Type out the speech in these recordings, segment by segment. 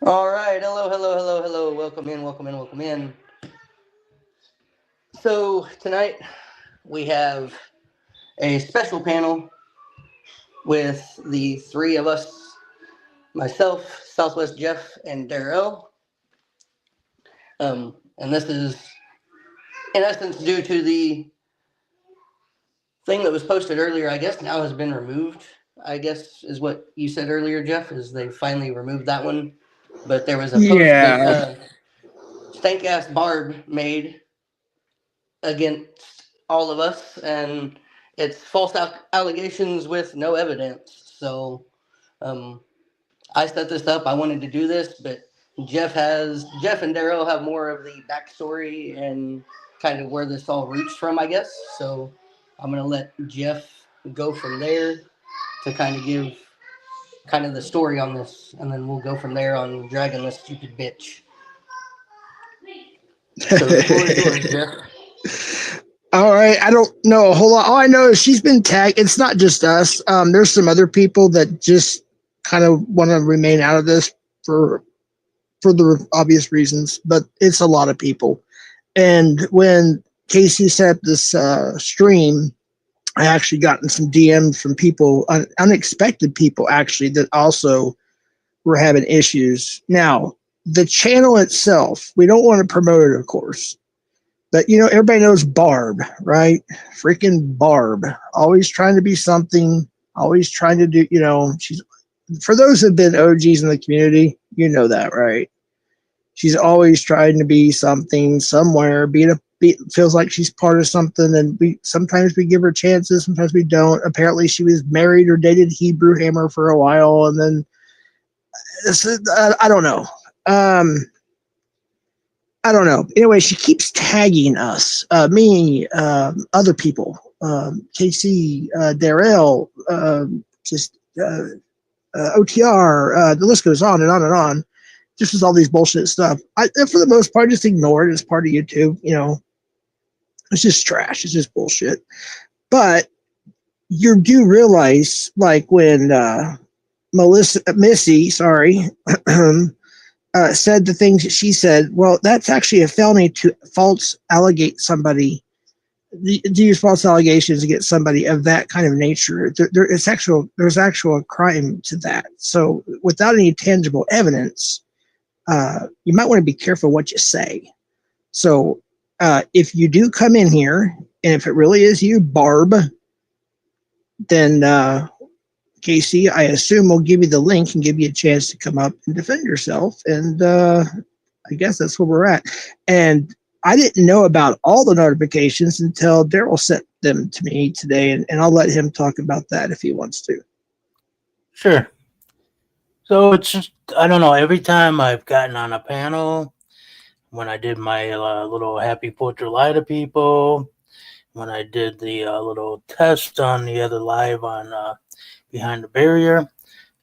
All right. Hello, hello, hello, hello. Welcome in, welcome in, welcome in. So, tonight we have a special panel with the three of us myself, Southwest Jeff, and Darrell. And this is, in essence, due to the thing that was posted earlier, I guess now has been removed. I guess is what you said earlier, Jeff, is they finally removed that one. But there was a post that Yeah. stank ass Barb made against all of us, and it's false allegations with no evidence. So um, I set this up. I wanted to do this, but Jeff and Darrell have more of the backstory and kind of where this all roots from, I guess. So I'm gonna let Jeff go from there to kind of give kind of the story on this, and then we'll go from there on dragging this stupid bitch. So the floor is yours, Jeff. All right. I don't know a whole lot. All I know is she's been tagged. It's not just us. There's some other people that just kind of want to remain out of this for the obvious reasons, but it's a lot of people. And when Casey set up this stream, I actually gotten some DMs from people, unexpected people actually, that also were having issues. Now, the channel itself, we don't want to promote it, of course. But everybody knows Barb, right? Freaking Barb, always trying to be something, always trying to do. She's for those who've been OGs in the community, you know that, right? She's always trying to be something somewhere. Feels like she's part of something, and sometimes we give her chances, sometimes we don't. Apparently, she was married or dated Hebrew Hammer for a while, and then I don't know. I don't know. Anyway, she keeps tagging us, me, other people, KC, Darrell, just OTR. The list goes on and on and on. Just with all these bullshit stuff. For the most part, just ignore it as part of YouTube. It's just trash. It's just bullshit. But you do realize, like when Missy, sorry. Said the things that she said, well, that's actually a felony to false allegate somebody, to use false allegations against somebody of that kind of nature. There's actual crime to that. So without any tangible evidence, you might want to be careful what you say. So if you do come in here, and if it really is you, Barb, then Casey, I assume we'll give you the link and give you a chance to come up and defend yourself. And I guess that's where we're at. And I didn't know about all the notifications until Daryl sent them to me today, and I'll let him talk about that if he wants to. Sure. So it's just, I don't know, every time I've gotten on a panel, when I did my little Happy 4th of July to people, when I did the little test on the other live on Behind the Barrier,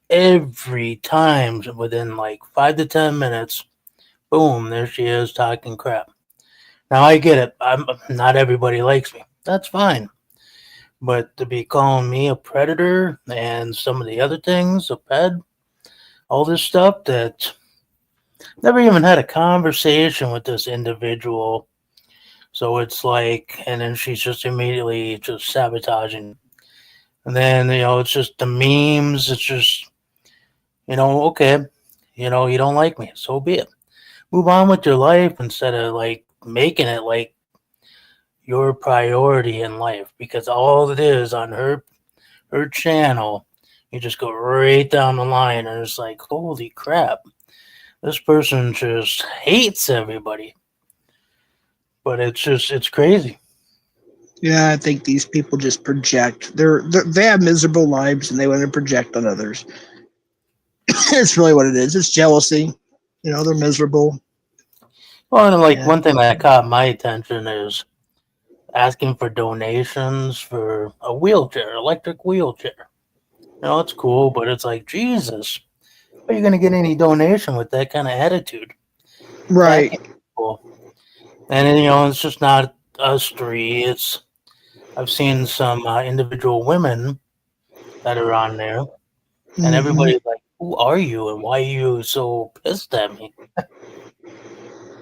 every time within like 5 to 10 minutes, boom, there she is talking crap. Now I get it. Not everybody likes me. That's fine. But to be calling me a predator and some of the other things, a ped, all this stuff that never even had a conversation with this individual. So it's like, and then she's just immediately just sabotaging. And then, it's just the memes. It's just, okay, you don't like me. So be it. Move on with your life instead of like making it like your priority in life, because all it is on her channel, you just go right down the line and it's like, holy crap, this person just hates everybody. But it's crazy. Yeah, I think these people just project. They have miserable lives and they want to project on others. It's really what it is. It's jealousy. They're miserable. Well, and like one thing that caught my attention is asking for donations for a wheelchair, electric wheelchair. It's cool, but it's like, Jesus, are you going to get any donation with that kind of attitude? Right. And it's just not us three. I've seen some individual women that are on there, and everybody's like, who are you and why are you so pissed at me?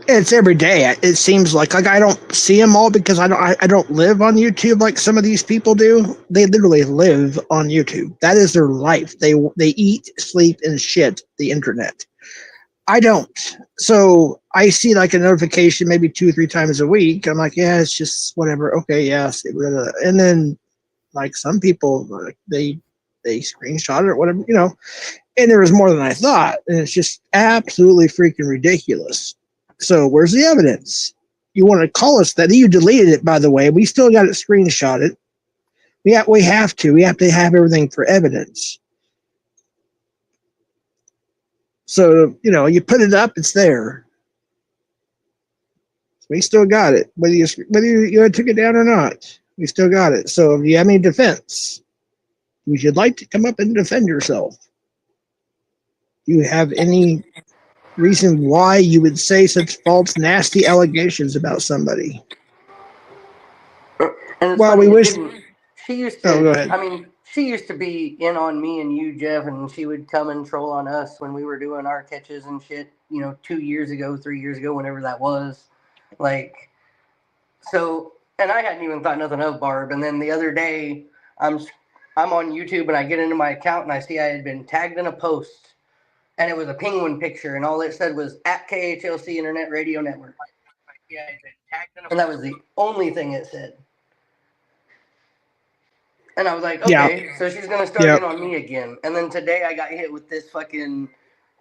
It's every day. It seems like I don't see them all because I don't live on YouTube like some of these people do. They literally live on YouTube. That is their life. They eat, sleep, and shit the internet. I don't. So I see like a notification maybe 2 or 3 times a week. I'm like, yeah, it's just whatever. Okay, yeah. And then like some people they screenshot it or whatever, and there was more than I thought. And it's just absolutely freaking ridiculous. So where's the evidence? You want to call us that? You deleted it, by the way. We still got it screenshotted. We have to. We have to have everything for evidence. So, you put it up, it's there. We still got it. Whether you took it down or not, we still got it. So if you have any defense, would you like to come up and defend yourself? Do you have any reason why you would say such false, nasty allegations about somebody? And it's Well, funny, we it wish. didn't. She used Oh, go to. ahead. I mean, she used to be in on me and you, Jeff, and she would come and troll on us when we were doing our catches and shit. 2 years ago, 3 years ago, whenever that was. Like, so, and I hadn't even thought nothing of Barb. And then the other day, I'm I'm on YouTube and I get into my account and I see I had been tagged in a post, and it was a penguin picture, and all it said was at KHLC Internet Radio Network, and that was the only thing it said. And I was like, Yeah. okay, so she's gonna start Yep. in on me again. And then today I got hit with this fucking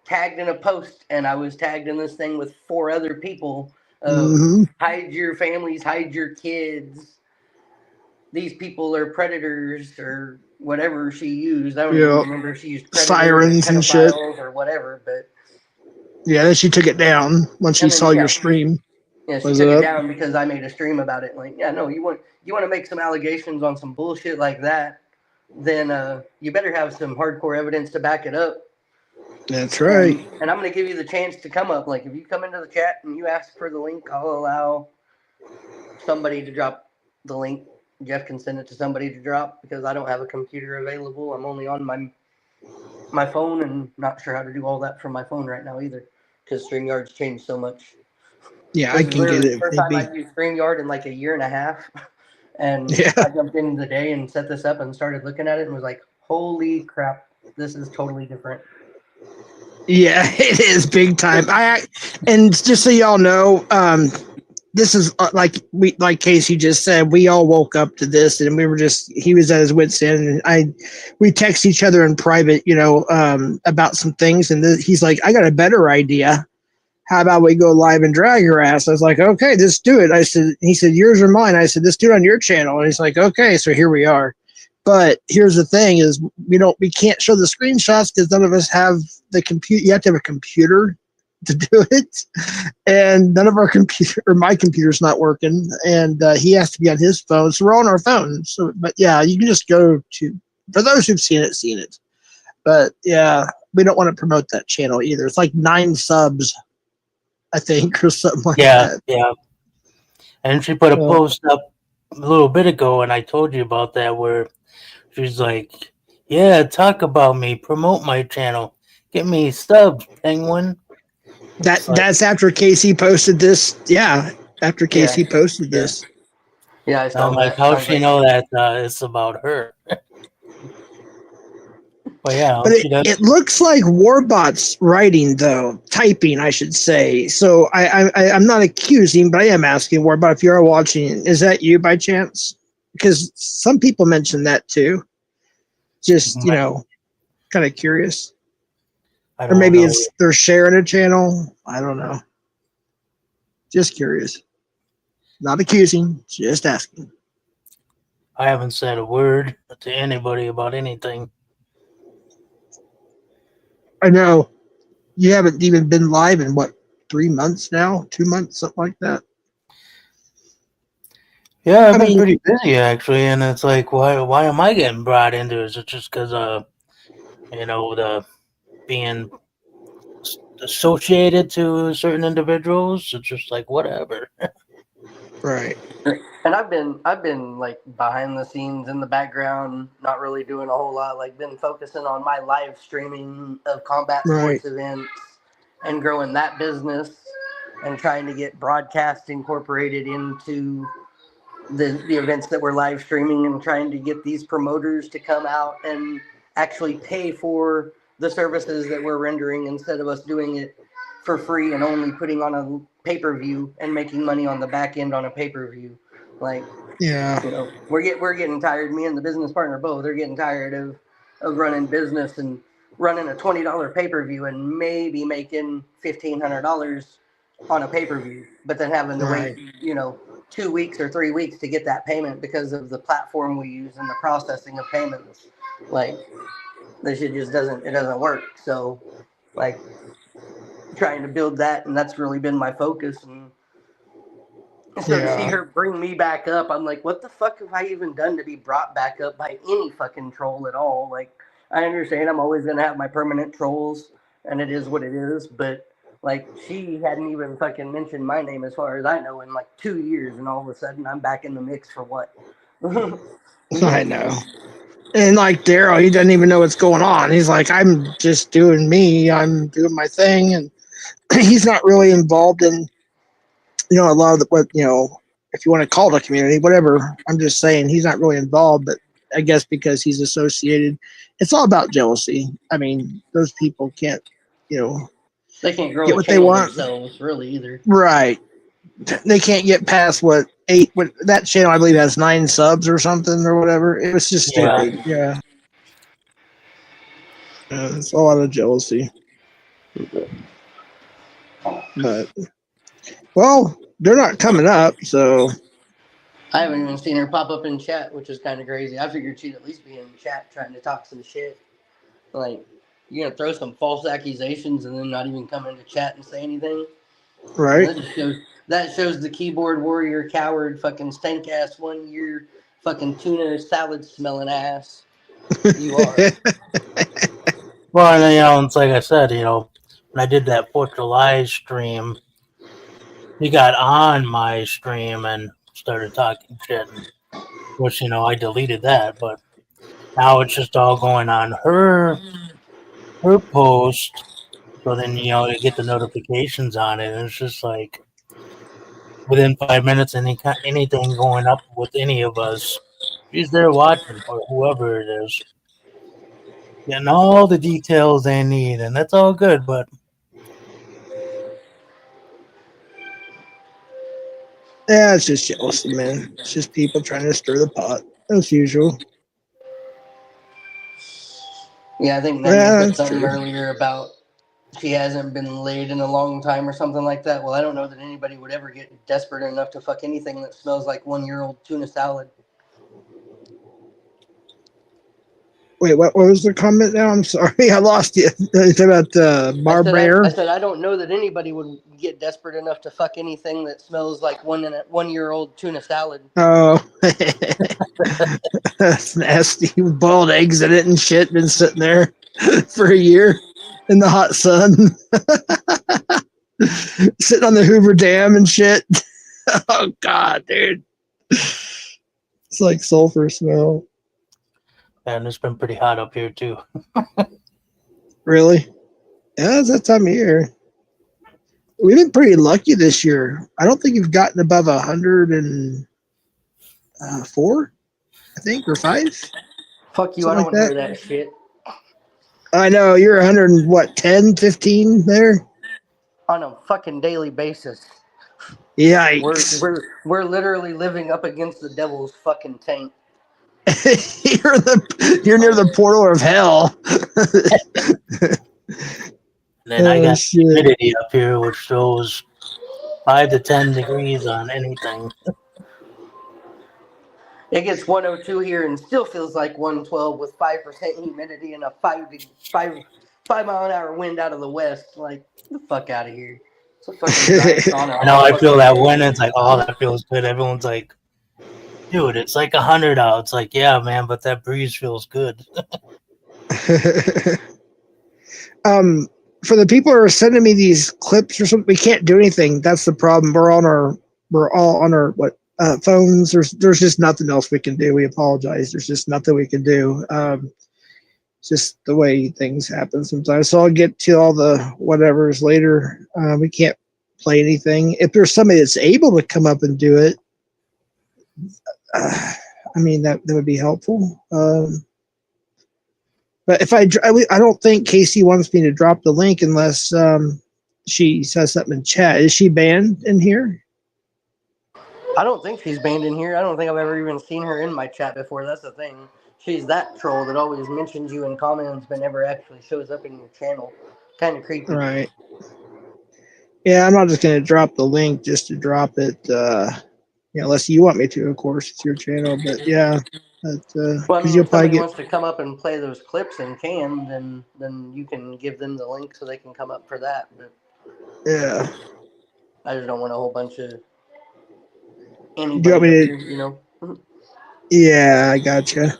tagged in a post, and I was tagged in this thing with 4 other people of Mm-hmm. hide your families, hide your kids. These people are predators or whatever she used. I don't even Yep. remember if she used predators, Sirens and shit. pedophiles, or whatever. But Yeah, then she took it down when she and then saw your yeah, stream. yeah, she Was it took it up? down because I made a stream about it. Like, yeah, no, you want to make some allegations on some bullshit like that, then you better have some hardcore evidence to back it up. That's right. And I'm going to give you the chance to come up. Like, if you come into the chat and you ask for the link, I'll allow somebody to drop the link. Jeff can send it to somebody to drop because I don't have a computer available. I'm only on my phone and not sure how to do all that from my phone right now either because StreamYard's changed so much. Yeah, I This is can get literally it the if first need time be. I've used StreamYard in like a year and a half. And Yeah. I jumped in the day and set this up and started looking at it and was like, holy crap, this is totally different. Yeah, it is big time. And just so y'all know, this is like Casey just said, we all woke up to this and he was at his wit's end, and we text each other in private, about some things, and he's like, I got a better idea. How about we go live and drag your ass? I was like, okay, let's do it. He said, yours or mine? I said, let's do it on your channel. And he's like, okay, so here we are. But here's the thing is we can't show the screenshots because none of us have the computer. You have to have a computer to do it. And none of our computer or my computer's not working. And he has to be on his phone. So we're on our phone. So, but yeah, you can just go to, for those who've seen it. But yeah, we don't want to promote that channel either. It's like 9 subs, I think, or something like that. Yeah. And she put a Well, post up a little bit ago, and I told you about that, where she's like, yeah, talk about me, promote my channel, get me subs, penguin. that's after Casey posted this. Yeah, after Casey posted Yeah. this. Yeah, I saw I'm like, that. how I was she like, know that it's about her? But yeah, But she does. it looks like Warbot's writing, though, typing, I should say. So I'm not accusing, but I am asking Warbot, if you are watching, is that you by chance? Because some people mention that too. Just, kind of curious. I Or don't maybe know. they're sharing a channel. I don't know. Just curious. Not accusing, just asking. I haven't said a word to anybody about anything. I know. You haven't even been live in what, 3 months now? 2 months, something like that. Yeah, I've been pretty busy actually, and it's like, why am I getting brought into it? Is it just because the being associated to certain individuals? It's just like whatever. Right. And I've been like behind the scenes in the background, not really doing a whole lot. Like been focusing on my live streaming of combat Right. sports events and growing that business and trying to get broadcast incorporated into the events that we're live streaming and trying to get these promoters to come out and actually pay for the services that we're rendering instead of us doing it for free and only putting on a pay-per-view and making money on the back end on a pay-per-view. Like, Yeah. we're getting tired. Me and the business partner both are getting tired of running business and running a $20 pay per view and maybe making $1,500 on a pay per view, but then having to wait, Right. 2 weeks or 3 weeks to get that payment because of the platform we use and the processing of payments. Like, this shit just doesn't work. So, like, trying to build that, and that's really been my focus. And so to see Yeah. her bring me back up, I'm like, what the fuck have I even done to be brought back up by any fucking troll at all? Like, I understand I'm always gonna have my permanent trolls, and it is what it is. But like, she hadn't even fucking mentioned my name as far as I know in like 2 years, and all of a sudden I'm back in the mix for what? I know. And like Daryl, he doesn't even know what's going on. He's like, I'm just doing me. I'm doing my thing, and he's not really involved in a lot of what if you want to call it a community, whatever. I'm just saying he's not really involved, but I guess because he's associated, it's all about jealousy. I mean, those people can't They can't grow get a what they channel want. themselves, really, either. Right. They can't get past what that channel I believe has 9 subs or something or whatever. It was just Yeah. stupid. Yeah. It's a lot of jealousy. But well, they're not coming up, so I haven't even seen her pop up in chat, which is kind of crazy. I figured she'd at least be in chat trying to talk some shit. Like, you're gonna throw some false accusations and then not even come into chat and say anything. right. That shows the keyboard warrior coward fucking stank ass 1 year fucking tuna salad smelling ass you are. Well, and, it's like I said, when I did that 4th of July stream, he got on my stream and started talking shit, which, I deleted that, but now it's just all going on her post. So then, you get the notifications on it, and it's just like within 5 minutes, anything going up with any of us, she's there watching, or whoever it is, getting all the details they need, and that's all good. But Yeah, it's just jealousy, man. It's just people trying to stir the pot, as usual. Yeah, I think Megan Yeah, said that's something true. earlier about she hasn't been laid in a long time or something like that. Well, I don't know that anybody would ever get desperate enough to fuck anything that smells like 1 year old tuna salad. Wait, what was the comment now? I'm sorry, I lost you. It's about Barb I Bear. said I don't know that anybody would get desperate enough to fuck anything that smells like 1 year old tuna salad. Oh, that's nasty. Boiled eggs in it and shit. Been sitting there for a year in the hot sun, sitting on the Hoover Dam and shit. Oh God, dude, it's like sulfur smell. and it's been pretty hot up here too. Really? Yeah, it's that time of year. We've been pretty lucky this year. I don't think you've gotten above 104, I think, or 5, Fuck you! I something don't like want to that. hear that shit. I know you're 100 and what, 10, 15 there. On a fucking daily basis. Yikes! We're literally living up against the devil's fucking tank. You're near the portal of hell. And then I Oh got shit! humidity up here, which shows 5 to 10 degrees on anything. It gets 102 here and still feels like 112 with 5% humidity and a 5 mile an hour wind out of the west. Like, get the fuck out of here. It's a fucking giant sauna I know all I feel fucking that day. wind. It's like, oh, that feels good. Everyone's like, dude, it's like 100 out. It's like, yeah, man, but that breeze feels good. For the people who are sending me these clips or something, we can't do anything. That's the problem. We're all on our what phones. There's just nothing else we can do. We apologize. There's just nothing we can do. It's just the way things happen sometimes. So I'll get to all the whatevers later. We can't play anything. If there's somebody that's able to come up and do it, I mean that would be helpful. But if I don't think Casey wants me to drop the link unless she says something in chat. Is she banned in here? I don't think she's banned in here. I don't think I've ever even seen her in my chat before. That's the thing. She's that troll that always mentions you in comments but never actually shows up in your channel. Kind of creepy. Right. Yeah, I'm not just going to drop the link just to drop it. Unless you want me to, of course, it's your channel. But yeah, Well, I because mean, you'll if probably somebody get. wants to come up and play those clips and can, then you can give them the link so they can come up for that. But Yeah. I just don't want a whole bunch of Do you want anybody me up to? here, you know. Yeah, I gotcha.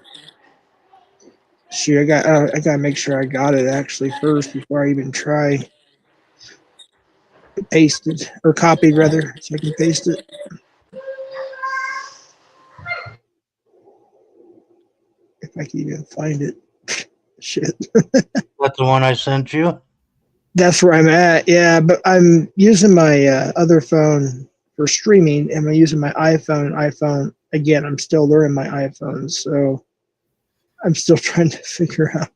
Shoot, I gotta make sure I got it actually first before I even try paste it or copied rather, so I can paste it. If I can even find it. Shit. That's the one I sent you. That's where I'm at. Yeah, but I'm using my other phone for streaming, and I'm using my iPhone. iPhone again. I'm still learning my iPhone, so I'm still trying to figure out.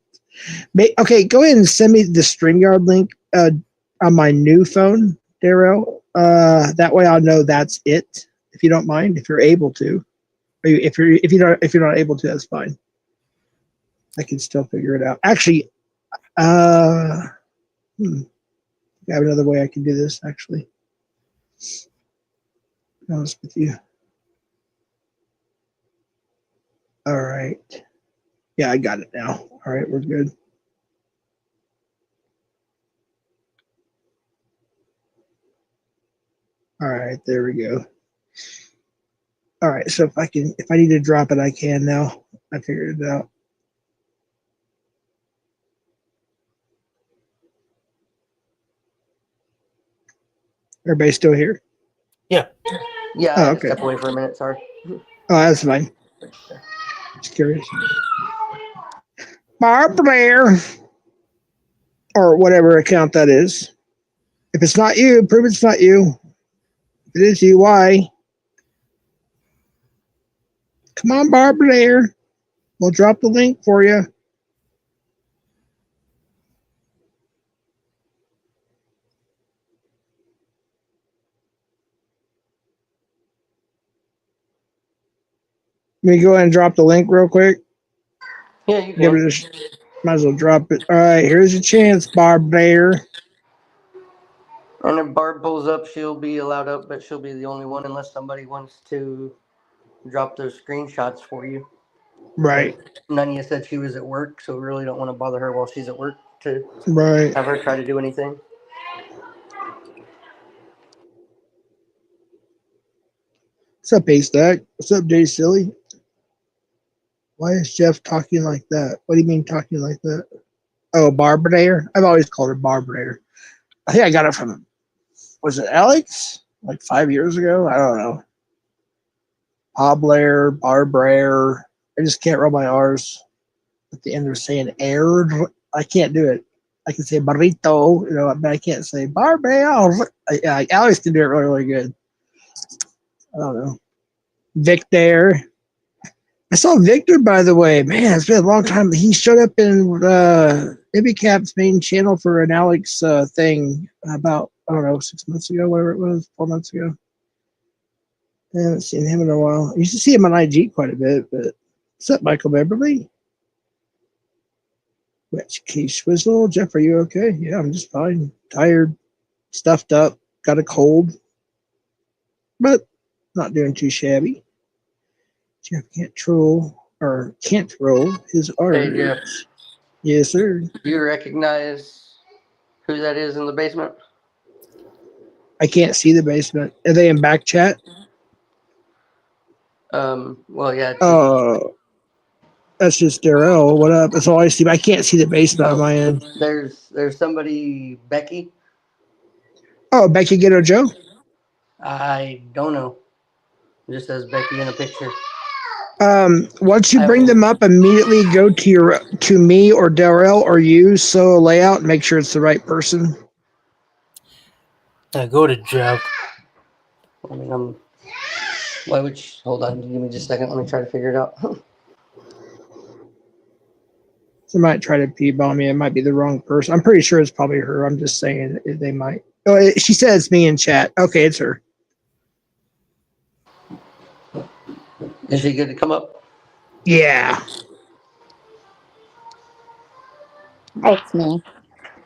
Okay, go ahead and send me the StreamYard link on my new phone, Darrell. That way I'll know that's it. If you don't mind, if you're able to, or if you're not able to, that's fine. I can still figure it out. Actually, I have another way I can do this. Actually, to be honest with you. All right. Yeah, I got it now. All right, we're good. All right, there we go. All right, so if I need to drop it, I can now. I figured it out. Everybody still here? Yeah, I Oh, had to okay. step away for a minute. Sorry. Oh, that's fine. Just curious. Barb there, or whatever account that is. If it's not you, prove it's not you. If it is you, why? Come on, Barb there. We'll drop the link for you. Let me go ahead and drop the link real quick. Yeah, you Give can. it a. Might as well drop it. All right, here's your chance, Barb there. And if Barb pulls up, she'll be allowed up, but she'll be the only one unless somebody wants to drop those screenshots for you. Right. But none of you said she was at work, so we really don't want to bother her while she's at work to Right. have her try to do anything. What's up, A-Stack? What's up, Jay Silly? Why is Jeff talking like that? What do you mean talking like that? Oh, Barbarator? I've always called her Barbarator. I think I got it from, was it Alex? Like 5 years ago? I don't know. Hoblair, Barbrair. I just can't roll my R's at the end of saying air. I can't do it. I can say burrito, but I can't say Barbrair. Alex can do it really, really good. I don't know. Victor. I saw Victor, by the way. Man, it's been a long time. He showed up in IbiCap's main channel for an Alex thing about, I don't know, 6 months ago, whatever it was, 4 months ago. I haven't seen him in a while. I used to see him on IG quite a bit, but what's up, Michael Beverly? Wetch Case Swizzle. Jeff, are you okay? Yeah, I'm just fine. Tired, stuffed up, got a cold, but not doing too shabby. Jeff can't roll his Hey, Jeff, R's. Yes, sir. do you recognize who that is in the basement? I can't see the basement. Are they in back chat? Well, yeah, it's just. Oh, that's just Darrell. What up? That's all I see. I can't see the basement on Oh, my end. there's somebody, Becky. Oh, Becky Ghetto Joe? I don't know. It just says Becky in a picture. Once you bring them up, immediately go to me or Darrell or you, solo layout, and make sure it's the right person. Go to Jeff. I mean, why would you, hold on, give me just a second. Let me try to figure it out. They might try to p-bomb me. It might be the wrong person. I'm pretty sure it's probably her. I'm just saying they might. Oh, she said it's me in chat. Okay, it's her. Is she good to come up? Yeah. It's me.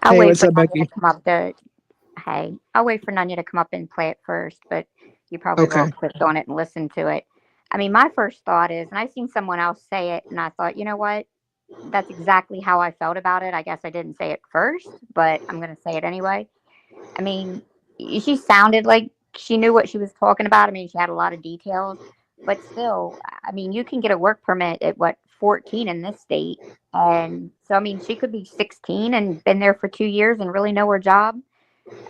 I'll Hey, wait what's for up, Nanya Becky? to come up to. Hey, I'll wait for Nanya to come up and play it first, but you probably Okay. won't click on it and listen to it. I mean, my first thought is, and I've seen someone else say it, and I thought, you know what? That's exactly how I felt about it. I guess I didn't say it first, but I'm going to say it anyway. I mean, she sounded like she knew what she was talking about. I mean, she had a lot of details, but still, I mean, you can get a work permit at 14 in this state. And so, I mean, she could be 16 and been there for 2 years and really know her job.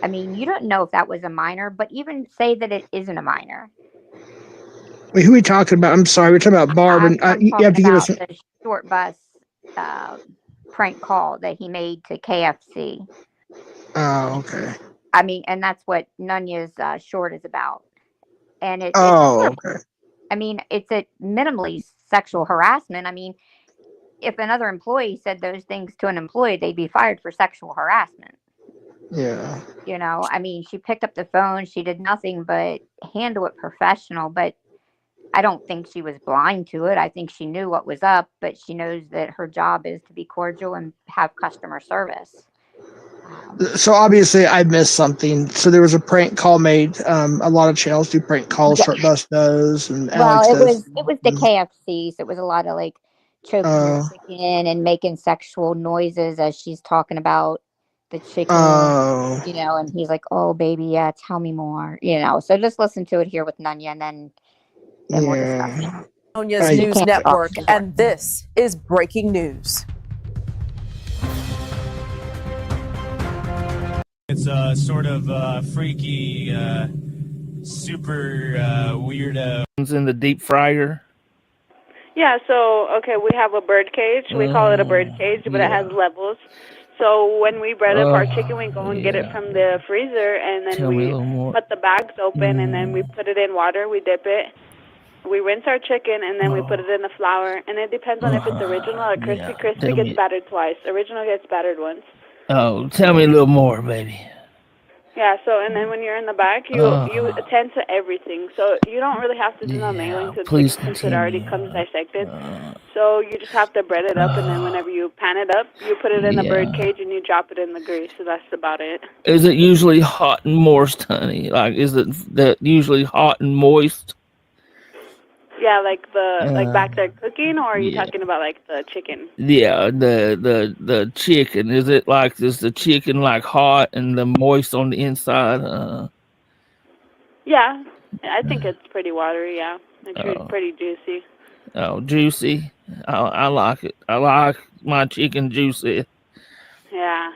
I mean, you don't know if that was a minor, but even say that it isn't a minor. Wait, who are we talking about? I'm sorry. We're talking about Barb, and I'm you have talking to give us. about the short bus prank call that he made to KFC. Oh, okay. I mean, and that's what Nunya's short is about. And it's okay. I mean, it's a minimally sexual harassment. I mean, if another employee said those things to an employee, they'd be fired for sexual harassment. Yeah. You know, I mean, she picked up the phone. She did nothing but handle it professional. But I don't think she was blind to it. I think she knew what was up, but she knows that her job is to be cordial and have customer service. So obviously I missed something. So there was a prank call made. A lot of channels do prank calls. Yeah. Short Bus does, and Well, Alex it does. was the KFC, so it was a lot of like choking the chicken and making sexual noises as she's talking about the chicken, you know, and he's like, "Oh, baby, yeah, tell me more," you know. So just listen to it here with Nunya, and then we'll discuss it. Nunya's News Network, and this is breaking news. It's a sort of freaky, super weirdo. In the deep fryer. Yeah, so, okay, we have a bird cage. We call it a bird cage, but it has levels. So when we bread up our chicken, we go and get it from the freezer, and then we put the bags open, and then we put it in water, we dip it. We rinse our chicken, and then we put it in the flour, and it depends on if it's original or crispy. Crispy gets battered twice. Original gets battered once. Oh, tell me a little more, baby. Yeah, so, and then when you're in the back, you attend to everything. So you don't really have to do no mailing to the chicken since it already comes dissected. So you just have to bread it up, and then whenever you pan it up, you put it in a bird cage and you drop it in the grease. So that's about it. Is it usually hot and moist, honey? Like, is it that usually hot and moist? Yeah, like like back there cooking, or are you talking about like the chicken? Yeah, the chicken. Is the chicken like hot and the moist on the inside? Yeah, I think it's pretty watery. Yeah, it's pretty juicy. Oh, juicy. I like it. I like my chicken juicy. Yeah.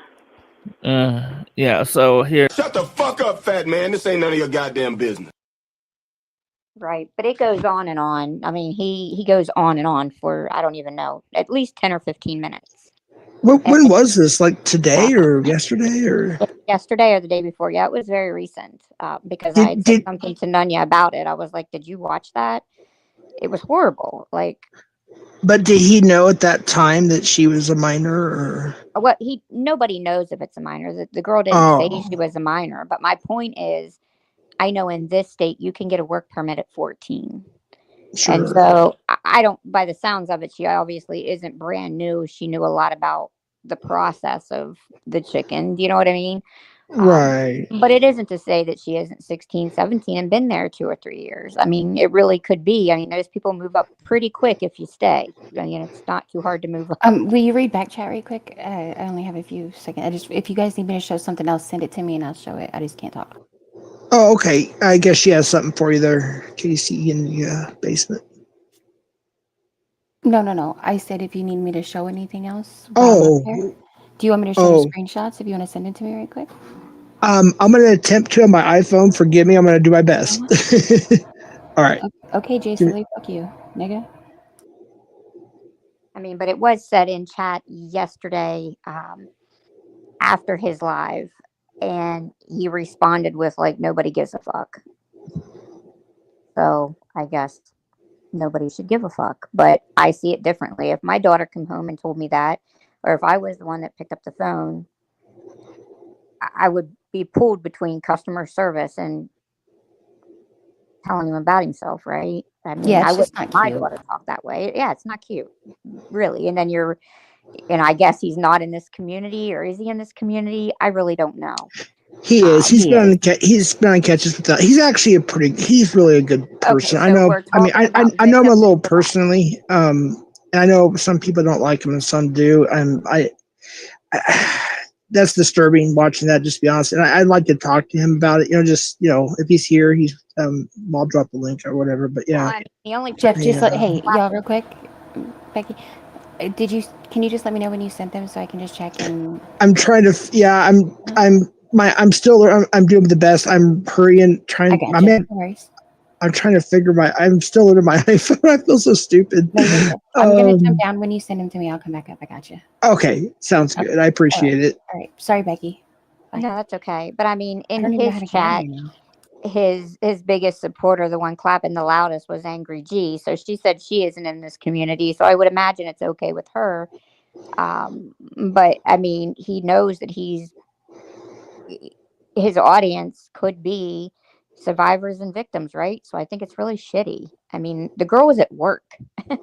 Yeah. So here. Shut the fuck up, fat man. This ain't none of your goddamn business. Right, but it goes on and on. I mean, he goes on and on for, I don't even know, at least 10 or 15 minutes. When was this? Like today or yesterday or? Yesterday or the day before. Yeah, it was very recent because I had said something to Nunya about it. I was like, did you watch that? It was horrible. Like. But did he know at that time that she was a minor or? Well, nobody knows if it's a minor. The girl didn't say she was a minor. But my point is, I know in this state you can get a work permit at 14. Sure. And so I don't, by the sounds of it, she obviously isn't brand new. She knew a lot about the process of the chicken. Do you know what I mean? Right. But it isn't to say that she isn't 16, 17 and been there 2 or 3 years. I mean, it really could be. I mean, those people move up pretty quick if you stay. I mean, it's not too hard to move up. Will you read back chat real quick? I only have a few seconds. If you guys need me to show something else, send it to me and I'll show it. I just can't talk. Oh, okay. I guess she has something for you there, Casey, in the basement. No. I said if you need me to show anything else. Oh. Do you want me to show you screenshots if you want to send it to me right quick? I'm going to attempt to on my iPhone. Forgive me. I'm going to do my best. All right. Okay, Jay Silly, fuck you, nigga. I mean, but it was said in chat yesterday after his live, and he responded with like, "Nobody gives a fuck." So I guess nobody should give a fuck. But I see it differently. If my daughter come home and told me that, or if I was the one that picked up the phone, I would be pulled between customer service and telling him about himself, right? I mean, Yeah, I it's just wouldn't not let my cute. daughter talk that way. Yeah, it's not cute, really. And then I guess he's not in this community, or is he in this community? I really don't know. He is. He's been on catches with that. He's actually he's really a good person. Okay, I so know. we're I mean, talking about I know him a victims little and survivors. personally. And I know some people don't like him and some do. And I that's disturbing watching that, just to be honest. And I'd like to talk to him about it. If he's here, I'll drop the link or whatever. But yeah. Well, I mean, the only Jeff, person just hey, y'all, real quick, Becky, can you just let me know when you sent them so I can just check and? I'm trying to. Yeah, I'm still. I'm doing the best. I'm hurrying, trying. I got you. No worries. I'm trying to figure I'm still under my iPhone. I feel so stupid. No, you're good. I'm gonna jump down when you send them to me. I'll come back up. I got you. Okay, sounds good. I appreciate it. All right. Sorry, Becky. No, that's okay. But I mean, I in don't even know his how to get out of chat, here now. his biggest supporter, the one clapping the loudest, was Angry G. So she said she isn't in this community. So I would imagine it's okay with her. But I mean, he knows that his audience could be survivors and victims, right? So I think it's really shitty. I mean, the girl was at work. Like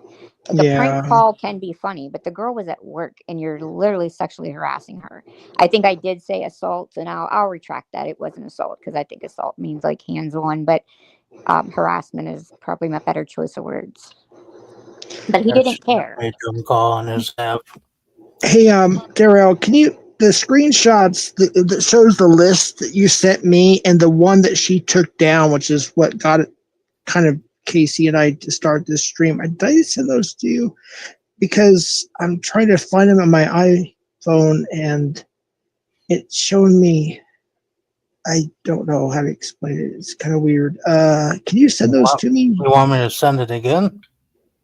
a prank call can be funny, but the girl was at work and you're literally sexually harassing her. I think I did say assault, and I'll retract that. It wasn't assault, because I think assault means like hands on, but harassment is probably my better choice of words. But he didn't care. Call on his app. Hey, Darrell, can you the screenshots that shows the list that you sent me and the one that she took down, which is what got it kind of Casey and I to start this stream. Did I send those to you? Because I'm trying to find them on my iPhone and it's showing me. I don't know how to explain it. It's kind of weird. Can you send those to me? You want me to send it again?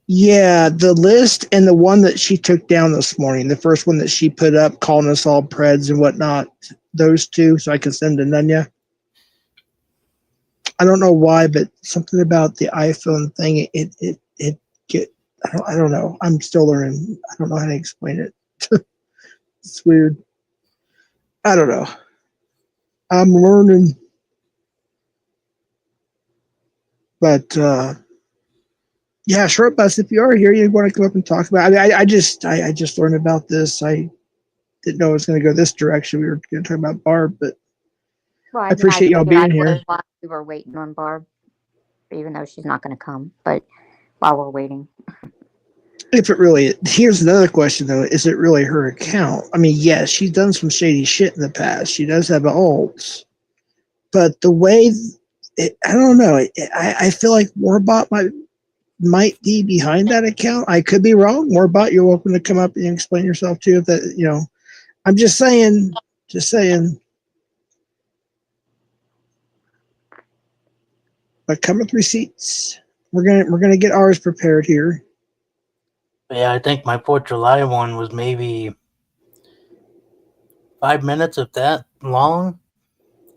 Yeah, the list and the one that she took down this morning, the first one that she put up, calling us all preds and whatnot. Those two, so I can send to Nunya. I don't know why, but something about the iPhone thing, it get. I don't know. I'm still learning. I don't know how to explain it. It's weird. I don't know. I'm learning. But yeah, short bus. If you are here, you want to come up and talk about it. I mean, I just learned about this. I didn't know it was going to go this direction. We were going to talk about Barb, but I appreciate y'all being here. We were waiting on Barb, even though she's not going to come. But while we're waiting. If it really, here's another question though: is it really her account? I mean, yes, she's done some shady shit in the past. She does have alts, but the way, I don't know. I feel like Warbot might be behind that account. I could be wrong. Warbot, you're welcome to come up and explain yourself too. If that, I'm just saying. But come with receipts. We're gonna get ours prepared here. Yeah, I think my 4th of July one was maybe 5 minutes, if that long,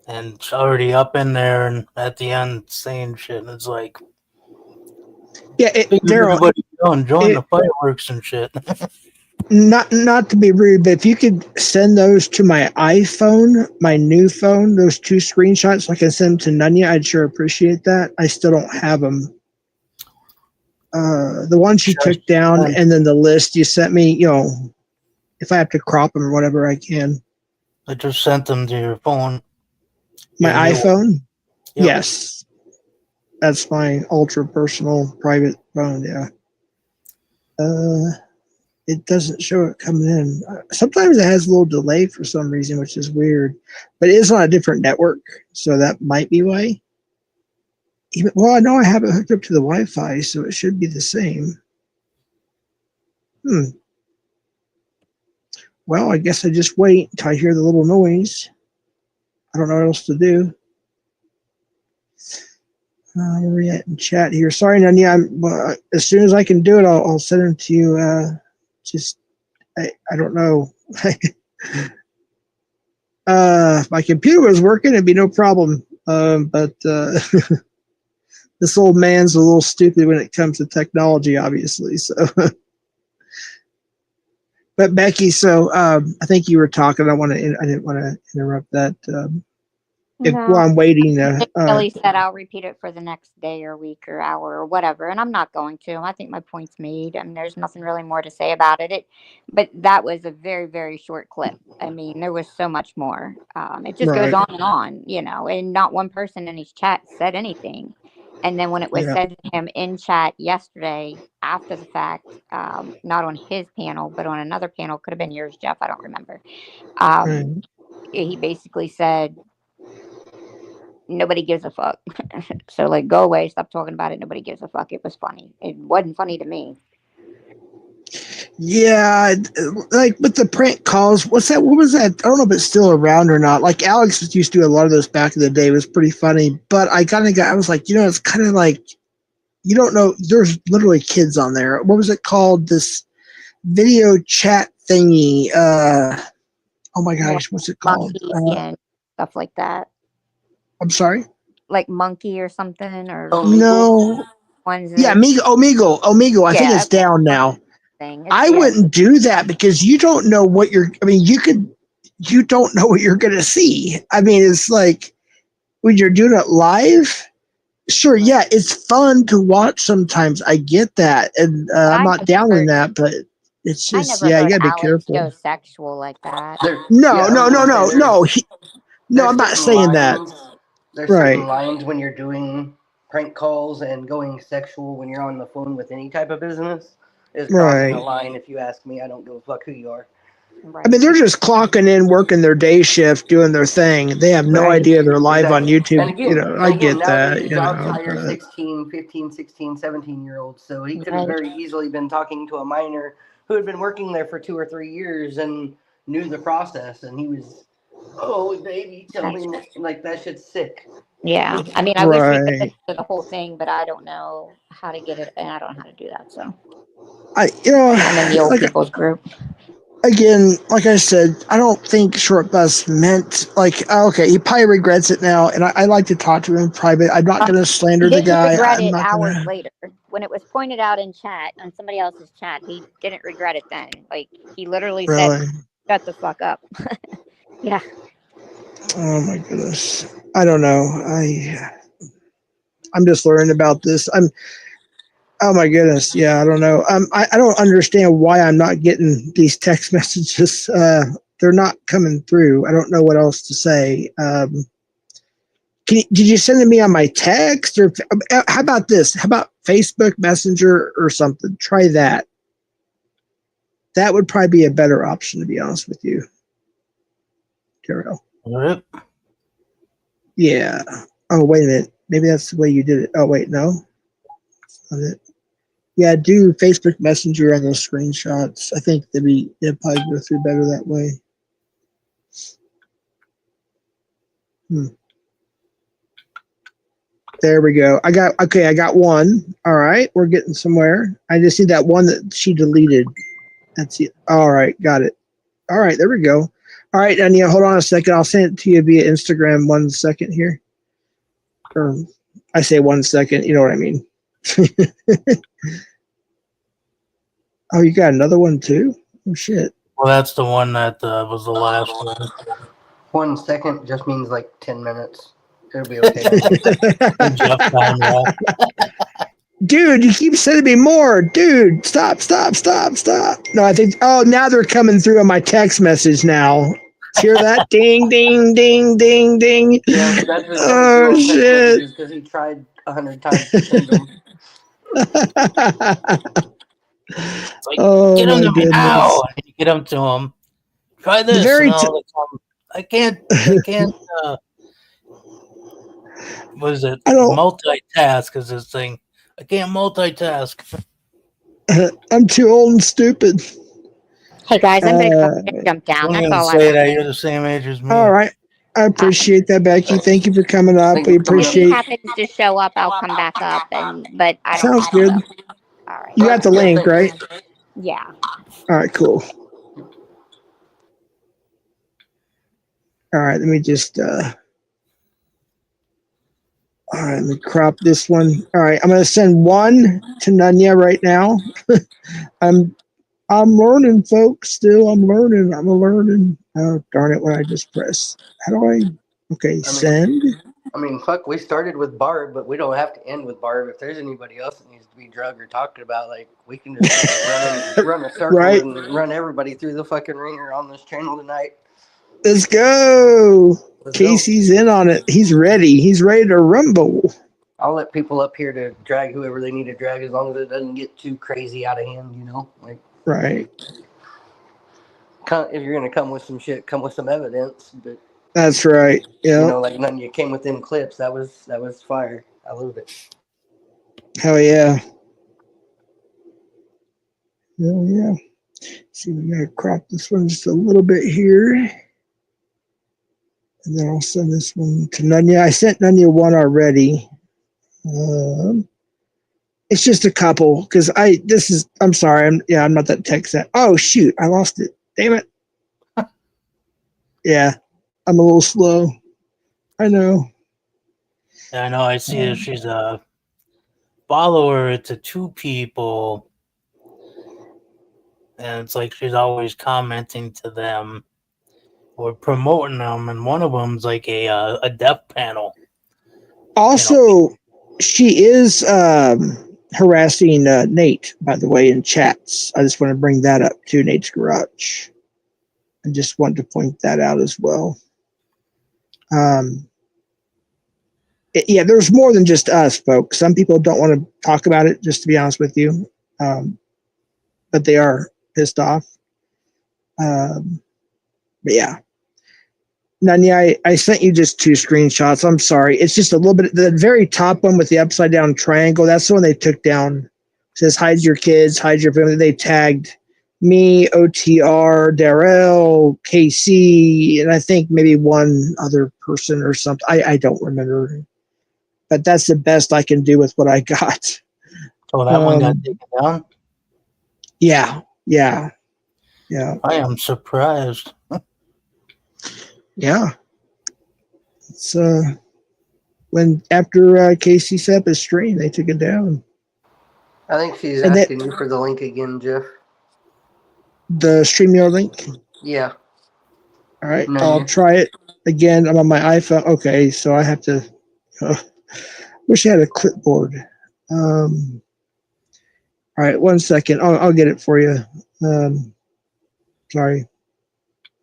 and it's already up in there, and at the end saying shit, and it's like, yeah, Daryl, enjoying the fireworks and shit. Not to be rude, but if you could send those to my iPhone, my new phone, those 2 screenshots, so I can send them to Nunya, I'd sure appreciate that. I still don't have them. The one she took down, and then the list you sent me, if I have to crop them or whatever, I can. I just sent them to your phone. My iPhone? Yep. Yes. That's my ultra personal private phone, yeah. It doesn't show it coming in. Sometimes it has a little delay for some reason, which is weird. But it is on a different network, so that might be why. Well, I know I have it hooked up to the Wi-Fi, so it should be the same. Well, I guess I just wait until I hear the little noise. I don't know what else to do. Where are we at in chat here? Sorry, Nanya. As soon as I can do it, I'll send them to you. I don't know. If my computer was working, it'd be no problem. But this old man's a little stupid when it comes to technology, obviously. So, but Becky, so I think you were talking. I didn't want to interrupt that. While I'm waiting, Kelly said I'll repeat it for the next day or week or hour or whatever, and I'm not going to. I think my point's made, and there's nothing really more to say about it. But that was a very, very short clip. I mean, there was so much more. It just goes on, and not one person in his chat said anything. And then when it was said to him in chat yesterday, after the fact, not on his panel, but on another panel, could have been yours, Jeff. I don't remember. He basically said, nobody gives a fuck. So like, go away, stop talking about it. Nobody gives a fuck. It was funny. It wasn't funny to me. Yeah, like with the prank calls. What was that? I don't know if it's still around or not. Like Alex used to do a lot of those back in the day. It was pretty funny. But I was like, it's kind of like, you don't know. There's literally kids on there. What was it called? This video chat thingy. Oh my gosh, what's it called? And stuff like that. I'm sorry? Like Monkey or something, or no. Yeah, Omegle. I think it's down now. I wouldn't do that because you don't know what you don't know what you're going to see. I mean, it's like when you're doing it live, sure, yeah, it's fun to watch sometimes. I get that. And I'm not downing that, but it's just, you got to be careful. Go sexual like that. No. I'm not saying that. There's certain lines when you're doing prank calls and going sexual when you're on the phone with any type of business is crossing a line. If you ask me, I don't give a fuck who you are. Right. I mean, they're just clocking in, working their day shift, doing their thing. They have no idea they're live on YouTube. And again, I get that. Jobs hire 16, 15, 16, 17-year-olds. So he could have very easily been talking to a minor who had been working there for 2 or 3 years and knew the process. And he was, oh, baby, tell me, like, that shit's sick. Yeah. I mean, I wish we could listen to the whole thing, but I don't know how to get it, and I don't know how to do that. So I'm in the old people's group. Again, like I said, I don't think Short Bus meant he probably regrets it now, and I like to talk to him in private. I'm not going to slander the guy. Regret it hours later when it was pointed out in chat on somebody else's chat. He didn't regret it then. Like he literally said, "Shut the fuck up." Yeah. Oh my goodness, I don't know. I'm just learning about this. Oh my goodness. Yeah, I don't know. I don't understand why I'm not getting these text messages. They're not coming through. I don't know what else to say. Did you send it to me on my text, or how about this? How about Facebook Messenger or something? Try that. That would probably be a better option, to be honest with you, Terrell. Yep. Yeah. Oh, wait a minute. Maybe that's the way you did it. Oh, wait, no. That's not it. Yeah, do Facebook Messenger on those screenshots. I think they'd probably go through better that way. There we go. I got one. All right, we're getting somewhere. I just need that one that she deleted. That's it. All right, got it. All right, there we go. All right, Anya, hold on a second. I'll send it to you via Instagram 1 second here. Or I say 1 second, you know what I mean. Oh, you got another one too? Oh shit. Well, that's the one that was the last one. 1 second just means like 10 minutes. It'll be okay. Dude, you keep sending me more. Dude, stop. No, I think, now they're coming through on my text message now. Hear that? Ding, ding, ding, ding, ding. Yeah, that's shit. Because he tried 100 times to send them. Get him to me now. You get him to him. Try this. I can't. What is it? Multitask is this thing. I can't multitask. I'm too old and stupid. Hey guys, I'm gonna jump down. That's all I say that you're the same age as me. All right. I appreciate that, Becky. Thank you for coming up. We If he appreciate. happens to show up, I'll come back up. But I don't Sounds think good. so. All right. You got the link, right? Yeah. All right, cool. All right, let me just. All right, let me crop this one. All right, I'm gonna send one to Nunya right now. I'm learning, folks. Still, I'm learning. Oh, darn it! What I just pressed. How do I? Okay, send. I mean, fuck. We started with Barb, but we don't have to end with Barb. If there's anybody else that needs to be drugged or talked about, like we can just run a circle Right. and run everybody through the fucking ringer on this channel tonight. Let's go. Let's Casey's in on it. He's ready. He's ready to rumble. I'll let people up here to drag whoever they need to drag, as long as it doesn't get too crazy out of hand. You know, like right. If you're gonna come with some shit, come with some evidence. But that's right. Yeah. You know, like none you came with them clips. That was fire. I love it. Hell yeah. Hell yeah. See, we gotta crop this one just a little bit here. And then I'll send this one to Nunya. I sent Nunya one already. It's just a couple because I'm sorry. I'm not that tech set. Oh shoot, I lost it. Damn it. Yeah, I'm a little slow. I know. Yeah, I know. I see that she's a follower to 2 people, and it's like she's always commenting to them or promoting them, and one of them's like a deaf panel. Also, she is harassing Nate, by the way, in chats. I just want to bring that up to Nate's Garage. I just want to point that out as well. Yeah, there's more than just us, folks. Some people don't want to talk about it, just to be honest with you. But they are pissed off. But yeah. Nunya, I sent you just 2 screenshots. I'm sorry. It's just a little bit. The very top one with the upside down triangle, that's the one they took down. It says, hide your kids, hide your family. They tagged me, OTR, Darrell, KC, and I think maybe one other person or something. I don't remember. But that's the best I can do with what I got. So that one got taken down? Yeah. I am surprised. Yeah. It's when after Casey set up his stream, they took it down. I think she's asking you for the link again, Jeff. The StreamYard link? Yeah. All right, I'll try it again. I'm on my iPhone. Okay, so I have to. Wish I had a clipboard. All right, 1 second. I'll get it for you. Sorry,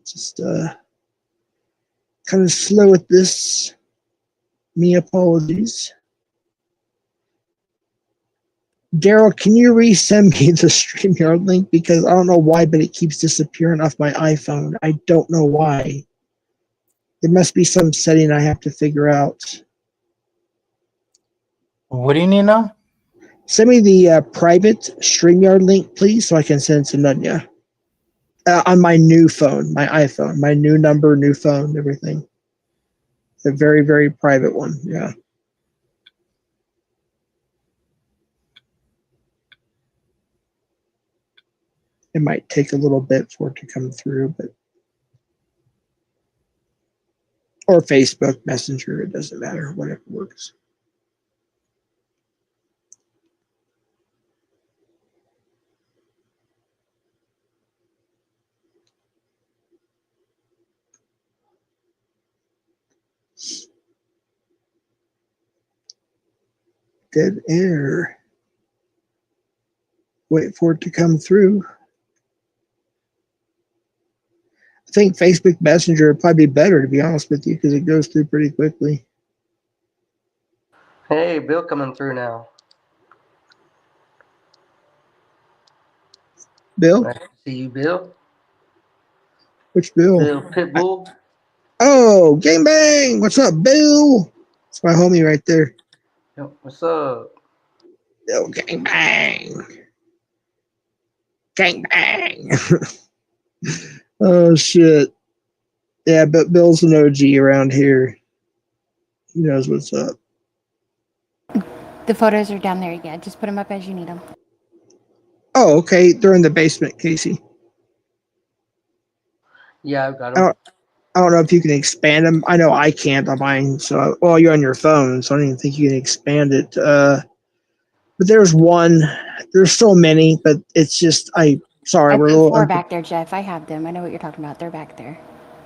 just kind of slow with this. Me apologies. Daryl, can you resend me the StreamYard link? Because I don't know why, but it keeps disappearing off my iPhone. I don't know why. There must be some setting I have to figure out. What do you need now? Send me the private StreamYard link, please, so I can send it to Nunya. On my new phone, my iPhone, my new number, new phone, everything. The very, very private one, yeah. It might take a little bit for it to come through, but or Facebook Messenger, it doesn't matter, whatever works. Dead air. Wait for it to come through. I think Facebook Messenger would probably be better, to be honest with you, because it goes through pretty quickly. Hey, Bill coming through now. Bill? Nice to see you, Bill. Which Bill? Bill Pitbull. Oh, gangbang! What's up, Bill? That's my homie right there. Yo, what's up? Yo, gangbang! Gangbang! Oh, shit. Yeah, but Bill's an OG around here. He knows what's up. The photos are down there. Yeah, just put them up as you need them. Oh, okay. They're in the basement, Casey. Yeah, I've got them. I don't know if you can expand them. I know I can't on mine. So, well, you're on your phone, so I don't even think you can expand it. But there's one. There's so many, but it's just sorry, I we're a put little. 4 back there, Jeff. I have them. I know what you're talking about. They're back there.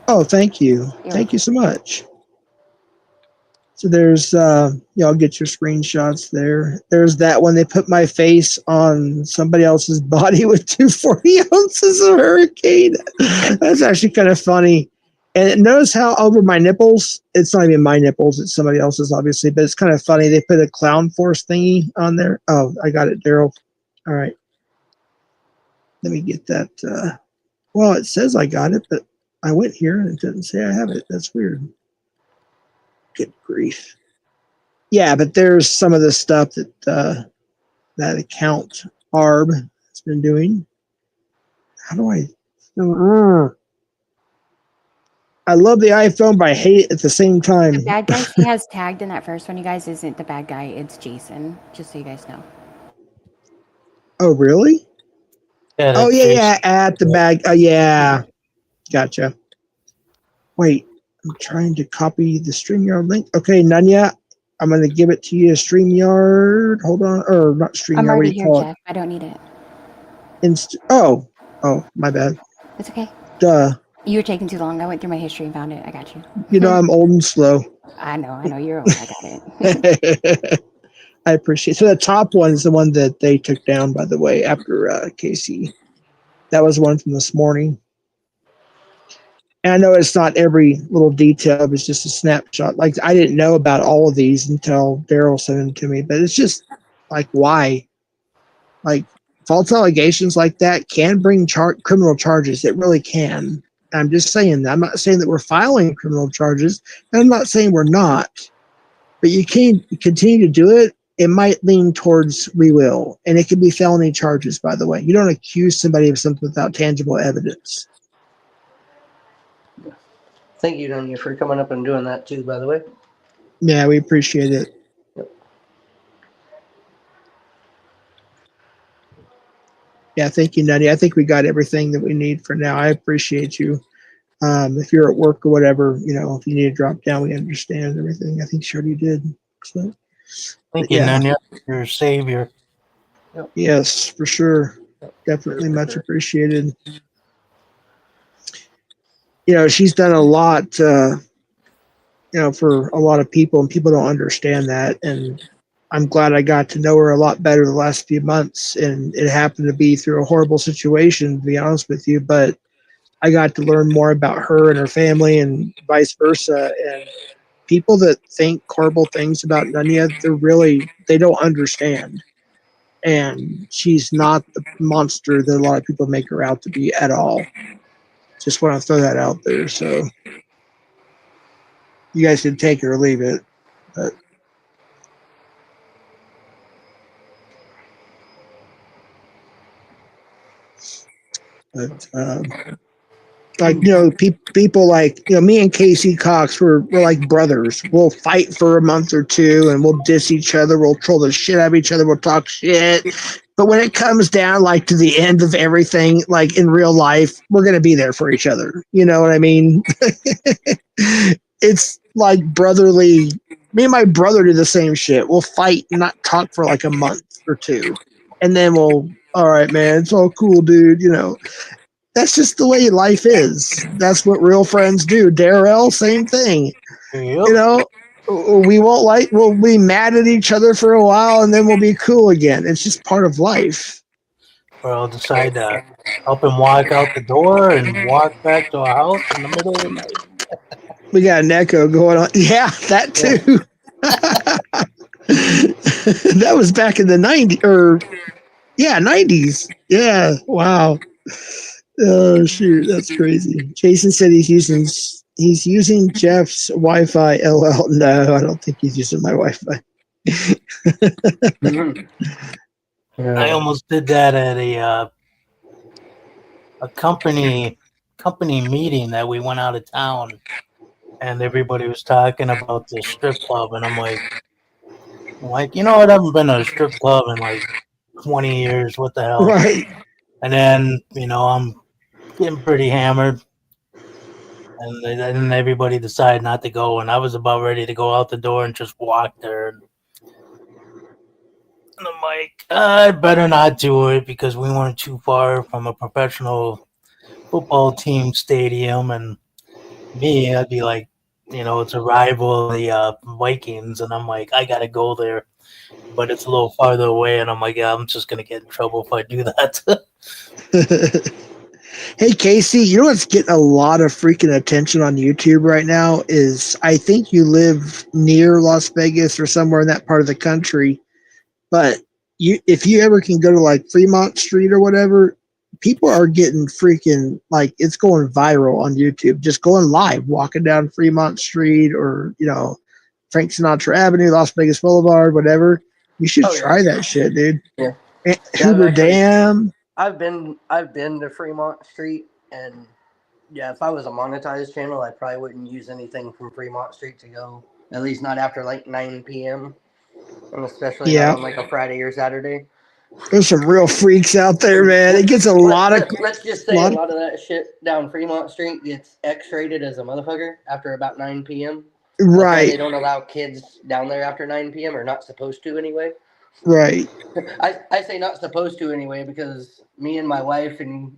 Oh, thank you. Thank you so much. So there's, I'll get your screenshots there. There's that one. They put my face on somebody else's body with 240 ounces of hurricane. That's actually kind of funny. And notice how over my nipples, it's not even my nipples, it's somebody else's, obviously, but it's kind of funny. They put a clown force thingy on there. Oh, I got it, Daryl. All right. Let me get that. Well, it says I got it, but I went here and it doesn't say I have it. That's weird. Good grief. Yeah, but there's some of the stuff that that account Barb has been doing. How do I? I love the iPhone, but I hate it at the same time. The bad guy he has tagged in that first one, you guys, isn't the bad guy. It's Jason. Just so you guys know. Oh, really? Yeah, Oh, that's yeah, Jason. yeah. At the bag. Oh, yeah. Gotcha. Wait, I'm trying to copy the StreamYard link. Okay, none yet. I'm going to give it to you, StreamYard. Hold on. Or not StreamYard. I'm What do already you here, call Jeff. I don't need it. Oh, my bad. It's okay. Duh. You were taking too long. I went through my history and found it. I got you. You know, I'm old and slow. I know. You're old. I got it. I appreciate it. So the top one is the one that they took down, by the way, after Casey. That was one from this morning. And I know it's not every little detail. It was just a snapshot. Like, I didn't know about all of these until Daryl sent them to me. But it's just, like, why? Like, false allegations like that can bring criminal charges. It really can. I'm just saying that. I'm not saying that we're filing criminal charges. And I'm not saying we're not. But you can't continue to do it. It might lean towards we will. And it could be felony charges, by the way. You don't accuse somebody of something without tangible evidence. Thank you, Donia, for coming up and doing that too, by the way. Yeah, we appreciate it. Yep. Yeah, thank you, Nutty. I think we got everything that we need for now. I appreciate you. If you're at work or whatever, if you need to drop down, we understand everything. I think she already did. So, Thank you, Nanya. Your savior. Yep. Yes, for sure. Definitely much appreciated. She's done a lot, for a lot of people, and people don't understand that. And I'm glad I got to know her a lot better the last few months. And it happened to be through a horrible situation, to be honest with you. But I got to learn more about her and her family and vice versa. And people that think horrible things about Nunya, they don't understand. And she's not the monster that a lot of people make her out to be at all. Just want to throw that out there. So you guys can take it or leave it. But people like, me and Casey Cox, we're like brothers. We'll fight for a month or two and we'll diss each other. We'll troll the shit out of each other. We'll talk shit. But when it comes down like to the end of everything, like in real life, we're going to be there for each other. You know what I mean? It's like brotherly. Me and my brother do the same shit. We'll fight and not talk for like a month or two. And then all right, man, it's all cool, dude. That's just the way life is. That's what real friends do. Darrell, same thing. Yep. We'll be mad at each other for a while and then we'll be cool again. It's just part of life. Or I'll decide to help him walk out the door and walk back to a house in the middle of the night. We got an echo going on. Yeah, that too. That was back in the 90s. 90s. Yeah, wow. Oh shoot, that's crazy. Jason said he's using Jeff's Wi-Fi. LL. No, I don't think he's using my Wi-Fi. I almost did that at a company company meeting that we went out of town, and everybody was talking about the strip club, and I'm like, you know what? I haven't been to a strip club in like 20 years. What the hell? Right. And then, I'm getting pretty hammered. And then everybody decided not to go, and I was about ready to go out the door and just walk there. And I'm like, I better not do it because we weren't too far from a professional football team stadium. And me, I'd be like, it's a rival, the Vikings, and I'm like, I got to go there. But it's a little farther away, and I'm like, yeah, I'm just going to get in trouble if I do that. Hey, Casey, you know what's getting a lot of freaking attention on YouTube right now is I think you live near Las Vegas or somewhere in that part of the country, but if you ever can go to like Fremont Street or whatever, people are getting freaking like it's going viral on YouTube, just going live, walking down Fremont Street or, Frank Sinatra Avenue, Las Vegas Boulevard, whatever. You should try that shit, dude. Yeah. Hoover Dam. I've been to Fremont Street, and yeah, if I was a monetized channel, I probably wouldn't use anything from Fremont Street to go. At least not after like 9 p.m. and especially not on like a Friday or Saturday. There's some real freaks out there, man. It gets a lot of. Let's just say a lot of that shit down Fremont Street gets X-rated as a motherfucker after about 9 p.m. Right. They don't allow kids down there after 9 p.m. or not supposed to anyway. Right. I say not supposed to anyway because me and my wife and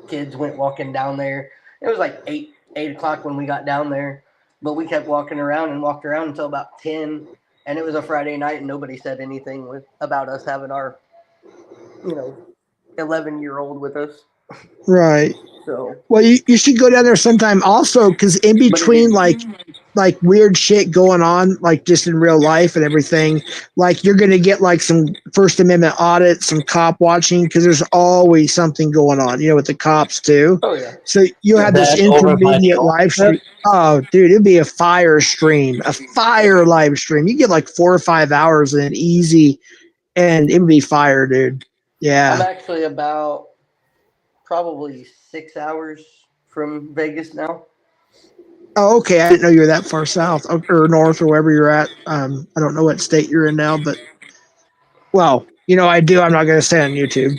kids went walking down there. It was like 8 o'clock when we got down there, but we kept walking around and walked around until about 10, and it was a Friday night and nobody said anything about us having our 11-year-old with us. Right. So well, you should go down there sometime also, because in between like weird shit going on, like just in real life and everything, like you're gonna get like some First Amendment audits, some cop watching, because there's always something going on, with the cops too. Oh yeah. So you have this intermediate live stream. Oh, dude, it'd be a fire live stream. You get like 4 or 5 hours in easy, and it would be fire, dude. Yeah. I'm actually about probably 6 hours from Vegas now. Oh, okay. I didn't know you were that far south or north or wherever you're at. I don't know what state you're in now, but well, I do. I'm not going to say on YouTube.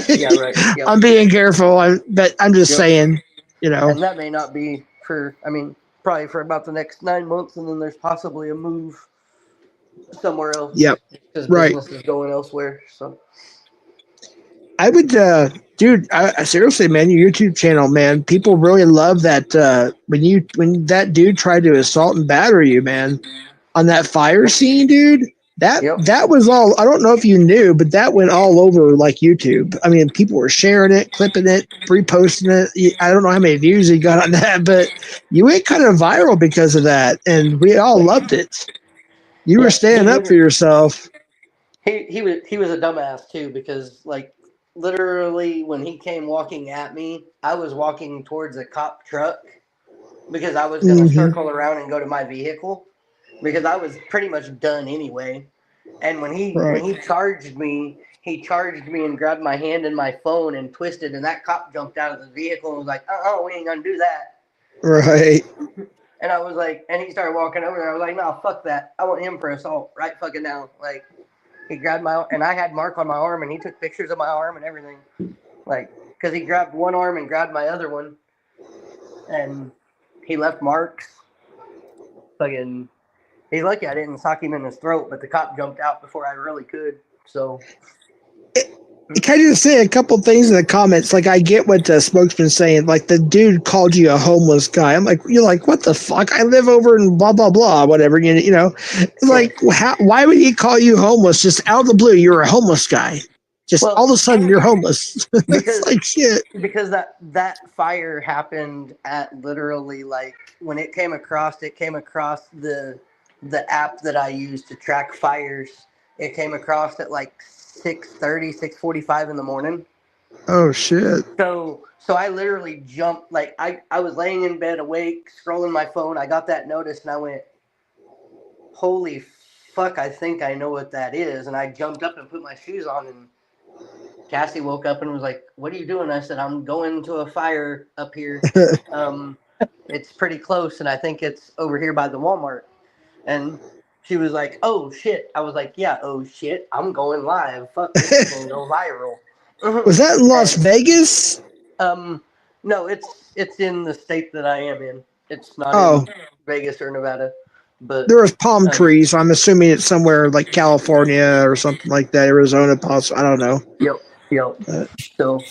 Yeah, right. Yep. I'm being careful, but I'm just saying, And that may not be probably for about the next 9 months, and then there's possibly a move somewhere else. Yep. Because business is going elsewhere. So I would, dude. I seriously, man, your YouTube channel, man. People really love that. When that dude tried to assault and batter you, man, on that fire scene, dude. That was all. I don't know if you knew, but that went all over like YouTube. I mean, people were sharing it, clipping it, reposting it. I don't know how many views he got on that, but you went kind of viral because of that, and we all loved it. You were standing up for yourself. He was a dumbass too, because like literally when he came walking at me, I was walking towards a cop truck because I was going to circle around and go to my vehicle because I was pretty much done anyway. And when he charged me, and grabbed my hand and my phone and twisted, and that cop jumped out of the vehicle and was like, we ain't gonna do that. Right. And I was like, and he started walking over there. I was like, no, fuck that. I want him for assault right fucking now. Like, he grabbed and I had mark on my arm, and he took pictures of my arm and everything. Like, because he grabbed one arm and grabbed my other one, and he left marks. Fucking, he's lucky I didn't sock him in his throat, but the cop jumped out before I really could. So, can I just say a couple things in the comments? Like, I get what the spokesman's saying. Like, the dude called you a homeless guy. I'm like, you're like, what the fuck? I live over in blah, blah, blah, whatever. Like, why would he call you homeless? Just out of the blue, you're a homeless guy. Just all of a sudden, you're homeless. It's like shit. Because that fire happened at literally, like, when it came across the app that I use to track fires. It came across at like 6:30, 6:45 in the morning. Oh shit. So I literally jumped, like I was laying in bed awake, scrolling my phone. I got that notice and I went, holy fuck, I think I know what that is. And I jumped up and put my shoes on, and Cassie woke up and was like, "What are you doing?" I said, "I'm going to a fire up here. It's pretty close, and I think it's over here by the Walmart." And she was like, "Oh shit!" I was like, "Yeah, oh shit! I'm going live. Fuck, this is gonna go viral." Was that in Las Vegas? No, it's in the state that I am in. It's not Oh, in Vegas or Nevada, but there was palm trees. I'm assuming it's somewhere like California or something like that. Arizona, possibly. I don't know. Yep. So,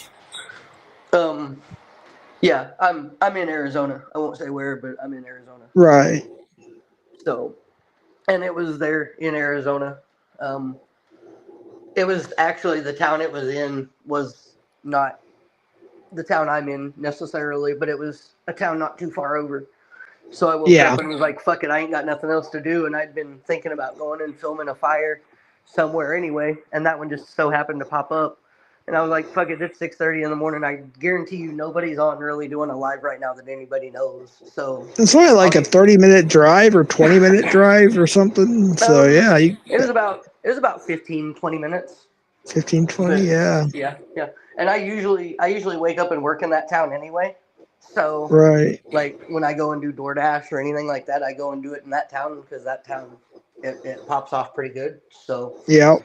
yeah, I'm in Arizona. I won't say where, but I'm in Arizona. Right. So, and it was there in Arizona. It was actually the town it was in was not the town I'm in necessarily, but it was a town not too far over. So I woke up and was like, fuck it, I ain't got nothing else to do. And I'd been thinking about going and filming a fire somewhere anyway. And that one just so happened to pop up. And I was like, fuck it, it's 6:30 in the morning. I guarantee you nobody's on really doing a live right now that anybody knows. So it's only like a 30-minute drive or 20-minute drive or something. So yeah. It was about 15, 20 minutes. 15, 20, yeah. Yeah. And I usually wake up and work in that town anyway. So, right. Like when I go and do DoorDash or anything like that, I go and do it in that town because that town it pops off pretty good. So yeah.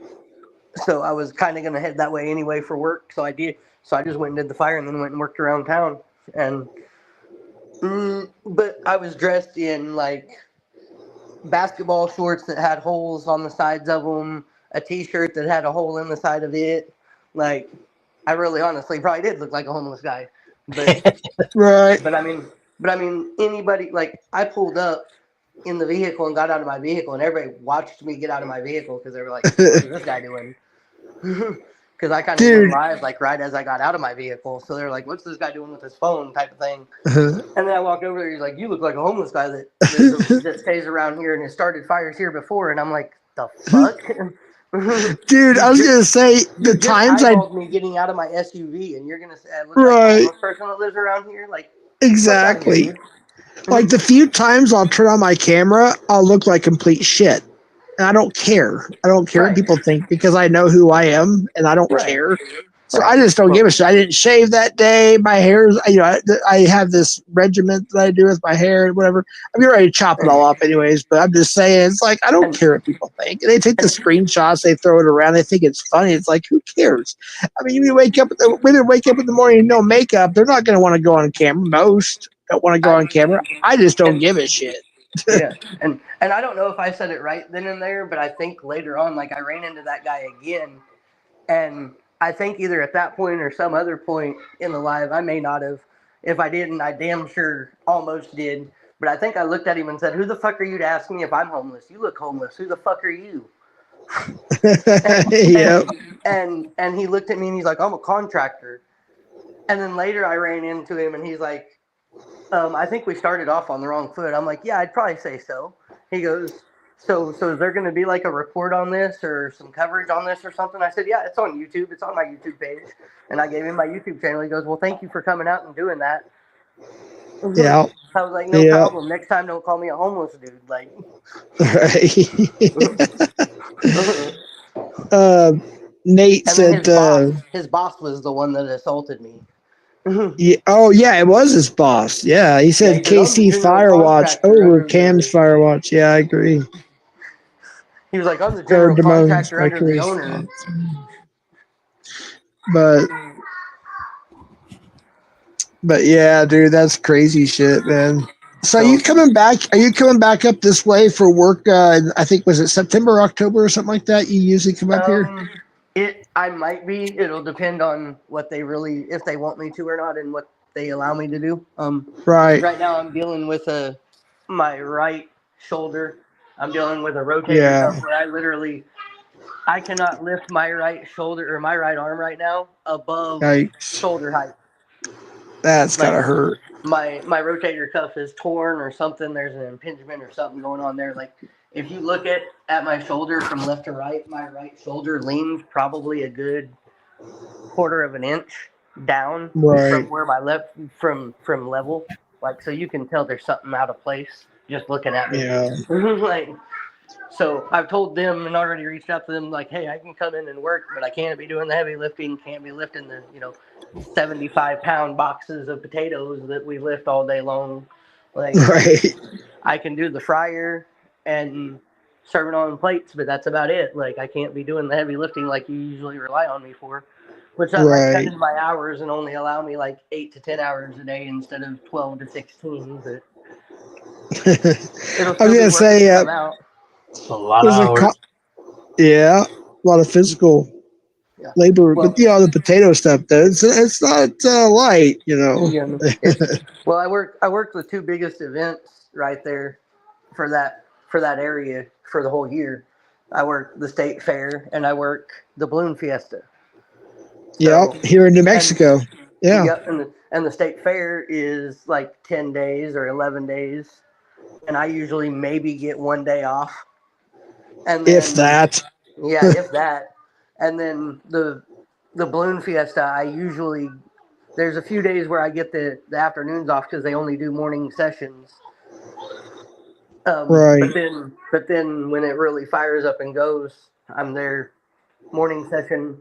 So I was kind of gonna head that way anyway for work. So I did. So I just went and did the fire and then went and worked around town. And but I was dressed in like basketball shorts that had holes on the sides of them, a T-shirt that had a hole in the side of it. Like I really honestly probably did look like a homeless guy. But right. But I mean, anybody like I pulled up in the vehicle and got out of my vehicle, and everybody watched me get out of my vehicle because they were like, "What is this guy doing?" Because I kind of went live like right as I got out of my vehicle, so they're like, "What's this guy doing with his phone?" type of thing. And then I walked over there. He's like, "You look like a homeless guy that stays around here and has started fires here before." And I'm like, "The fuck." Dude, I was gonna say the times I me getting out of my SUV, and you're gonna say I look like a homeless person that lives around here, like exactly. Like the few times I'll turn on my camera, I'll look like complete shit, and I don't care. I don't care what people think because I know who I am, and I don't care. So I just don't give a shit. I didn't shave that day. My hair's, I have this regiment that I do with my hair and whatever. I'm ready to chop it all off anyways, but I'm just saying, it's like, I don't care what people think. And they take the screenshots, they throw it around, they think it's funny. It's like, who cares? I mean, women wake up in the morning and no makeup, they're not going to want to go on camera. Most don't want to go on camera. I just don't give a shit. Yeah, and I don't know if I said it right then and there, but I think later on, like I ran into that guy again, and I think either at that point or some other point in the live, I may not have. If I didn't, I damn sure almost did. But I think I looked at him and said, "Who the fuck are you to ask me if I'm homeless? You look homeless. Who the fuck are you?" and he looked at me and he's like, "I'm a contractor." And then later I ran into him and he's like, "I think we started off on the wrong foot." I'm like, "Yeah, I'd probably say so." He goes, So is there going to be like a report on this or some coverage on this or something? I said, "Yeah, it's on YouTube. It's on my YouTube page." And I gave him my YouTube channel. He goes, "Well, thank you for coming out and doing that." Yeah. I was like, "No problem. Next time, don't call me a homeless dude." Like, Nate said his boss was the one that assaulted me. Yeah. Oh, yeah, it was his boss. Yeah, he said KC Firewatch over Cam's Firewatch. Yeah, I agree. He was like, "I'm the general contractor under the owner." But yeah, dude, that's crazy shit, man. So are you coming back? Are you coming back up this way for work? I think was it September, or October, or something like that. You usually come up here. I might be. It'll depend on what they really, if they want me to or not, and what they allow me to do. Right. Right now, I'm dealing with my right shoulder. I'm dealing with a rotator cuff where I cannot lift my right shoulder or my right arm right now above shoulder height. That's gotta hurt. My rotator cuff is torn or something. There's an impingement or something going on there. Like if you look at my shoulder from left to right, my right shoulder leans probably a good quarter of an inch down from where my left from level. Like so you can tell there's something out of place just looking at me. Yeah. Like So I've told them and already reached out to them like, hey, I can come in and work, but I can't be doing the heavy lifting, can't be lifting the 75-pound boxes of potatoes that we lift all day long. Like Right. I can do the fryer and serve it on plates, but that's about it. Like I can't be doing the heavy lifting like you usually rely on me for. Which I might cut Right. in my hours and only allow me like 8 to 10 hours a day instead of 12 to 16, but it'll I was still be gonna worth it say, to come out. A lot of there's a hours. yeah, a lot of physical Yeah. labor, Well, but the potato stuff though, it's not light, you know. yeah, well, I worked the two biggest events right there for that area for the whole year. I work the state fair and I work the balloon fiesta. So Yep, here in New and Mexico. Yeah, yep, and the state fair is like 10 days or 11 days, and I usually maybe get one day off, and if then that. yeah, if that, and then the balloon fiesta I usually there's a few days where I get the afternoons off because they only do morning sessions. Right. But then when it really fires up and goes, I'm there morning session,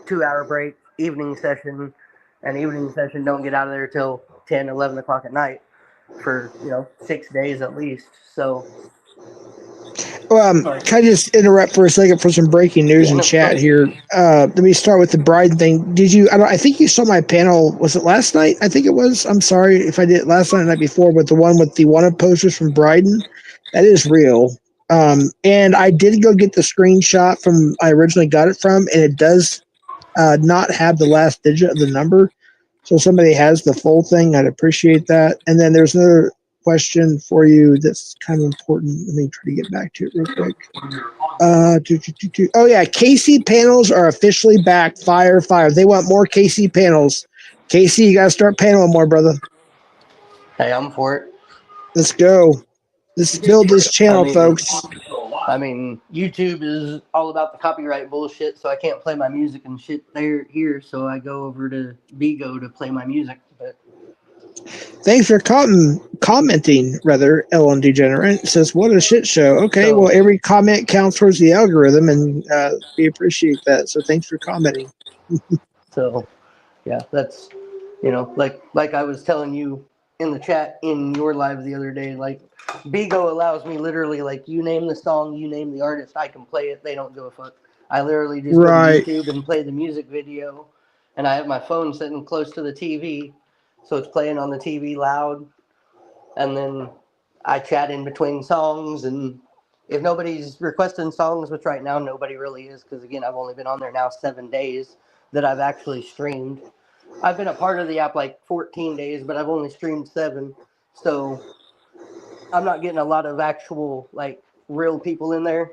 2 hour break, evening session, and evening session don't get out of there till 10, 11 o'clock at night for 6 days at least. So like, Can I just interrupt for a second for some breaking news yeah, in no, go chat ahead. here? Let me start with the bride thing. Did you? I think you saw my panel. Was it last night? I think it was. I'm sorry if I did it last night or the night before, but the one with the wanted posters from Bryden, that is real. And I did go get the screenshot from I originally got it from, and it does not have the last digit of the number. So if somebody has the full thing, I'd appreciate that. And then there's another question for you that's kind of important. Let me try to get back to it real quick. Oh yeah, KC panels are officially back. Fire. They want more KC panels. KC, you gotta start paneling more, brother. Hey, I'm for it. Let's go. Let's build this channel, folks. I mean, YouTube is all about the copyright bullshit, so I can't play my music and shit here. So I go over to Bigo to play my music. But Thanks for commenting, rather, Ellen Degenerate. It says, what a shit show. Okay, well, every comment counts towards the algorithm, and we appreciate that. So thanks for commenting. So, yeah, that's, like I was telling you in the chat in your live the other day, like, Bigo allows me literally, like, you name the song, you name the artist, I can play it. They don't give a fuck. I literally just go to Right. YouTube and play the music video, and I have my phone sitting close to the TV, so it's playing on the TV loud, and then I chat in between songs, and if nobody's requesting songs, which right now nobody really is, because again, I've only been on there now 7 days that I've actually streamed. I've been a part of the app like 14 days, but I've only streamed 7, so I'm not getting a lot of actual like real people in there.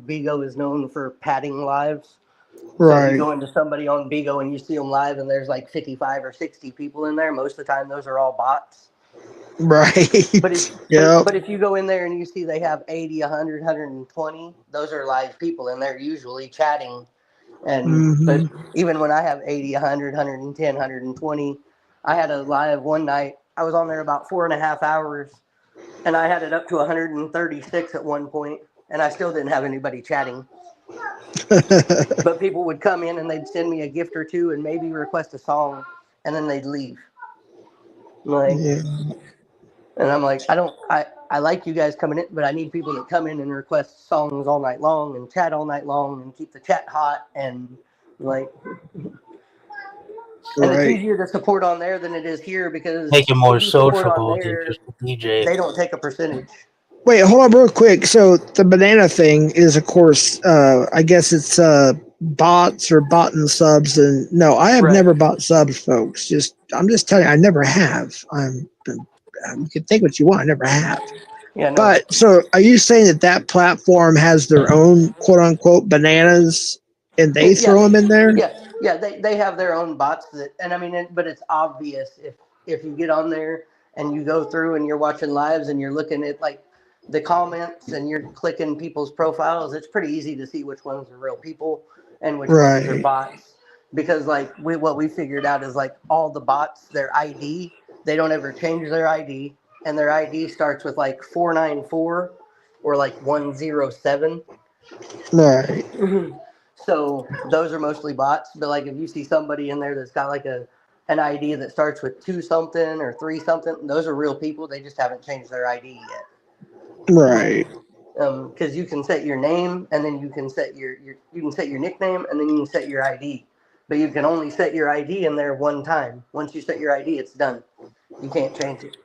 Bigo is known for padding lives. So if you Right. go into somebody on Bigo and you see them live and there's like 55 or 60 people in there, most of the time those are all bots. Right. But if, Yep. but if you go in there and you see they have 80, 100, 120, those are live people in there usually chatting. And but even when I have 80, 100, 110, 120, I had a live one night. I was on there about 4.5 hours, and I had it up to 136 at one point, and I still didn't have anybody chatting. But people would come in and they'd send me a gift or two and maybe request a song, and then they'd leave. Like, Yeah. and I'm like, I like you guys coming in, but I need people that come in and request songs all night long and chat all night long and keep the chat hot and like. And it's Right. easier to support on there than it is here because Make it more if you support on sociable than there, just a DJ. they don't take a percentage. Wait, hold on real quick. So the banana thing is, of course, I guess it's bots or bought and subs. And no, I have never bought subs, folks. I'm just telling you, I never have. You can think what you want. I never have. Yeah, no. But so are you saying that platform has their own quote unquote bananas and they throw them in there? Yeah, they have their own bots and I mean, but it's obvious if you get on there and you go through and you're watching lives and you're looking at like the comments and you're clicking people's profiles, it's pretty easy to see which ones are real people and which ones are bots. Because like what we figured out is like all the bots, their ID, they don't ever change their ID, and their ID starts with like 494, or like 107. Right. So those are mostly bots. But like if you see somebody in there that's got like an ID that starts with 2 something or 3 something, those are real people. They just haven't changed their ID yet. Right. Because you can set your name, and then you can set your you can set your nickname, and then you can set your ID. But you can only set your ID in there one time. Once you set your ID, it's done. You can't change it.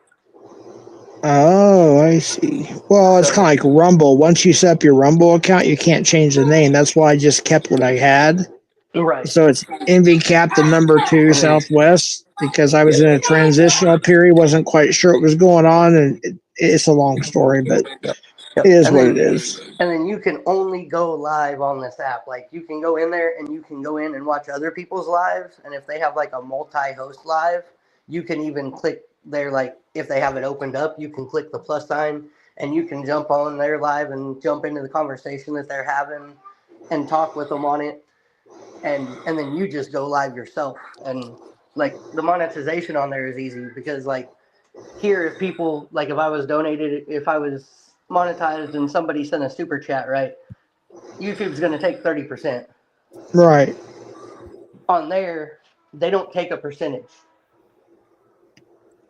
Oh, I see. Well, it's kind of like Rumble. Once you set up your Rumble account, you can't change the name. That's why I just kept what I had. Right. So it's Envy Captain number 2 Southwest, because I was in a transitional period, wasn't quite sure what was going on, and it's a long story, but it is what it is. And then you can only go live on this app. Like you can go in there and you can go in and watch other people's lives. And if they have like a multi-host live, you can even click there. Like if they have it opened up, you can click the plus sign and you can jump on their live and jump into the conversation that they're having and talk with them on it. And then you just go live yourself. And like the monetization on there is easy because like here, if people like if I was monetized and somebody sent a super chat, right? YouTube's going to take 30%. Right. On there, they don't take a percentage.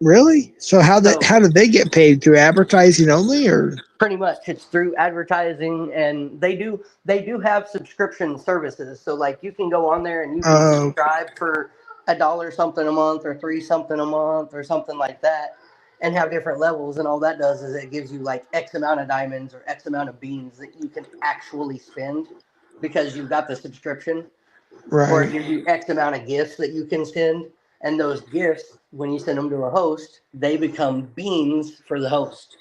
Really? So how did they get paid? Through advertising only, or? Pretty much, it's through advertising, and they do have subscription services. So like you can go on there and you can subscribe for $1 something a month or $3 something a month or something like that, and have different levels. And all that does is it gives you like X amount of diamonds or X amount of beans that you can actually spend because you've got the subscription. Right. Or it gives you X amount of gifts that you can send. And those gifts, when you send them to a host, they become beans for the host.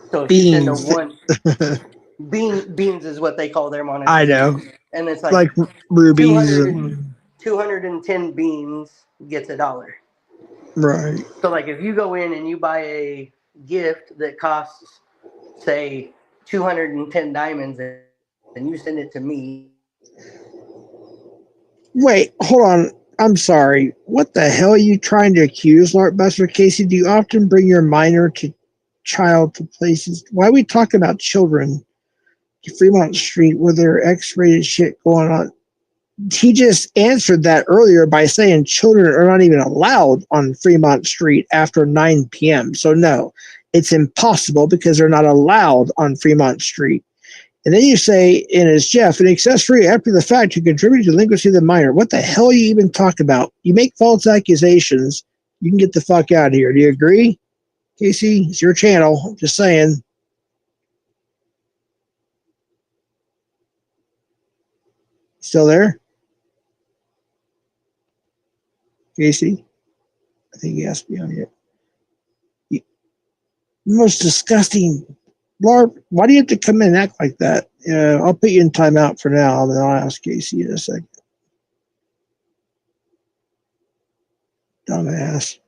So if you send a one, beans is what they call their monetization. I know. And it's like rubies. 210 beans gets $1. Right. So like if you go in and you buy a gift that costs, say, 210 diamonds and you send it to me. Wait, hold on. I'm sorry. What the hell are you trying to accuse, Lark Buster Casey? Do you often bring your minor child to places? Why are we talking about children? Fremont Street with their X-rated shit going on. He just answered that earlier by saying children are not even allowed on Fremont Street after 9 p.m. So no, it's impossible because they're not allowed on Fremont Street. And then you say, and as Jeff, an accessory after the fact to contribute to delinquency of the minor. What the hell are you even talking about? You make false accusations, you can get the fuck out of here. Do you agree? Casey, it's your channel. Just saying. Still there? Casey? I think he has to be on here. Most disgusting. Barb, why do you have to come in and act like that? I'll put you in timeout for now, and then I'll ask Casey in a second. Dumbass.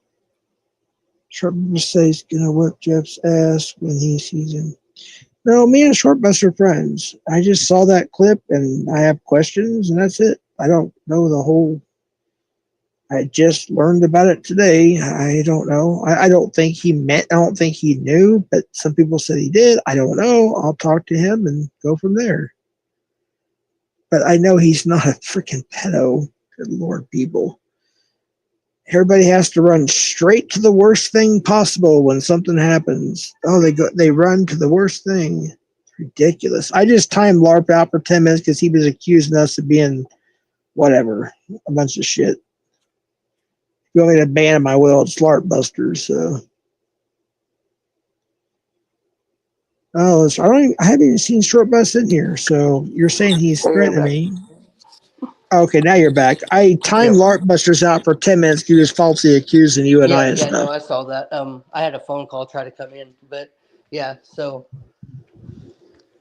Shortbuster says he's gonna whip Jeff's ass when he sees him. No, me and Shortbuster are friends. I just saw that clip and I have questions, and that's it. I don't know the whole. I just learned about it today. I don't know. I don't think he meant. I don't think he knew, but some people said he did. I don't know. I'll talk to him and go from there. But I know he's not a freaking pedo. Good Lord, people. Everybody has to run straight to the worst thing possible when something happens. Oh, they run to the worst thing. It's ridiculous. I just timed LARP out for 10 minutes because he was accusing us of being whatever, a bunch of shit. If you want me to ban him, I will. It's LARP Busters. So. Oh, I haven't even seen Short Bus in here. So you're saying he's threatening me. Okay, now you're back. I timed LARP Busters out for 10 minutes. He was falsely accusing you and I and stuff. No, I saw that. I had a phone call try to come in, but yeah, so.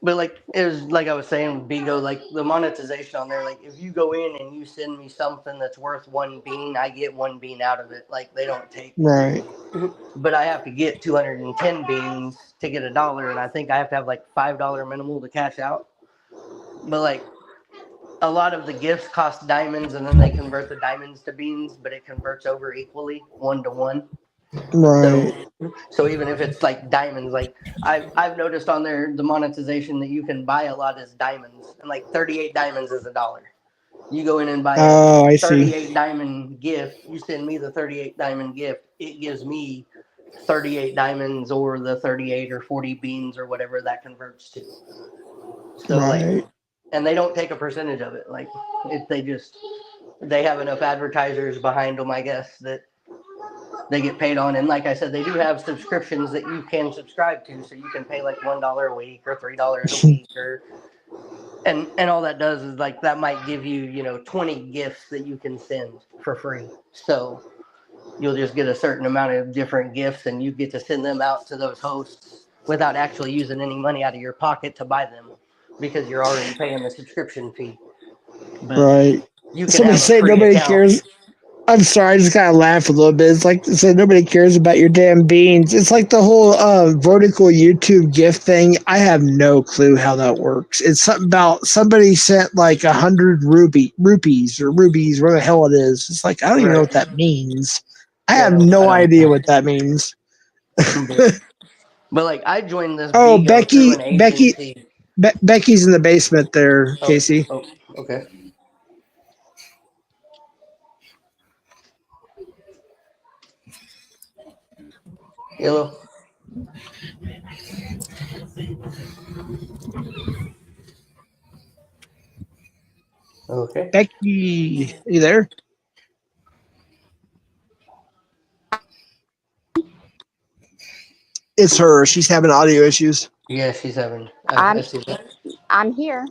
But like it was like I was saying, Bigo, like the monetization on there, like if you go in and you send me something that's worth 1 bean, I get 1 bean out of it. Like they don't take. Right. But I have to get 210 beans to get $1, and I think I have to have like $5 minimal to cash out. But like a lot of the gifts cost diamonds, and then they convert the diamonds to beans, but it converts over equally 1 to 1. Right. So even if it's like diamonds, like I've noticed on there the monetization that you can buy a lot is diamonds, and like 38 diamonds is $1. You go in and buy a Oh, I see. 38 diamond gift. You send me the 38 diamond gift. It gives me 38 diamonds or the 38 or 40 beans or whatever that converts to. So like, Right. and they don't take a percentage of it. Like, they have enough advertisers behind them, I guess, that they get paid on. And like I said, they do have subscriptions that you can subscribe to, so you can pay like $1 a week or $3 a week, or and all that does is like that might give you 20 gifts that you can send for free. So you'll just get a certain amount of different gifts, and you get to send them out to those hosts without actually using any money out of your pocket to buy them, because you're already paying the subscription fee. But Right. you can Somebody have a say free nobody account. cares. I'm sorry, I just gotta laugh a little bit. It's like they said nobody cares about your damn beans. It's like the whole vertical YouTube gift thing. I have no clue how that works. It's something about somebody sent like 100 rupees, where the hell it is. It's like I don't even know what Right. that means. I Yeah, have no, I no don't idea know. what that means. But like, I joined this Oh, Bigo through an agency. Becky's in the basement there, Casey. Oh, okay. Hello. Okay. Becky, you there? It's her. She's having audio issues. Yeah, she's having. I I'm see that. I'm here,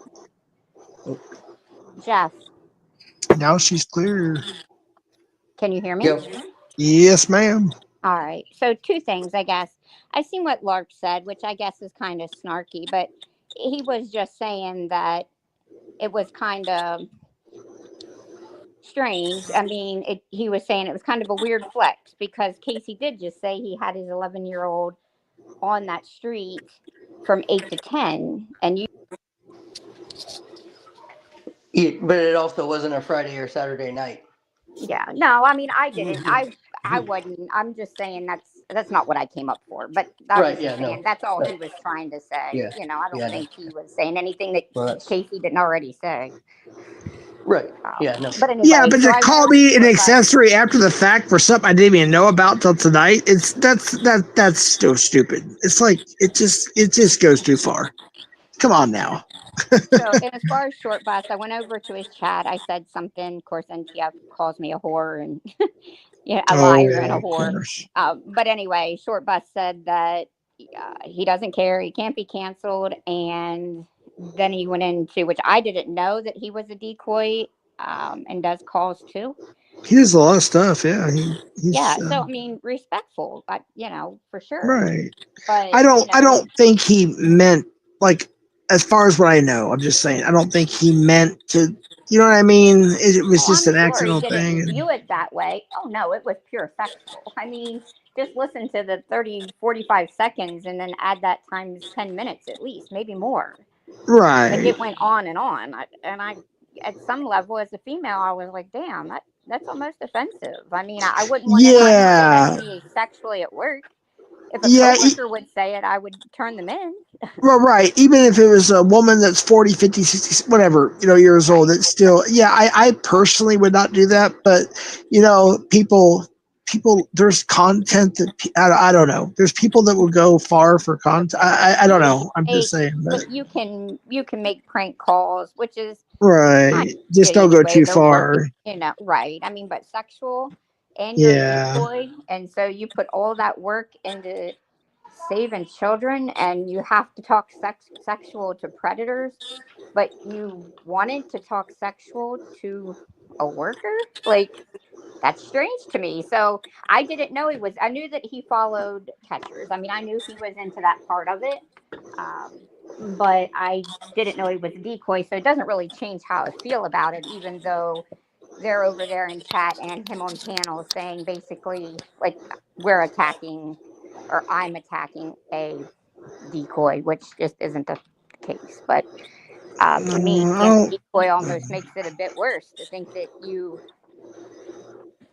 Jeff. Now she's clear. Can you hear me? Yep. Yes, ma'am. All right. So two things, I guess. I seen what Lark said, which I guess is kind of snarky, but he was just saying that it was kind of strange. I mean, he was saying it was kind of a weird flex because Casey did just say he had his 11-year-old on that street from 8 to 10, and you. Yeah, but it also wasn't a Friday or Saturday night. Yeah, no, I mean, I didn't. I wasn't. I'm just saying that's not what I came up for. But I was Right. just Yeah. saying No. that's all he Right. was trying to say. Yeah. I don't Yeah. No. think he was saying anything that Well, that's Casey didn't already say. right. Yeah. No. But Yeah, anyway, but so to I went call on the me an short bus. accessory after the fact for something I didn't even know about till tonight, that's still stupid. It's like it just goes too far. Come on now. So, and as far as short bus, I went over to his chat. I said something. Of course, NTF calls me a whore and a liar and a Oh, of whore. course. But anyway, short bus said that he doesn't care. He can't be canceled. And then he went into, which I didn't know, that he was a decoy and does calls too. He does a lot of stuff. Yeah, Yeah. he's So I mean, respectful, for sure. right. But I don't think he meant like as far as what I know. I'm just saying I don't think he meant to. You know what I mean? It was oh, just I'm an sure he accidental thing. didn't And, view it that way. Oh no, it was pure sexual. I mean, just listen to the 30, 45 seconds and then add that times 10 minutes at least, maybe more. Like right. it went on and on. I at some level as a female, I was like, damn, that's almost offensive. I mean, I wouldn't want anybody to Yeah. offend me sexually at work. If a Yeah. coworker would say it, I would turn them in. Well, right. Even if it was a woman that's 40, 50, 60, whatever, years old, it's still, yeah, I personally would not do that. But, people, there's content that, I don't know. There's people that will go far for content. I don't know. I'm just saying that. You can make prank calls, which is Right. Just don't go anyway, too they're working, far. right. I mean, but sexual and you're a Yeah. decoy. And so you put all that work into saving children and you have to talk sexual to predators, but you wanted to talk sexual to a worker? Like, that's strange to me. So I didn't know I knew that he followed catchers. I mean, I knew he was into that part of it. But I didn't know he was a decoy, so it doesn't really change how I feel about it, even though they're over there in chat and him on panel saying basically like we're attacking or I'm attacking a decoy, which just isn't the case. But to me, being a decoy almost makes it a bit worse to think that you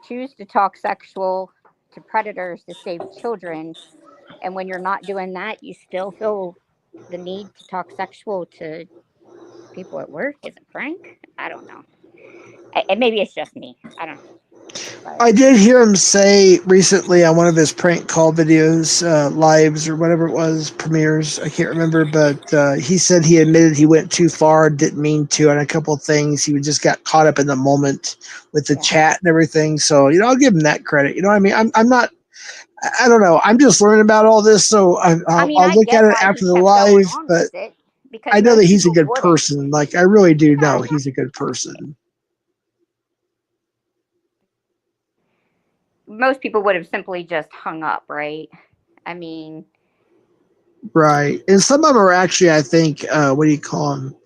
choose to talk sexual to predators to save children. And when you're not doing that, you still feel the need to talk sexual to people at work. Is it prank? I don't know. And maybe it's just me. I don't know. But I did hear him say recently on one of his prank call videos, lives or whatever it was, premieres, I can't remember, but he said he admitted he went too far, didn't mean to on a couple of things. He just got caught up in the moment with the chat and everything. So, I'll give him that credit. You know what I mean? I'm not, I don't know. I'm just learning about all this, so I'll I look get at it why he after the kept going live, on but with it because I know that most he's a people good wouldn't. person. Like, I really do know he's a good person. Most people would have simply just hung up, right? I mean, Right. And some of them are actually, I think, what do you call them?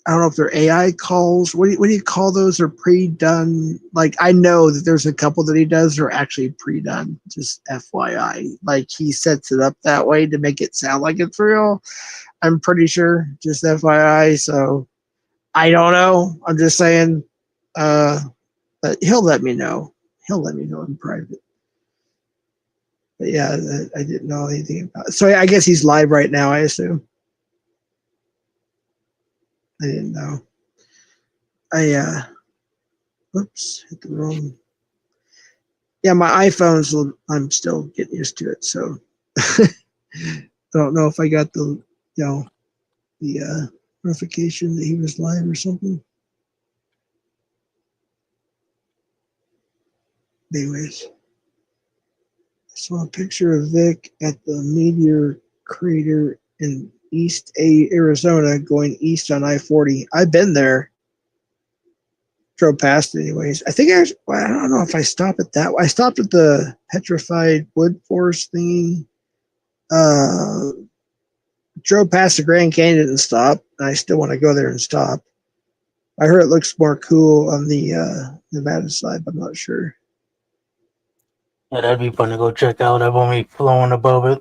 I don't know if they're AI calls. What do you call those? Or pre-done? Like, I know that there's a couple that he does that are actually pre-done. Just FYI. Like, he sets it up that way to make it sound like it's real. I'm pretty sure. Just FYI. So, I don't know. I'm just saying. But he'll let me know. He'll let me know in private. But yeah, I didn't know anything about it. So I guess he's live right now, I assume. I didn't know. Whoops, hit the wrong. Yeah, my iPhone's, I'm still getting used to it. So I don't know if I got the notification that he was live or something. Anyways, I saw a picture of Vic at the meteor crater in East Arizona going east on I-40. I've been there. Drove past it anyways. I think I don't know if I stopped at that. I stopped at the petrified wood forest thingy. Drove past the Grand Canyon and stopped. And I still want to go there and stop. I heard it looks more cool on the Nevada side, but I'm not sure. Yeah, that'd be fun to go check out. I've only flown above it.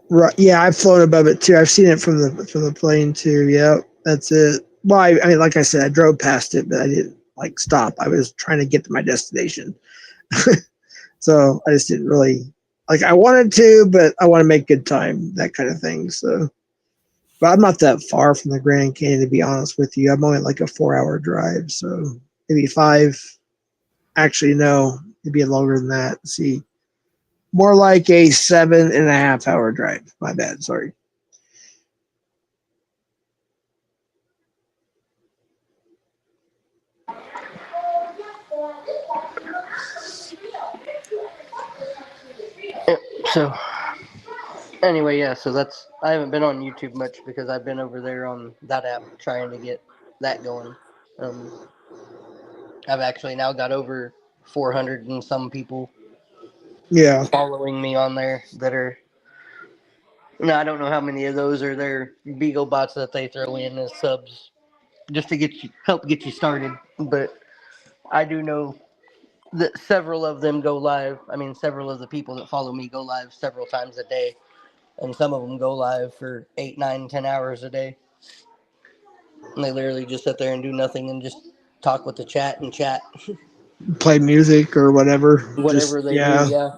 Right. Yeah, I've flown above it too. I've seen it from the plane too. Yeah, that's it. Well, I mean, like I said, I drove past it, but I didn't stop. I was trying to get to my destination. So I just didn't really I wanted to, but I want to make good time, that kind of thing. So, but I'm not that far from the Grand Canyon, to be honest with you. I'm only a 4-hour drive. So maybe 5. Actually, no, maybe longer than that. Let's see, more like a 7.5-hour drive. My bad. Sorry. So anyway, yeah, so I haven't been on YouTube much because I've been over there on that app trying to get that going. I've actually now got over 400 and some people following me on there that are. No, I don't know how many of those are their Beagle bots that they throw in as subs just to help get you started. But I do know that several of them go live. I mean, several of the people that follow me go live several times a day, and some of them go live for 8, 9, 10 hours a day. And they literally just sit there and do nothing and just talk with the chat and chat. Play music or whatever. Whatever they do, yeah.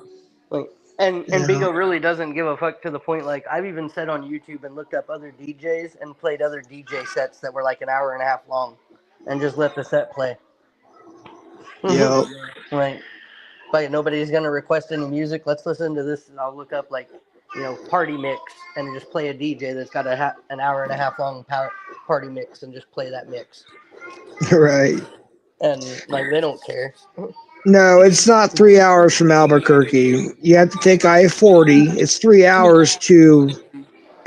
And Yeah. Bigo really doesn't give a fuck to the point. I've even said on YouTube and looked up other DJs and played other DJ sets that were an hour and a half long, and just let the set play. Yeah. Nobody's gonna request any music. Let's listen to this, and I'll look up party mix and just play a DJ that's got an hour and a half long party mix and just play that mix. Right. And they don't care. No, it's not 3 hours from Albuquerque. You have to take I-40. It's 3 hours to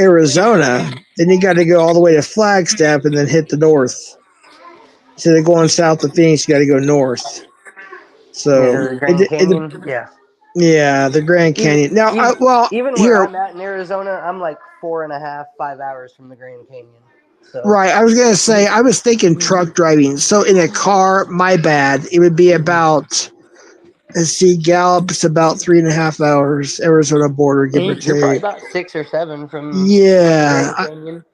Arizona. Then you got to go all the way to Flagstaff and then hit the north. Instead of going south of Phoenix, you got to go north. So The Grand Canyon, yeah. Yeah, the Grand Canyon. Now, even where I'm at in Arizona, I'm 4.5, 5 hours from the Grand Canyon. So. Right, I was gonna say, I was thinking truck driving. So in a car, my bad, it would be about. Let's see, Gallup's about 3.5 hours. Arizona border, give or take. You're probably about 6 or 7 from Yeah, Grand Canyon.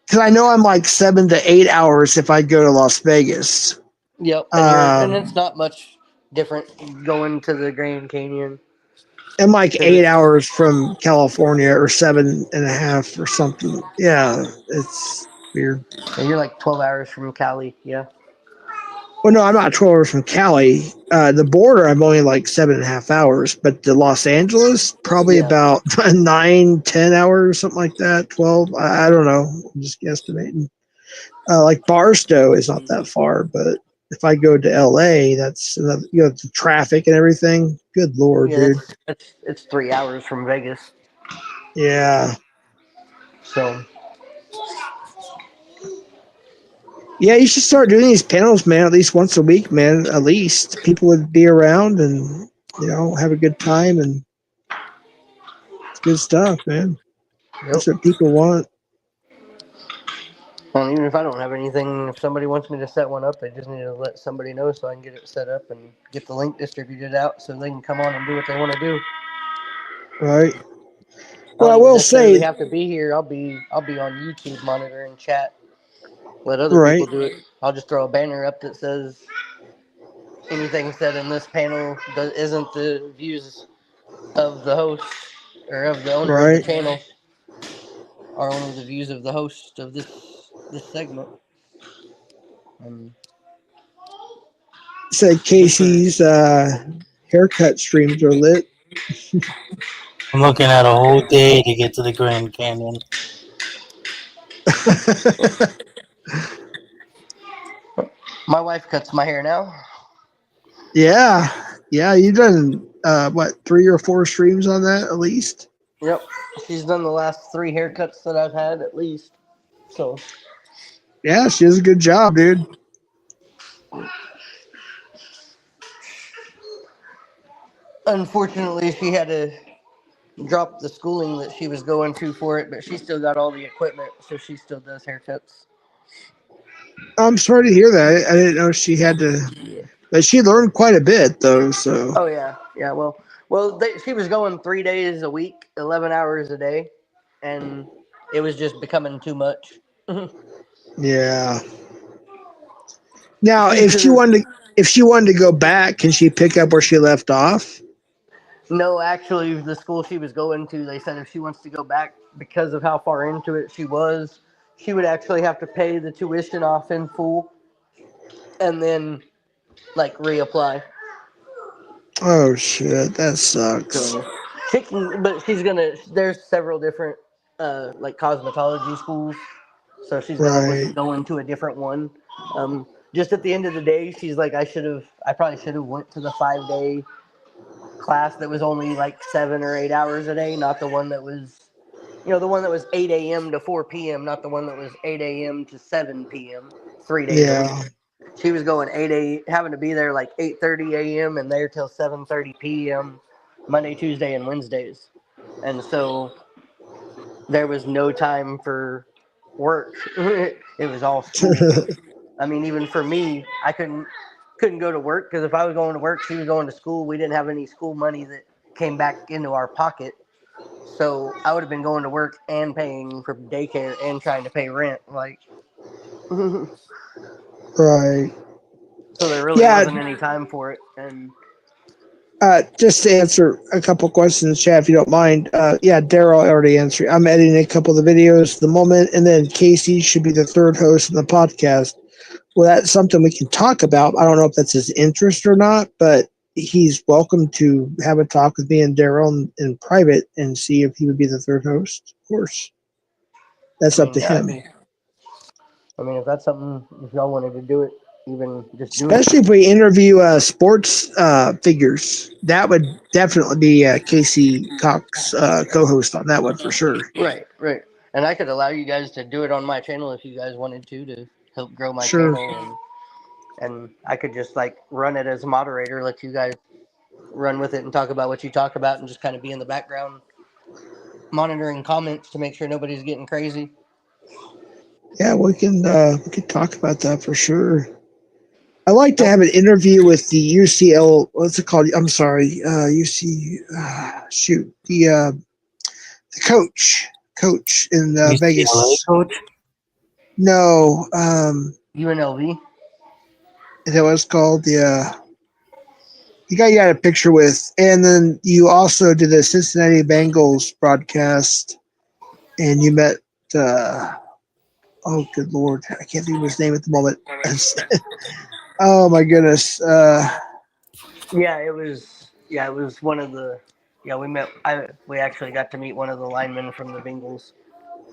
Because I know I'm 7 to 8 hours if I go to Las Vegas. Yep, and it's not much different going to the Grand Canyon. I'm like 'Cause 8 it's- hours from California or 7.5 or something. Yeah, it's weird. You're like 12 hours from Cali, yeah. Well, no, I'm not 12 hours from Cali. The border, I'm only like 7.5 hours, but to Los Angeles, probably Yeah. about 9, 10 hours, something like that. 12. I don't know. I'm just guesstimating. Like Barstow is not that far, but if I go to LA, that's another, the traffic and everything. Good Lord, Yeah, dude. it's 3 hours from Vegas. Yeah. So Yeah, you should start doing these panels, man, at least once a week, man. At least people would be around and, have a good time, and it's good stuff, man. yep. That's what people want. Well, even if I don't have anything, if somebody wants me to set one up, they just need to let somebody know so I can get it set up and get the link distributed out so they can come on and do what they want to do. Right. I Well, don't I even will necessarily say, have to be here. I'll be on YouTube monitoring chat. Let other people right, do it. I'll just throw a banner up that says anything said in this panel isn't the views of the host or of the owner of the right. channel, are only the views of the host of this segment. Said Just for Casey's haircut streams are lit. I'm looking at a whole day to get to the Grand Canyon. my wife cuts my hair now. Yeah. Yeah, you done, what, 3 or 4 streams on that at least? Yep, she's done the last 3 haircuts that I've had at least. So Yeah, she does a good job, dude. unfortunately, she had to drop the schooling that she was going to for it, but she still got all the equipment, so she still does haircuts. I'm sorry to hear that. I didn't know she had to, Yeah. but she learned quite a bit, though, so. Oh yeah, yeah. She was going 3 days a week, 11 hours a day, and it was just becoming too much. Yeah. Now, Due to the if she wanted to go back, can she pick up where she left off? No, actually, the school she was going to, they said if she wants to go back because of how far into it she would actually have to pay the tuition off in full, and then like reapply. Oh shit, that sucks. So but she's gonna. There's several different like cosmetology schools, so she's gonna look Right. at going to a different one. Just at the end of the day, she's like, I probably should have went to the 5 day class that was only like 7 or 8 hours a day, not the one that was, the one that was 8 a.m. to 4 p.m., not the one that was 8 a.m. to 7 p.m. 3 days a week. Yeah. She was going having to be there like 8:30 a.m. and there till 7:30 p.m. Monday, Tuesday, and Wednesdays, and so there was no time for work. It was all school. I mean, even for me, I couldn't go to work because if I was going to work, she was going to school. We didn't have any school money that came back into our pocket, so I would have been going to work and paying for daycare and trying to pay rent. Like, Right. so there really Yeah. wasn't any time for it. And Just to answer a couple questions in the chat, if you don't mind. Yeah, Daryl already answered. I'm editing a couple of the videos at the moment, and then Casey should be the third host of the podcast. Well, that's something we can talk about. I don't know if that's his interest or not, but he's welcome to have a talk with me and Daryl in private and see if he would be the third host. Of course, that's I up mean, to yeah, him. if that's something, if y'all wanted to do it, even just do it. Especially if we interview sports figures, that would definitely be Casey Cox co-host on that one for sure. Right, right. And I could allow you guys to do it on my channel if you guys wanted to help grow my Sure. channel, and I could just like run it as a moderator, let you guys run with it and talk about what you talk about, and just kind of be in the background monitoring comments to make sure nobody's getting crazy. Yeah, we can talk about that for sure. I like to have an interview with the UCL. What's it called? I'm sorry, UC. Shoot, the coach in UCLA Vegas. coach? No, UNLV. is that what it's called? The the guy you got a picture with, and then you also did the Cincinnati Bengals broadcast, and you met. Oh, good Lord, I can't think of his name at the moment. Oh my goodness. Yeah, it was. Yeah, it was one of the. Yeah, we met. We actually got to meet one of the linemen from the Bengals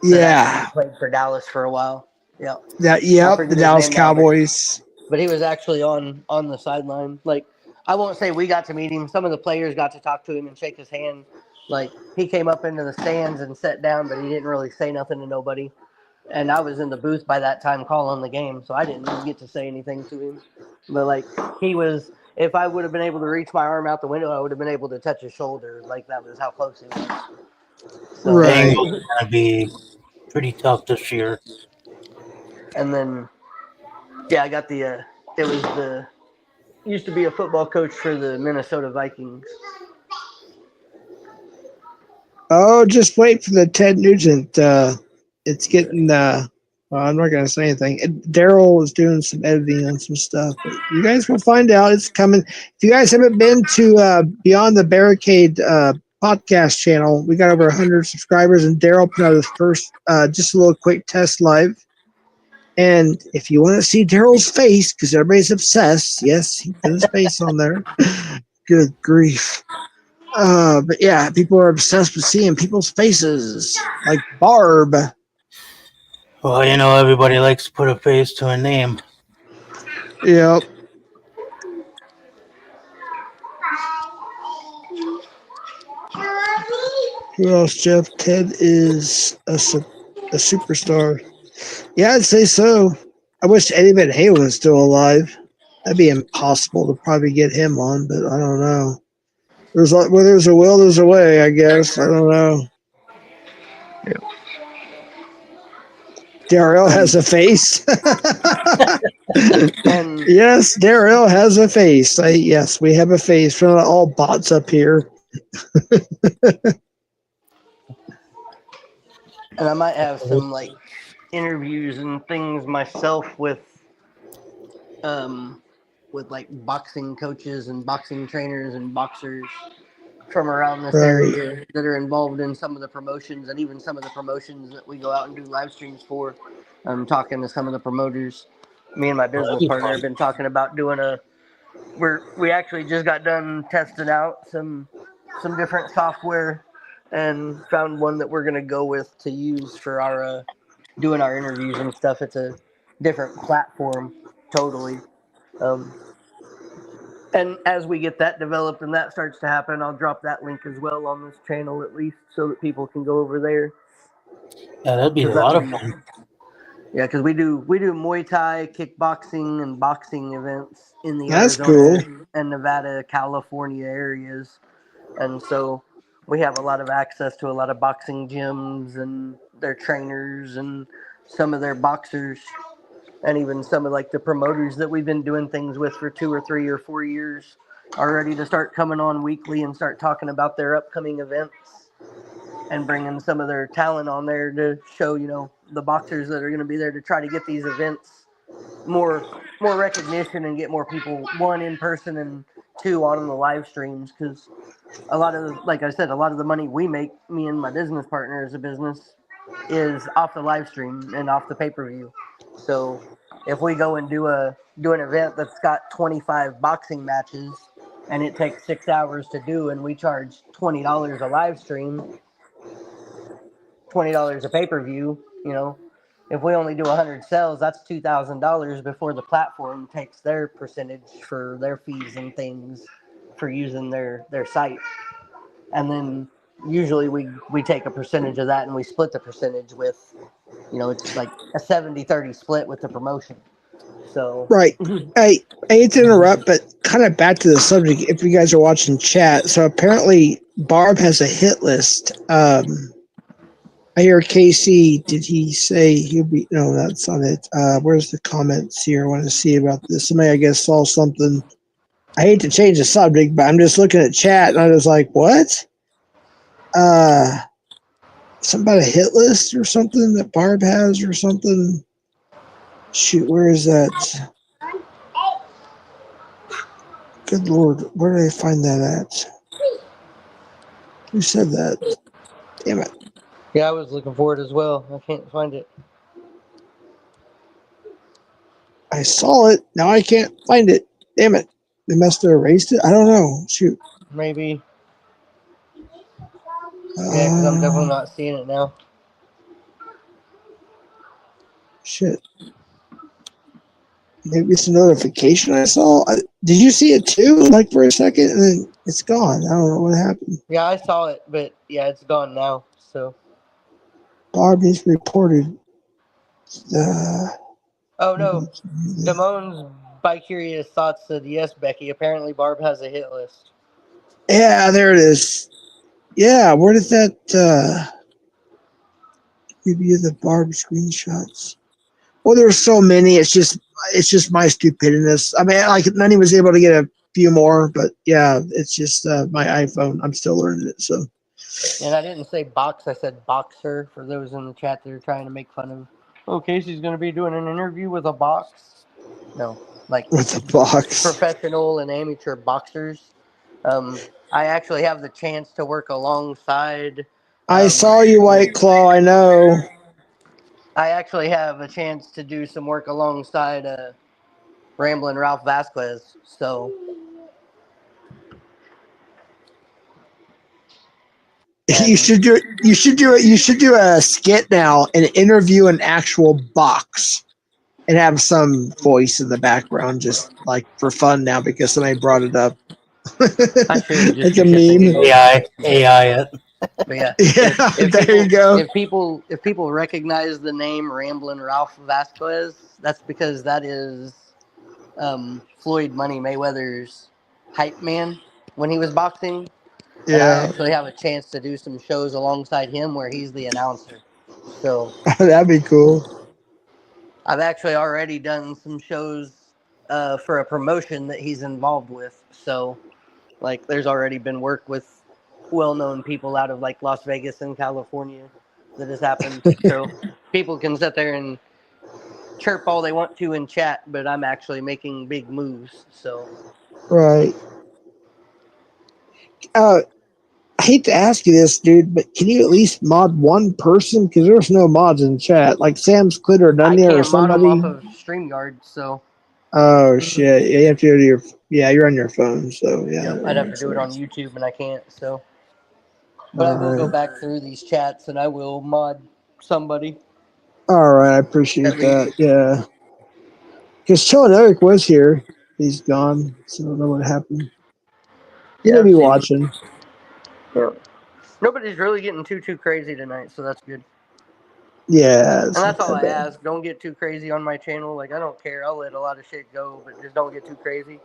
that actually Yeah, played for Dallas for a while. Yeah, I yep, the forget his Dallas name now, Cowboys. but he was actually on the sideline. Like, I won't say we got to meet him. Some of the players got to talk to him and shake his hand. Like, he came up into the stands and sat down, but he didn't really say nothing to nobody. And I was in the booth by that time calling the game, so I didn't even get to say anything to him. But like, he was, if I would have been able to reach my arm out the window, I would have been able to touch his shoulder. Like, that was how close he was. So, Right. Bengals are going to be pretty tough this year. and then, yeah, I got the. It was the used to be a football coach for the Minnesota Vikings. Oh, just wait for the Ted Nugent. It's getting. Well, I'm not going to say anything. Daryl is doing some editing on some stuff, but you guys will find out. It's coming. If you guys haven't been to Beyond the Barricade podcast channel, we got over 100 subscribers, and Daryl put out his first, just a little quick test live. And if you want to see Daryl's face, because everybody's obsessed, yes, he put his face on there. Good grief. But yeah, people are obsessed with seeing people's faces, like Barb. Well, you know, everybody likes to put a face to a name. Yep. Who else, Jeff? Ted is a superstar. Yeah, I'd say so. I wish Eddie Van Halen was still alive. That'd be impossible to probably get him on, but I don't know. Where there's a will, there's a way, I guess. I don't know. Darrell has a face. And yes, Darrell has a face. Yes, we have a face. We're not all bots up here. And I might have some like interviews and things myself with like boxing coaches and boxing trainers and boxers from around this Right. area that are involved in some of the promotions and even some of the promotions that we go out and do live streams for. I'm talking to some of the promoters. Me and my business partner have been talking about doing we actually just got done testing out some different software and found one that we're going to go with to use for our doing our interviews and stuff. It's a different platform totally. And as we get that developed and that starts to happen, I'll drop that link as well on this channel at least so that people can go over there. Yeah, that'd be a lot of fun. Yeah, because we do Muay Thai, kickboxing, and boxing events in the That's Arizona cool. and Nevada, California areas, and so we have a lot of access to a lot of boxing gyms and their trainers and some of their boxers, and even some of like the promoters that we've been doing things with for 2 or 3 or 4 years are ready to start coming on weekly and start talking about their upcoming events and bringing some of their talent on there to show, the boxers that are going to be there to try to get these events more recognition and get more people, one, in person, and two, on the live streams. Because a lot of, like I said, a lot of the money we make, me and my business partner as a business, is off the live stream and off the pay-per-view. So if we go and do an event that's got 25 boxing matches and it takes 6 hours to do, and we charge $20 a live stream, $20 a pay-per-view, if we only do 100 sales, that's $2,000 before the platform takes their percentage for their fees and things for using their site. And then usually we take a percentage of that and we split the percentage with, it's like a 70-30 split with the promotion. So Right. I hate to interrupt, but kind of back to the subject, if you guys are watching chat. So apparently Barb has a hit list. I hear Casey, did he say he'll be, no, that's not it. Where's the comments here? I want to see about this. Somebody, I guess, saw something. I hate to change the subject, but I'm just looking at chat and I was like, what? Something about a hit list or something that Barb has or something. Shoot, where is that? Good Lord, where did I find that at? Who said that? Damn it. Yeah, I was looking for it as well. I can't find it. I saw it. Now I can't find it. Damn it. They must have erased it? I don't know. Shoot. Maybe. Yeah, because I'm definitely not seeing it now. Shit. Maybe it's a notification I saw. Did you see it too? Like for a second, and then it's gone. I don't know what happened. Yeah, I saw it, but yeah, it's gone now. So. Barb is reported. Oh no, Damone's bi-curious thoughts said, yes, Becky, apparently Barb has a hit list. Yeah, there it is. Yeah, where did that give you the Barb screenshots? Well, there's so many. It's just my stupidness. I mean, like Nani was able to get a few more, but yeah, it's just my iPhone. I'm still learning it. So. And I didn't say box. I said boxer for those in the chat that are trying to make fun of. Oh, Casey's going to be doing an interview with a box. No, like with a box. Professional and amateur boxers. I actually have the chance to work alongside. I saw you, White Claw. I know. I actually have a chance to do some work alongside Ramblin' Ralph Vasquez. So. You should do it. You should do it. You should do a skit now and interview an actual box and have some voice in the background, just like for fun now because somebody brought it up. I should just like a meme. AI it. But yeah, if there people, you go. If people recognize the name Ramblin' Ralph Vasquez, that's because that is Floyd Money Mayweather's hype man when he was boxing. Yeah. And I actually have a chance to do some shows alongside him where he's the announcer. So that'd be cool. I've actually already done some shows for a promotion that he's involved with. So like there's already been work with well-known people out of like Las Vegas and California that has happened. So people can sit there and chirp all they want to in chat, but I'm actually making big moves. So right. I hate to ask you this, dude, but can you at least mod one person? Because there's no mods in chat, like Sam's Clit or Dunya or somebody. I can't mod them off of StreamYard, so. Oh shit! Yeah, you have to go to your. Yeah, you're on your phone, so yeah. I'd have to do it on YouTube, and I can't. So, but I will go back through these chats, and I will mod somebody. All right, I appreciate that. Yeah, because Chillin' Eric was here. He's gone, so I don't know what happened. He may be watching. Yeah. Nobody's really getting too crazy tonight, so that's good. Yeah, and that's all I ask. Don't get too crazy on my channel. Like I don't care. I'll let a lot of shit go, but just don't get too crazy.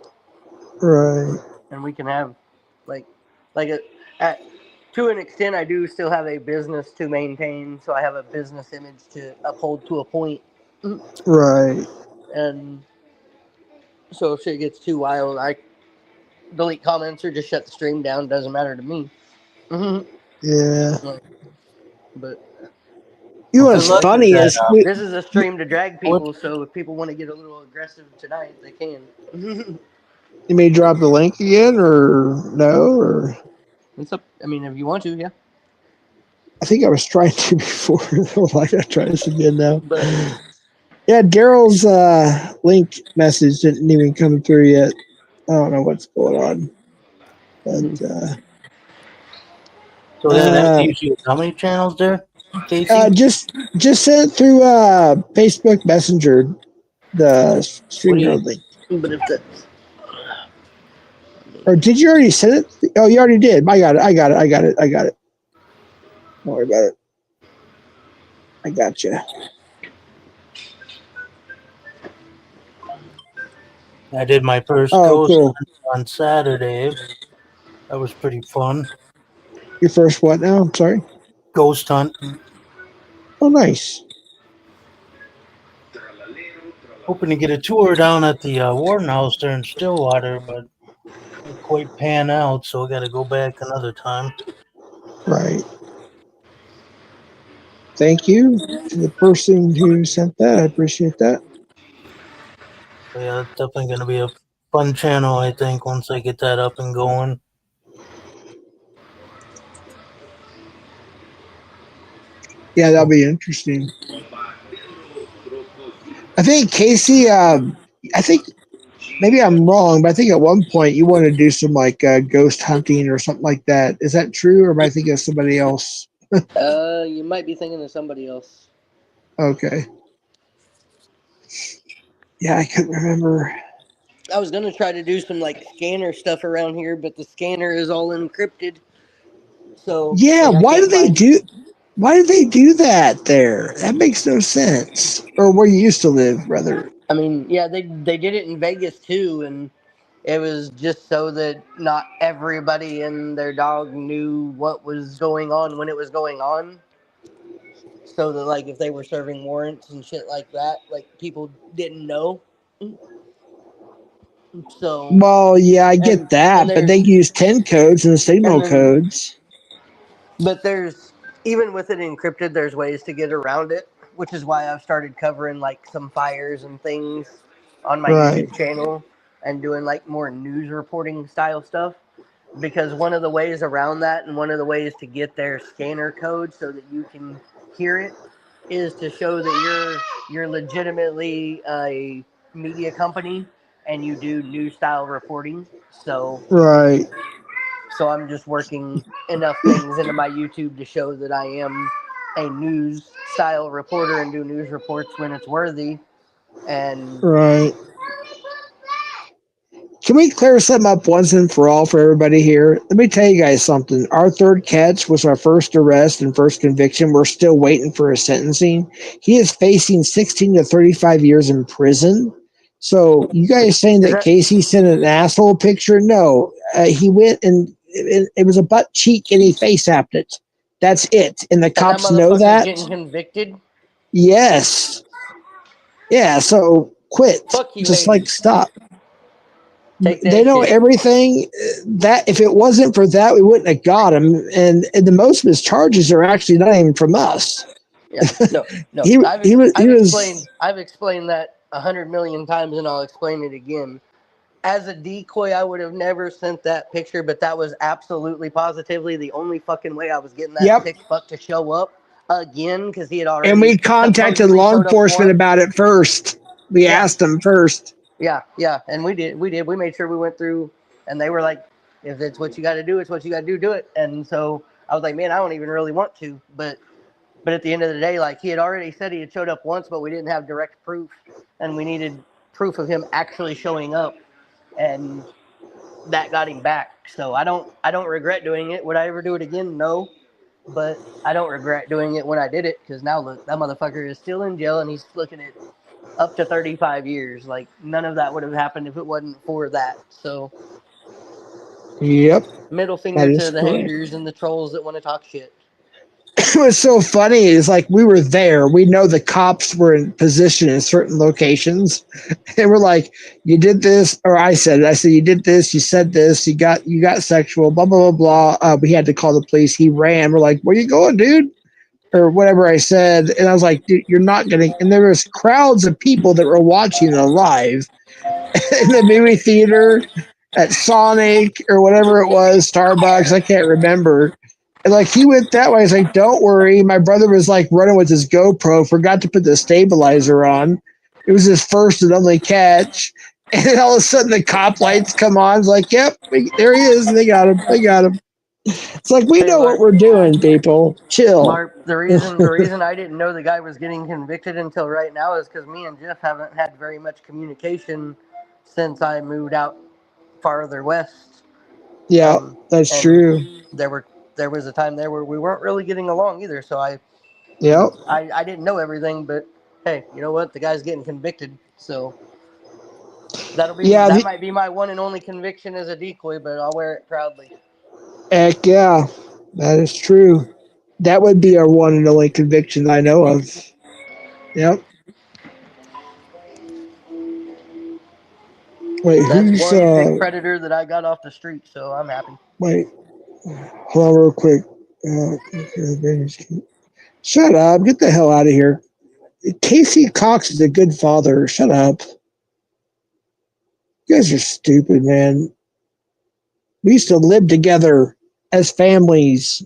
Right. And we can have, to an extent, I do still have a business to maintain, so I have a business image to uphold to a point. Right. And so if shit gets too wild, I delete comments or just shut the stream down. Doesn't matter to me. Yeah. But you know what's funny is this is a stream to drag people, so if people want to get a little aggressive tonight, they can. You may drop the link again, or no, or it's up. I mean, if you want to, yeah. I think I was trying to before. I gotta try this again now. But yeah, Daryl's link message didn't even come through yet. I don't know what's going on. But so that usually how many channels there, Casey? just send it through Facebook Messenger, the StreamYard link. But if that, or did you already send it? Oh, you already did. I got it. Don't worry about it. I got you. I did my first ghost hunt on Saturday. That was pretty fun. Your first what now? I'm sorry? Ghost hunt. Oh, nice. Hoping to get a tour down at the Warden House there in Stillwater, but didn't quite pan out, so I got to go back another time. Right. Thank you to the person who sent that. I appreciate that. So yeah, that's definitely going to be a fun channel, I think, once I get that up and going. Yeah, that'll be interesting. I think Casey. I think maybe I'm wrong, but I think at one point you wanted to do some like ghost hunting or something like that. Is that true, or am I thinking of somebody else? You might be thinking of somebody else. Okay. Yeah, I couldn't remember. I was gonna try to do some like scanner stuff around here, but the scanner is all encrypted. So Yeah, like I why do can't they find. do? Why do they do that there? That makes no sense. Or where you used to live, rather. I mean, yeah, they did it in Vegas too, and it was just so that not everybody and their dog knew what was going on when it was going on. So that like if they were serving warrants and shit like that, like people didn't know. So Well, yeah, I and get and that, but there's they use 10 codes and and signal then codes. but there's even with it encrypted, there's ways to get around it, which is why I've started covering like some fires and things on my Right, YouTube channel and doing like more news reporting style stuff. Because one of the ways around that and one of the ways to get their scanner code so that you can hear it is to show that you're legitimately a media company and you do news style reporting. right, So I'm just working enough things into my YouTube to show that I am a news style reporter and do news reports when it's worthy. And right. Can we clear something up once and for all for everybody here? Let me tell you guys something. Our third catch was our first arrest and first conviction. We're still waiting for his sentencing. He is facing 16 to 35 years in prison. So you guys saying is that that Casey sent an asshole picture? No, he went and it was a butt cheek and he face apped it. That's it. And the and that cops know motherfucker's that. getting convicted? Yes. Yeah. So quit. Fuck you, Just like haters. stop. Take They that know shit. everything. That if it wasn't for that, we wouldn't have got him. And the most of his charges are actually not even from us. Yeah, no, no. He he was he was I've explained that 100 million times, and I'll explain it again. As a decoy, I would have never sent that picture, but that was absolutely positively the only fucking way I was getting that yep. sick fuck to show up again because he had And already we contacted supposedly law showed up enforcement once. about it first. We Yeah, asked them first. yeah, and we did. We made sure we went through, and they were like, "If it's what you got to do, it's what you got to do. Do it." And so I was like, "Man, I don't even really want to," but at the end of the day, like he had already said he had showed up once, but we didn't have direct proof, and we needed proof of him actually showing up, and that got him back. So I don't regret doing it. Would I ever do it again? No, but I don't regret doing it when I did it because now look, that motherfucker is still in jail and he's looking at up to 35 years. Like none of that would have happened if it wasn't for that. So Yep, middle that finger is to the correct. haters and the trolls that want to talk shit. It was so funny is like we were there. We know the cops were in position in certain locations, and we're like, "You did this," or I said, "You did this. You said this. You got sexual." Blah blah blah blah. We had to call the police. He ran. We're like, "Where you going, dude?" Or whatever I said, and I was like, "Dude, you're not gonna." And there was crowds of people that were watching it live in the movie theater, at Sonic or whatever it was, Starbucks. I can't remember. And like he went that way. I was like, don't worry. My brother was like running with his GoPro, forgot to put the stabilizer on. It was his first and only catch. And then all of a sudden the cop lights come on. It's like, yep, there he is. They got him. They got him. It's like, we Tell you know what what, we're doing, people. Chill. Barb, the reason I didn't know the guy was getting convicted until right now is because me and Jeff haven't had very much communication since I moved out farther west. Yeah, that's And true. there were there was a time there where we weren't really getting along either. So Yep. I didn't know everything, but hey, you know what? The guy's getting convicted, so Yeah. that might be my one and only conviction as a decoy, but I'll wear it proudly. Heck yeah. That is true. That would be our one and only conviction I know of. Yep. Wait, That's who's one big predator that I got off the street, so I'm happy. wait, hold on real quick. Shut up. Get the hell out of here. Casey Cox is a good father. Shut up. You guys are stupid, man. We used to live together as families.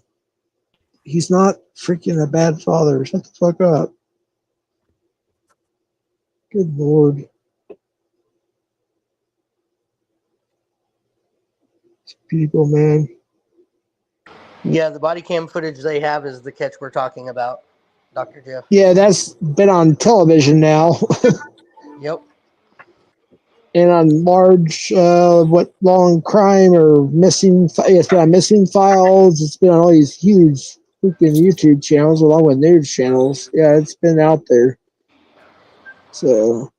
He's not freaking a bad father. Shut the fuck up. Good Lord. These people, man. Yeah, the body cam footage they have is the catch we're talking about, Dr. Jeff. Yeah, that's been on television now. Yep. And on large, long crime or missing, it's been on missing files. It's been on all these huge freaking YouTube channels along with news channels. Yeah, it's been out there. So,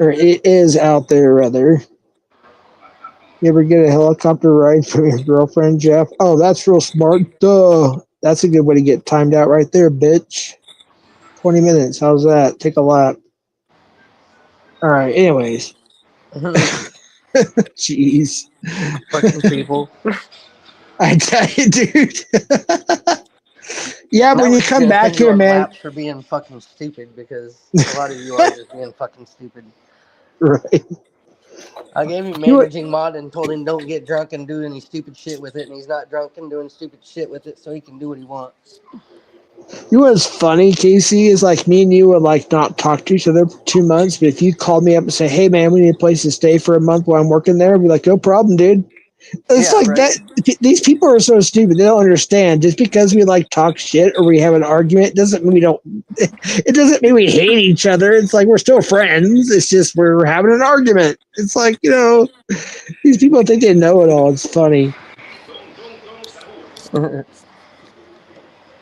or it is out there, rather. You ever get a helicopter ride from your girlfriend, Jeff? Oh, that's real smart. Duh. That's a good way to get timed out right there, bitch. 20 minutes. How's that? Take a lap. All right. Anyways. Jeez. Fucking people. I tell you, dude. Yeah, Now when we're you just come gonna back send you here, on man. laps for being fucking stupid because a lot of you are just being fucking stupid. Right. I gave him You managing mod and told him don't get drunk and do any stupid shit with it, and he's not drunk and doing stupid shit with it, so he can do what he wants. know what's funny, Casey, is like me and you would like not talk to each other for 2 months, but if you called me up and say, "Hey, man, we need a place to stay for a month while I'm working there," I'd be like, "No problem, dude." It's Yeah, like right. that. These people are so stupid. They don't understand. Just because we like talk shit or we have an argument doesn't mean we don't. It doesn't mean we hate each other. It's like we're still friends. It's just we're having an argument. It's like, these people think they know it all. It's funny.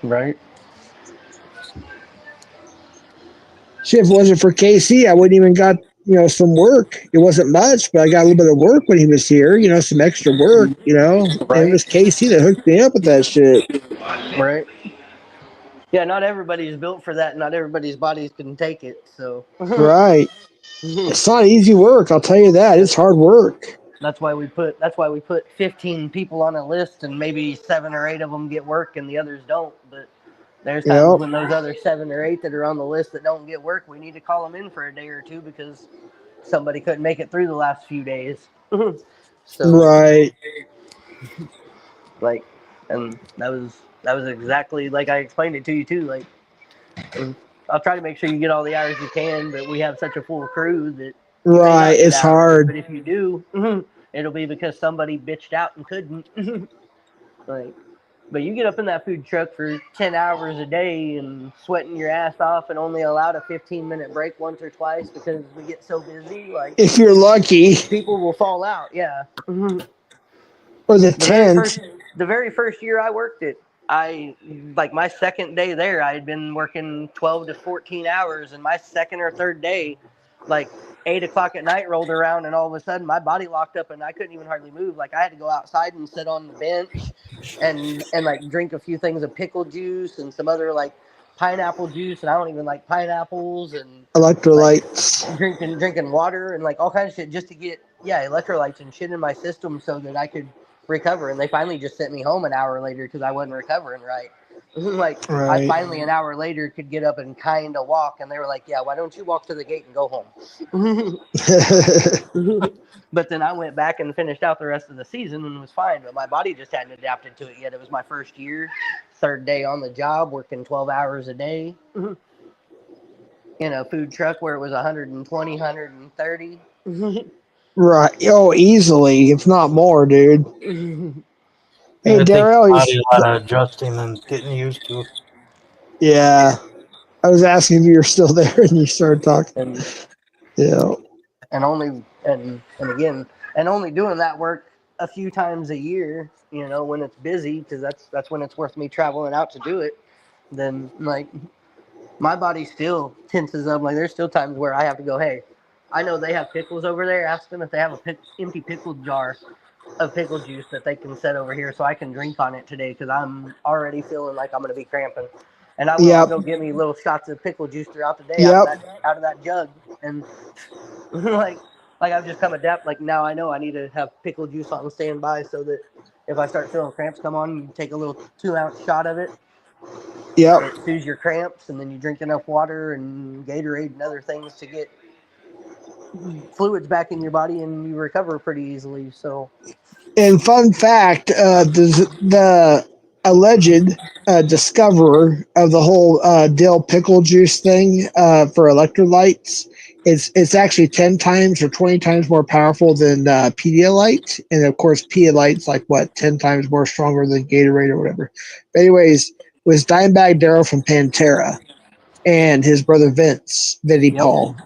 Right. Shit, if it wasn't for KC, I wouldn't even got some work. It wasn't much, but I got a little bit of work when he was here. Some extra work. And it was KC that hooked me up with that shit. Right. Yeah, not everybody's built for that. Not everybody's bodies can take it. So. Right. It's not easy work. I'll tell you that. It's hard work. That's why we put 15 people on a list, and maybe 7 or 8 of them get work, and the others don't. But there's times when those other 7 or 8 that are on the list that don't get work, we need to call them in for a day or two because somebody couldn't make it through the last few days. So. Right. Like, and that was exactly like I explained it to you too. Like, I'll try to make sure you get all the hours you can, but we have such a full crew that you may not get It's hours. hard. But if you do, it'll be because somebody bitched out and couldn't. Like, but you get up in that food truck for 10 hours a day and sweating your ass off and only allowed a 15-minute break once or twice because we get so busy. Like, if you're lucky, people will fall out. Yeah. Or the tent. The very first year I worked it, my second day there, I had been working 12 to 14 hours, and my second or third day, like 8 o'clock at night rolled around, and all of a sudden my body locked up, and I couldn't even hardly move. Like, I had to go outside and sit on the bench, and like drink a few things of pickle juice and some other like pineapple juice, and I don't even like pineapples, and Electrolytes. like, drinking water and like all kinds of shit just to get electrolytes and shit in my system so that I could recover. And they finally just sent me home an hour later because I wasn't recovering right. Like, right. I finally an hour later could get up and kind of walk, and they were like, "Yeah, why don't you walk to the gate and go home?" But then I went back and finished out the rest of the season and was fine. But my body just hadn't adapted to it yet. It was my first year, third day on the job, working 12 hours a day in a food truck where it was 120, 130. Right. Oh, easily, if not more, dude. Hey, Darrell. A lot of adjusting and getting used to. Yeah. I was asking if you were still there and you started talking. And only doing that work a few times a year, when it's busy, because that's when it's worth me traveling out to do it. Then, like, my body still tenses up. Like, there's still times where I have to go, "Hey, I know they have pickles over there. Ask them if they have a empty pickle jar of pickle juice that they can set over here so I can drink on it today because I'm already feeling like I'm going to be cramping." And I'll go get me little shots of pickle juice throughout the day out of that jug. And like I've just come adept. Like, now I know I need to have pickle juice on standby so that if I start feeling cramps come on, you take a little 2-ounce shot of it. Yep. It soothes your cramps, and then you drink enough water and Gatorade and other things to get fluids back in your body and you recover pretty easily. So, And fun fact, the alleged discoverer of the whole dill pickle juice thing for electrolytes, it's actually 10 times or 20 times more powerful than Pedialyte. And of course, Pedialyte's like, 10 times more stronger than Gatorade or whatever. But anyways, it was Dimebag Darrell from Pantera and his brother Vince, Vinnie Paul,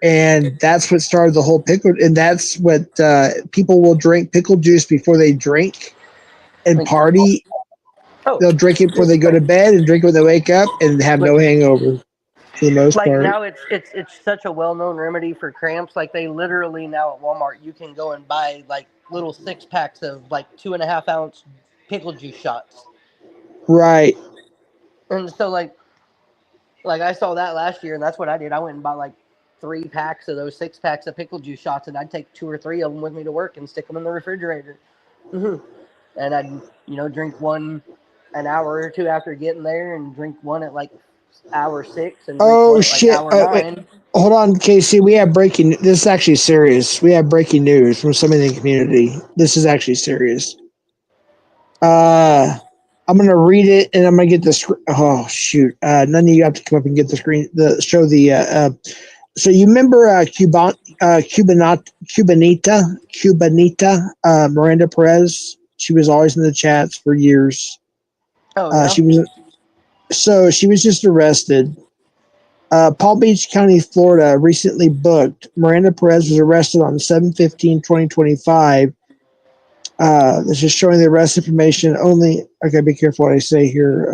and that's what started the whole pickle. And that's what people will drink pickle juice before they drink and party. They'll drink it before they go to bed and drink it when they wake up and have no hangover for the most like part. now it's such a well-known remedy for cramps. Like they literally now at Walmart you can go and buy like little 6-packs of like 2.5 ounce pickle juice shots. Right. And so like I saw that last year, and that's what I did. I went and bought like 3 packs of those 6-packs of pickle juice shots, and I'd take 2 or 3 of them with me to work and stick them in the refrigerator. And I'd drink one an hour or two after getting there, and drink one at like hour 6, and drink one at like hour 9. Wait. Hold on, Casey. We have breaking. This is actually serious. We have breaking news from somebody in the community. This is actually serious. I'm gonna read it, and I'm gonna get the screen. Oh shoot! None of you have to come up and get the screen. Show the. So you remember Cubanita, Miranda Perez? She was always in the chats for years. Oh yeah. She was just arrested. Palm Beach County, Florida, recently booked. Miranda Perez was arrested on 7/15/2025. This is showing the arrest information only. Okay, be careful what I say here.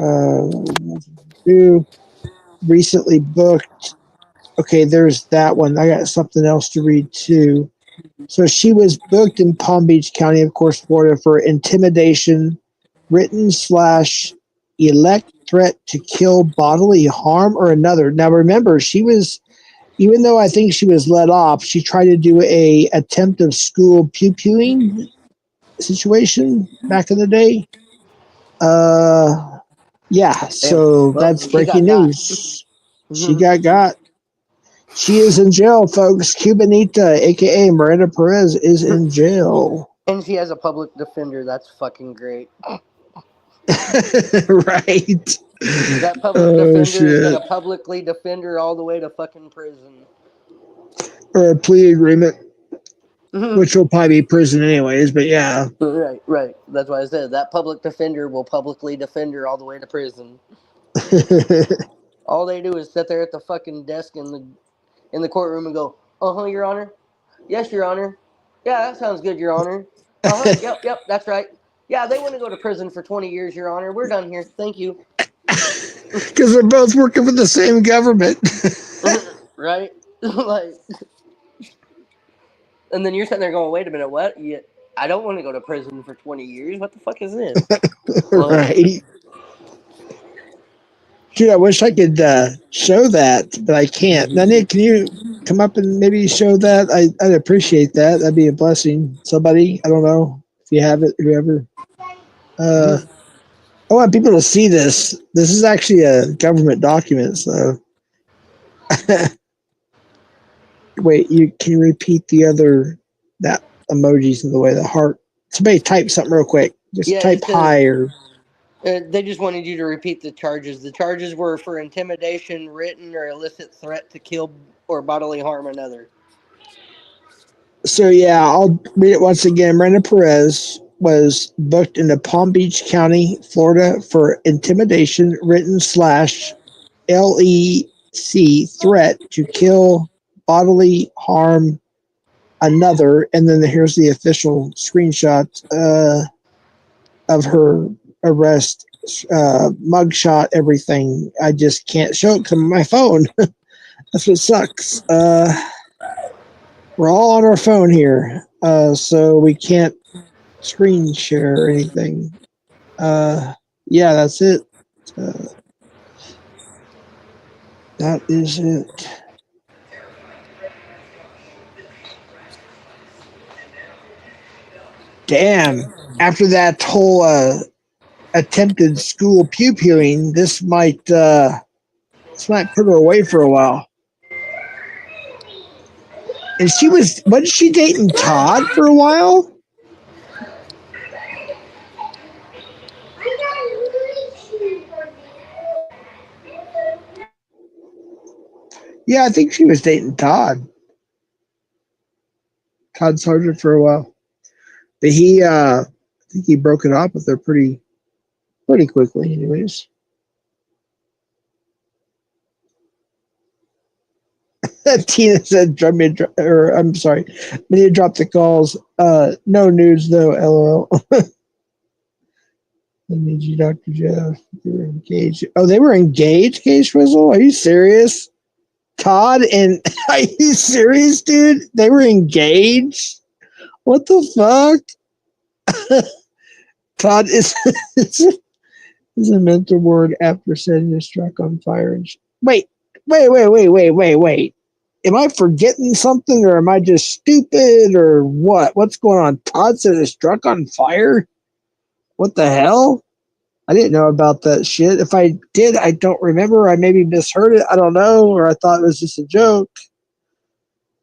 Recently booked. Okay, there's that one. I got something else to read too. So she was booked in Palm Beach County, of course, Florida, for intimidation, written/elect threat to kill, bodily harm, or another. Now remember, she was, even though I think she was let off, she tried to do a attempt of school pew-pewing situation back in the day. Yeah, so that's breaking news. She got. She is in jail, folks. Cubanita, aka Miranda Perez, is in jail. And she has a public defender. That's fucking great. Right. That public defender is going to publicly defend her all the way to fucking prison. Or a plea agreement, which will probably be prison anyways, but yeah. Right. That's why I said that public defender will publicly defend her all the way to prison. All they do is sit there at the fucking desk in the courtroom and go, Your Honor. Yes, Your Honor. Yeah, that sounds good, Your Honor. Yep, that's right. Yeah, they want to go to prison for 20 years, Your Honor. We're done here. Thank you. Because they're both working for the same government. Right? And then you're sitting there going, wait a minute, what? I don't want to go to prison for 20 years. What the fuck is this? Right. Dude, I wish I could show that, but I can't. Now, Nick, can you come up and maybe show that? I'd appreciate that. That'd be a blessing. Somebody, I don't know if you have it, whoever. I want people to see this. This is actually a government document, so. Wait, can you repeat that emojis in the way, the heart? Somebody type something real quick. Just type hi or. They just wanted you to repeat the charges. The charges were for intimidation, written or illicit threat to kill or bodily harm another. So, yeah, I'll read it once again. Miranda Perez was booked into Palm Beach County, Florida for intimidation, written/LEC threat to kill, bodily harm another. And then here's the official screenshot of her arrest, mugshot, everything. I just can't show it because of my phone. That's what sucks. We're all on our phone here, so we can't screen share or anything. Yeah, that's it. That is it. Damn. After that whole attempted school pew-pewing, this might put her away for a while. And wasn't she dating Todd for a while? Yeah, I think she was dating Todd Sargent for a while. But I think he broke it off with her pretty quickly, anyways. Tina said, I'm sorry, Minnie dropped the calls. No nudes though, LOL. I need you, Dr. Jeff. They were engaged. Oh, they were engaged, Case Rizzle? Are you serious? Todd and are you serious, dude? They were engaged? What the fuck? Todd is a mental word after setting his truck on fire. And wait. Am I forgetting something, or am I just stupid, or what? What's going on? Todd set his truck on fire? What the hell? I didn't know about that shit. If I did, I don't remember. I maybe misheard it. I don't know, or I thought it was just a joke.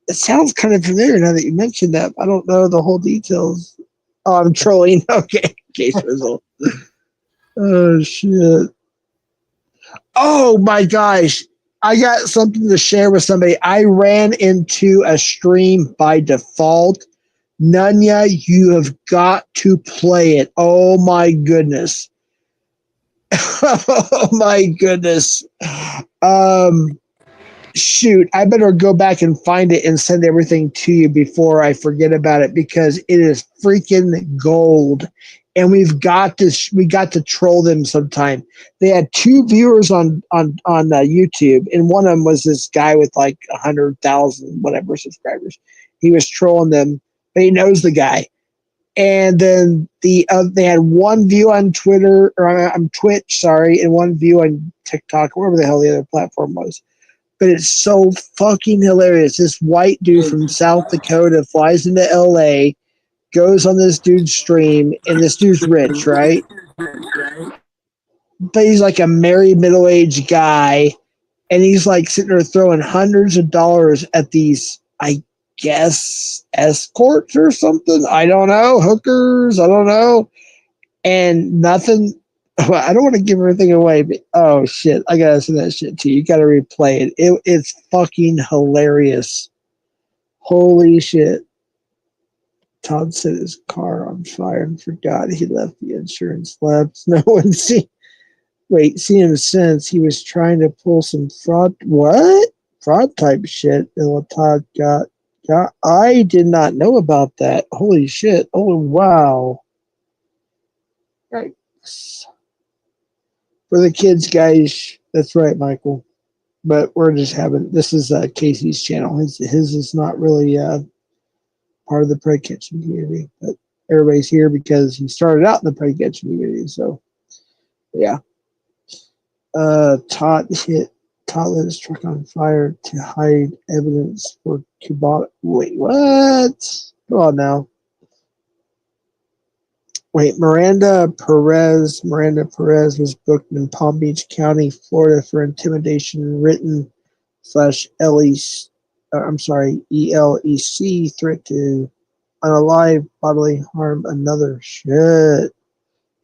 It sounds kind of familiar now that you mentioned that. I don't know the whole details. Oh, I'm trolling. Okay, case result. Oh shit. Oh my gosh. I got something to share with somebody. I ran into a stream by default. Nunya, you have got to play it. Oh my goodness. Oh my goodness. Shoot, I better go back and find it and send everything to you before I forget about it, because it is freaking gold. And we got to troll them sometime. They had 2 viewers on YouTube, and one of them was this guy with like 100,000 whatever subscribers. He was trolling them, but he knows the guy. And then they had 1 view on Twitter, or on Twitch, sorry, and 1 view on TikTok, wherever the hell the other platform was. But it's so fucking hilarious. This white dude from South Dakota flies into LA, goes on this dude's stream, and this dude's rich, right? But he's like a married middle-aged guy, and he's like sitting there throwing hundreds of dollars at these, I guess, escorts or something. I don't know. Hookers. I don't know. And nothing. I don't want to give everything away, but oh shit, I gotta send that shit to you. You gotta replay it. It's fucking hilarious. Holy shit. Todd set his car on fire and forgot he left the insurance labs. No one seen him since. He was trying to pull some fraud. What? Fraud type shit. And Todd got. I did not know about that. Holy shit. Oh wow. Right. For the kids, guys. That's right, Michael. But we're just having, this is Casey's channel. His is not really part of the prey catching community, but everybody's here because he started out in the prey catching community. So, yeah. Todd lit his truck on fire to hide evidence for Kubota. Wait, what? Go on now. Wait, Miranda Perez was booked in Palm Beach County, Florida for intimidation, written /ELEC threat to unalive, bodily harm another. Shit.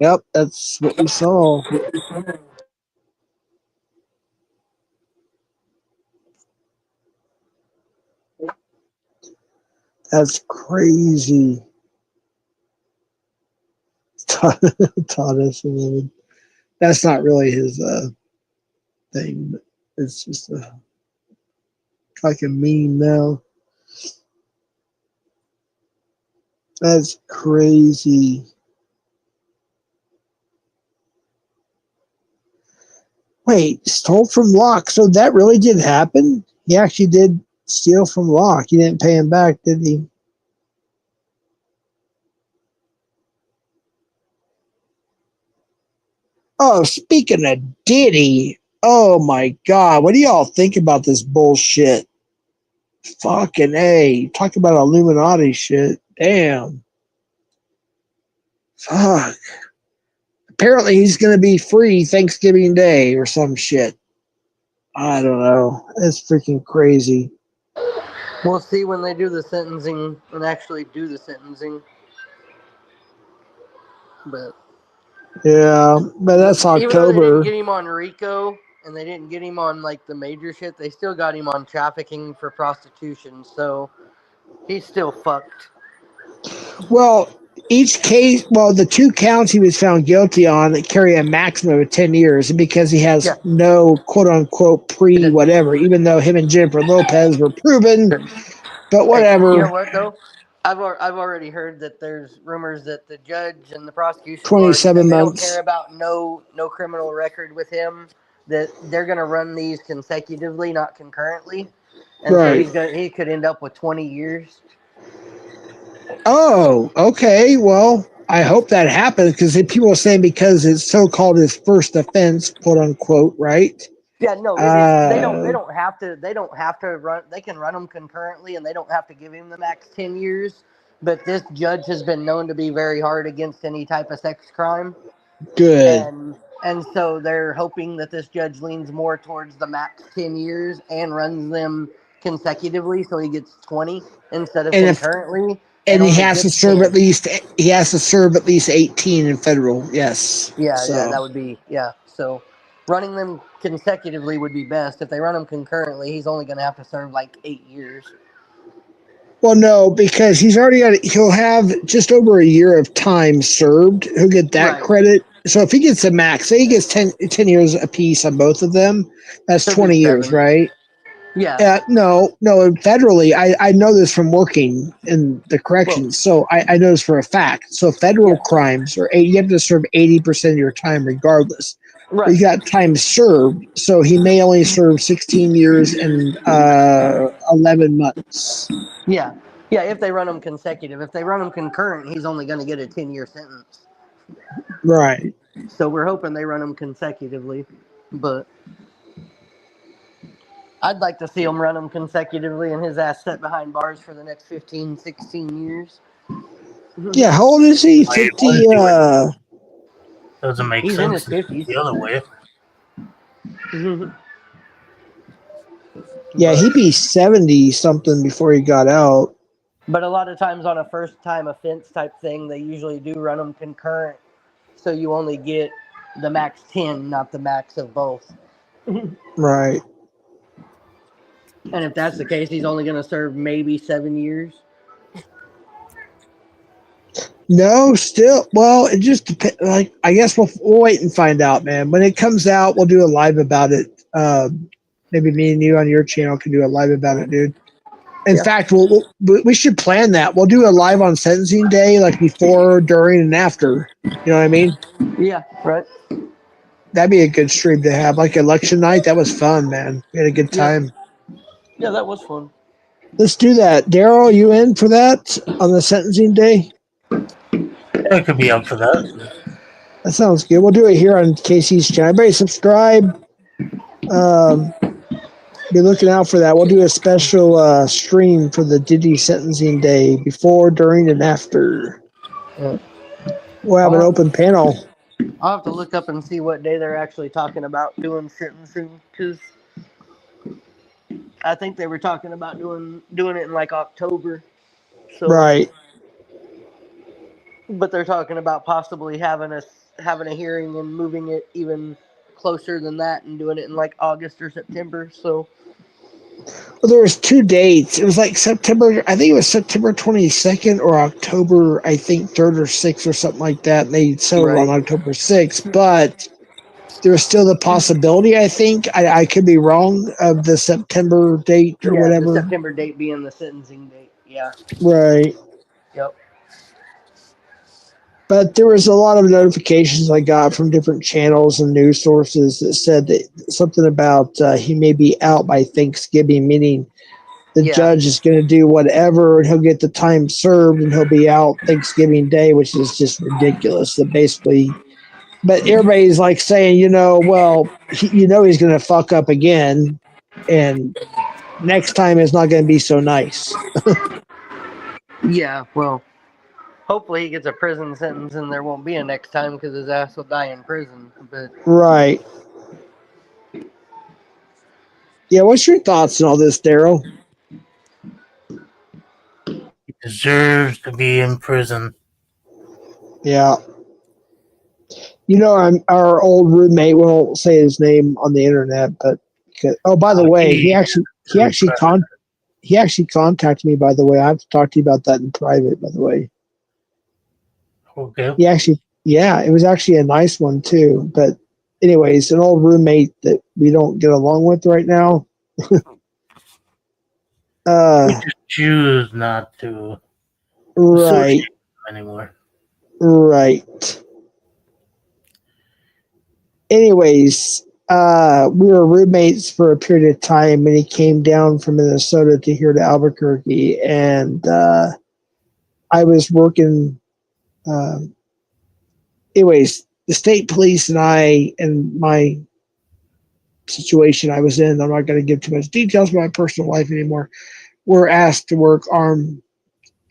Yep, that's what we saw. That's crazy. Todd, that's not really his thing, but it's just like a meme now. That's crazy. Wait, stole from Locke. So that really did happen? He actually did steal from Locke. He didn't pay him back, did he? Oh, speaking of Diddy, oh my God, what do y'all think about this bullshit? Fucking A. Talk about Illuminati shit. Damn. Fuck. Apparently he's going to be free Thanksgiving Day or some shit. I don't know. That's freaking crazy. We'll see when they do the sentencing and actually do the sentencing. But Yeah, but that's even though they didn't October. get him on RICO and they didn't get him on like the major shit, they still got him on trafficking for prostitution. So he's still fucked. Well, each case, the 2 counts he was found guilty on that carry a maximum of 10 years, and because he has Yeah. no quote unquote pre whatever, even though him and Jennifer Lopez were proven, but whatever. Hey, you know what though? I've already heard that there's rumors that the judge and the prosecution have already 27 said they don't months. care about no criminal record with him. That they're gonna run these consecutively, not concurrently, and so Right. he could end up with 20 years. Oh, okay. Well, I hope that happens because people are saying because it's so called his first offense, quote unquote, right? Yeah, no, it is. They don't have to. They don't have to run. They can run them concurrently, and they don't have to give him the max 10 years. But this judge has been known to be very hard against any type of sex crime. Good. And so they're hoping that this judge leans more towards the max 10 years and runs them consecutively, so he gets 20 instead of concurrently. And he only has to gets serve 10. at least 18 in federal. Yes. Yeah, So. that would be So running them consecutively would be best. If they run them concurrently, he's only going to have to serve like 8 years. Well, no, because he'll have just over a year of time served. He'll get that credit. So if he gets a max, say he gets 10 years apiece on both of them, that's 20 years, right? Yeah. No, federally, I know this from working in the corrections, so I know this for a fact. So federal crimes you have to serve 80% of your time regardless. Right. But you got time served, so he may only serve 16 years and 11 months. Yeah, if they run them consecutive. If they run them concurrent, he's only going to get a 10-year sentence. Right. So we're hoping they run them consecutively, but I'd like to see him run them consecutively and his ass set behind bars for the next 15, 16 years. Yeah, how old is he? 50. Doesn't make He's sense in his 50s. the other way. Yeah, he'd be 70 something before he got out. But a lot of times on a first time offense type thing, they usually do run them concurrent. So you only get the max 10, not the max of both. Right. And if that's the case, he's only going to serve maybe 7 years. No, still. Well, it just depends. Like, I guess we'll wait and find out, man. When it comes out, we'll do a live about it. Maybe me and you on your channel can do a live about it, dude. In fact, we should plan that. We'll do a live on sentencing day, like before, during, and after. You know what I mean? Yeah, right. That'd be a good stream to have. Like election night, that was fun, man. We had a good time. Yeah, that was fun. Let's do that. Daryl, you in for that on the sentencing day? I could be up for that. That sounds good. We'll do it here on Casey's channel. Everybody subscribe. Be looking out for that. We'll do a special stream for the Diddy sentencing day before, during, and after. We'll have an open panel. I'll have to look up and see what day they're actually talking about doing sentencing, because I think they were talking about doing it in like October. So, right. But they're talking about possibly having a hearing and moving it even closer than that and doing it in like August or September. So. Well, there was 2 dates. It was like September. I think it was September 22nd or October. I think 3rd or 6th or something like that. And they settled on October 6th, but there was still the possibility. I think I could be wrong of the September date or whatever. The September date being the sentencing date. Yeah. Right. Yep. But there was a lot of notifications I got from different channels and news sources that said that something about he may be out by Thanksgiving, meaning the judge is going to do whatever and he'll get the time served and he'll be out Thanksgiving Day, which is just ridiculous. That basically, but everybody's like saying, he's going to fuck up again, and next time it's not going to be so nice. Yeah, well. Hopefully he gets a prison sentence and there won't be a next time because his ass will die in prison. But right. Yeah, what's your thoughts on all this, Daryl? Deserves to be in prison. Yeah. You know, our old roommate. We won't say his name on the internet, but by the way, he actually contacted me. By the way, I have to talk to you about that in private. By the way, Okay. Yeah, it was actually a nice one too. But anyways, an old roommate that we don't get along with right now. We just choose not to associate Right. anymore. Right. Anyways, we were roommates for a period of time, and he came down from Minnesota to here to Albuquerque, and I was working. Anyways, the state police and I, and my situation I was in, I'm not going to give too much details about my personal life anymore, were asked to work armed,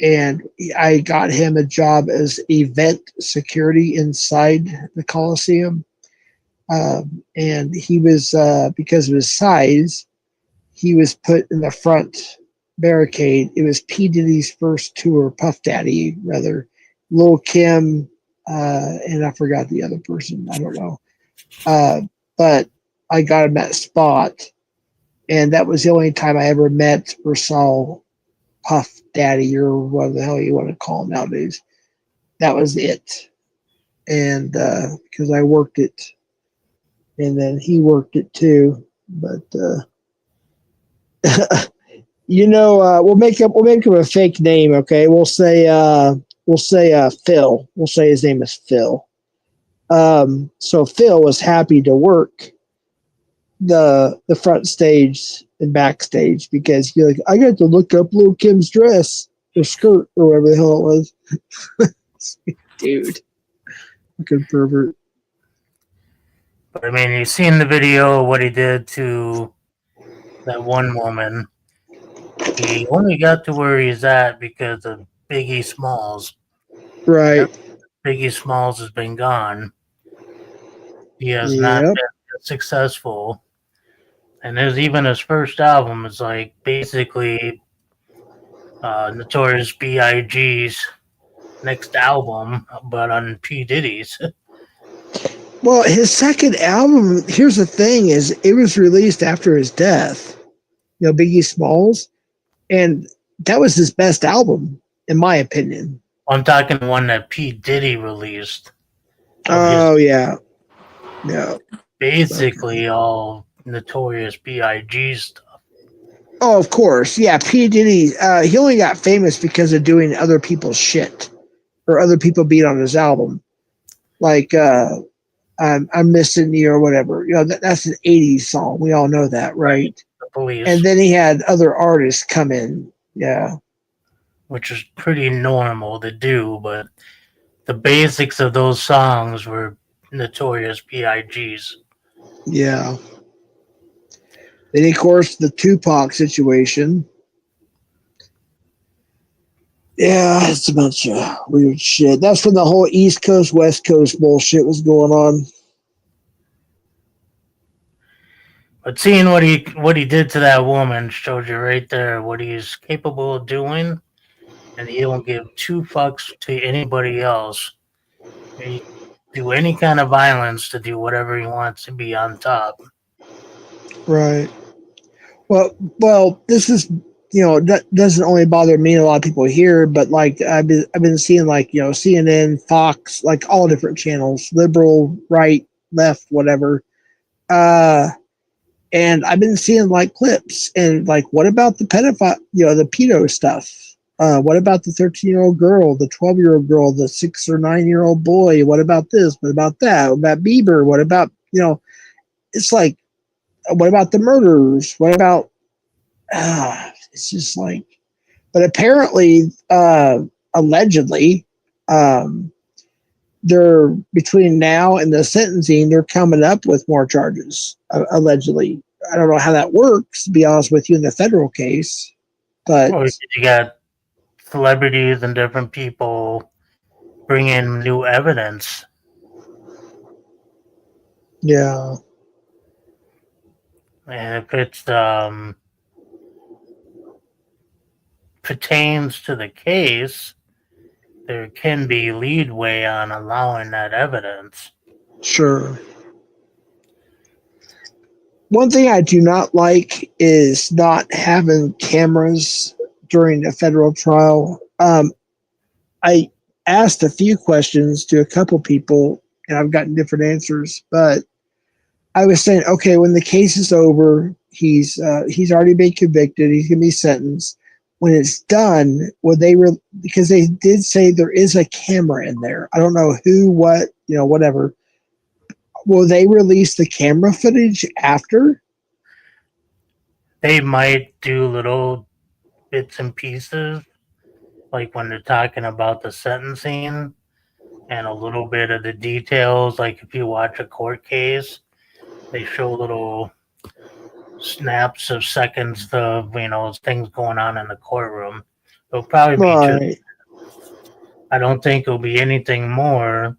and I got him a job as event security inside the Coliseum. And he was, because of his size, he was put in the front barricade. It was P. Diddy's first tour, Puff Daddy, rather. Lil Kim, and I forgot the other person. I don't know. But I got him that spot. And that was the only time I ever met or saw Puff Daddy, or what the hell you want to call him nowadays. That was it. And because I worked it, and then he worked it too. But we'll make him a fake name. Okay, we'll say Phil. We'll say his name is Phil. So Phil was happy to work the front stage and backstage because you're like, I got to look up Lil Kim's dress or skirt or whatever the hell it was. Dude, fucking pervert. But I mean, you've seen the video of what he did to that one woman. He only got to where he's at because of Biggie Smalls. Right. Biggie Smalls has been gone. He has not Yep. been successful. And there's even his first album is like basically Notorious B.I.G.'s next album, but on P. Diddy's. Well, his second album, here's the thing, is it was released after his death. Biggie Smalls. And that was his best album, in my opinion. I'm talking the one that P. Diddy released. Oh, yeah. Yeah. Basically all Notorious B.I.G. stuff. Oh, of course. Yeah, P. Diddy, he only got famous because of doing other people's shit or other people being on his album. Like, I'm Missing You or whatever. That's an 80s song. We all know that, right? The Police. And then he had other artists come in. Yeah. Which is pretty normal to do, but the basics of those songs were Notorious B.I.G.'s. Yeah. Then, of course, the Tupac situation. Yeah, it's a bunch of weird shit. That's when the whole East Coast, West Coast bullshit was going on. But seeing what he did to that woman showed you right there what he's capable of doing, and he don't give two fucks to anybody else. He do any kind of violence to do whatever he wants to be on top. Right. Well, this is that doesn't only bother me and a lot of people here, but like I've been seeing like CNN, Fox, like all different channels, liberal, right, left, whatever. And I've been seeing like clips and like, what about the pedophile, the pedo stuff? What about the 13-year-old girl, the 12-year-old girl, the 6 or 9-year-old boy? What about this? What about that? What about Bieber? What about, it's like, what about the murderers? What about, it's just like, but apparently, allegedly, they're between now and the sentencing, they're coming up with more charges, allegedly. I don't know how that works, to be honest with you, in the federal case, but well, you got celebrities and different people bring in new evidence. Yeah. And if it's pertains to the case, there can be leadway on allowing that evidence. Sure. One thing I do not like is not having cameras during a federal trial. I asked a few questions to a couple people, and I've gotten different answers. But I was saying, okay, when the case is over, he's already been convicted. He's going to be sentenced. When it's done, will they because they did say there is a camera in there. I don't know who, what, whatever. Will they release the camera footage after? They might do little bits and pieces, like when they're talking about the sentencing and a little bit of the details. Like if you watch a court case, they show little snaps of seconds of things going on in the courtroom. It'll probably be Right. I don't think it'll be anything more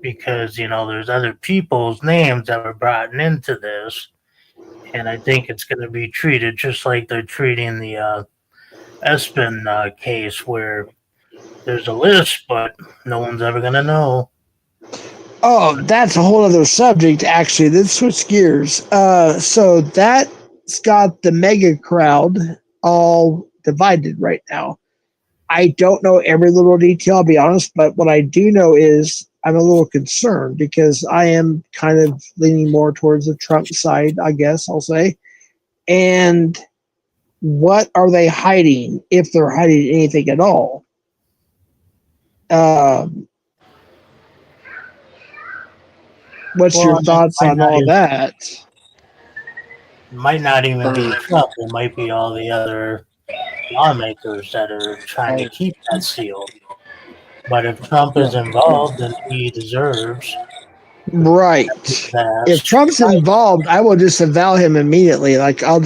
because there's other people's names that were brought into this, and I think it's going to be treated just like they're treating the Espen case, where there's a list, but no one's ever going to know. Oh, that's a whole other subject, actually. Let's switch gears. So that's got the mega crowd all divided right now. I don't know every little detail, I'll be honest, but what I do know is I'm a little concerned because I am kind of leaning more towards the Trump side, I guess I'll say. And what are they hiding, if they're hiding anything at all? What's your thoughts on all that? It might not even be Trump. It might be all the other lawmakers that are trying to keep that seal. But if Trump is involved, then he deserves. Right. If Trump's involved, I will disavow him immediately. Like I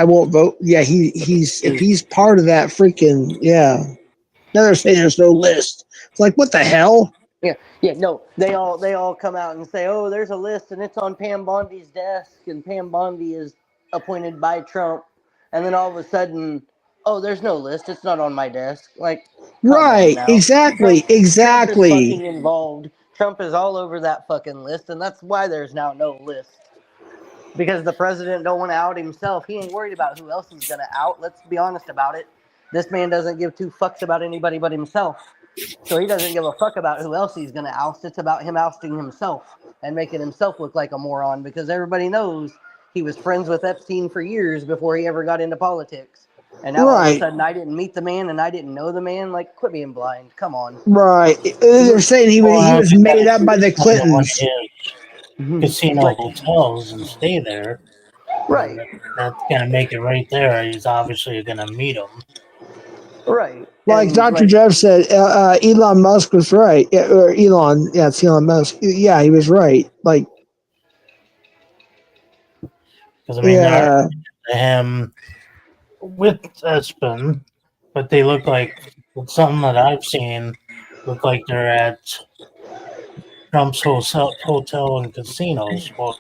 won't vote. Yeah, if he's part of that freaking Now they're saying there's no list. It's like, what the hell? Yeah, no. They all come out and say, oh, there's a list and it's on Pam Bondi's desk and Pam Bondi is appointed by Trump. And then all of a sudden, oh, there's no list. It's not on my desk. Like, right, exactly. Trump is fucking involved. Trump is all over that fucking list, and that's why there's now no list. Because the president don't want to out himself. He ain't worried about who else he's going to out. Let's be honest about it. This man doesn't give two fucks about anybody but himself. So he doesn't give a fuck about who else he's going to oust. It's about him ousting himself and making himself look like a moron, because everybody knows he was friends with Epstein for years before he ever got into politics. And now all of a sudden I didn't meet the man and I didn't know the man. Like, quit being blind. Come on. Right. They're saying he was made up by the Clintons. Casino hotels and stay there. Right. That's going to make it right there. He's obviously going to meet him. Right. Like Dr. Jeff said, Elon Musk was right. Or Elon. Yeah, it's Elon Musk. Yeah, he was right. Like, because I mean, him with Espen, but they look like something that I've seen. Look like they're at Trump's hotel and casinos. Well,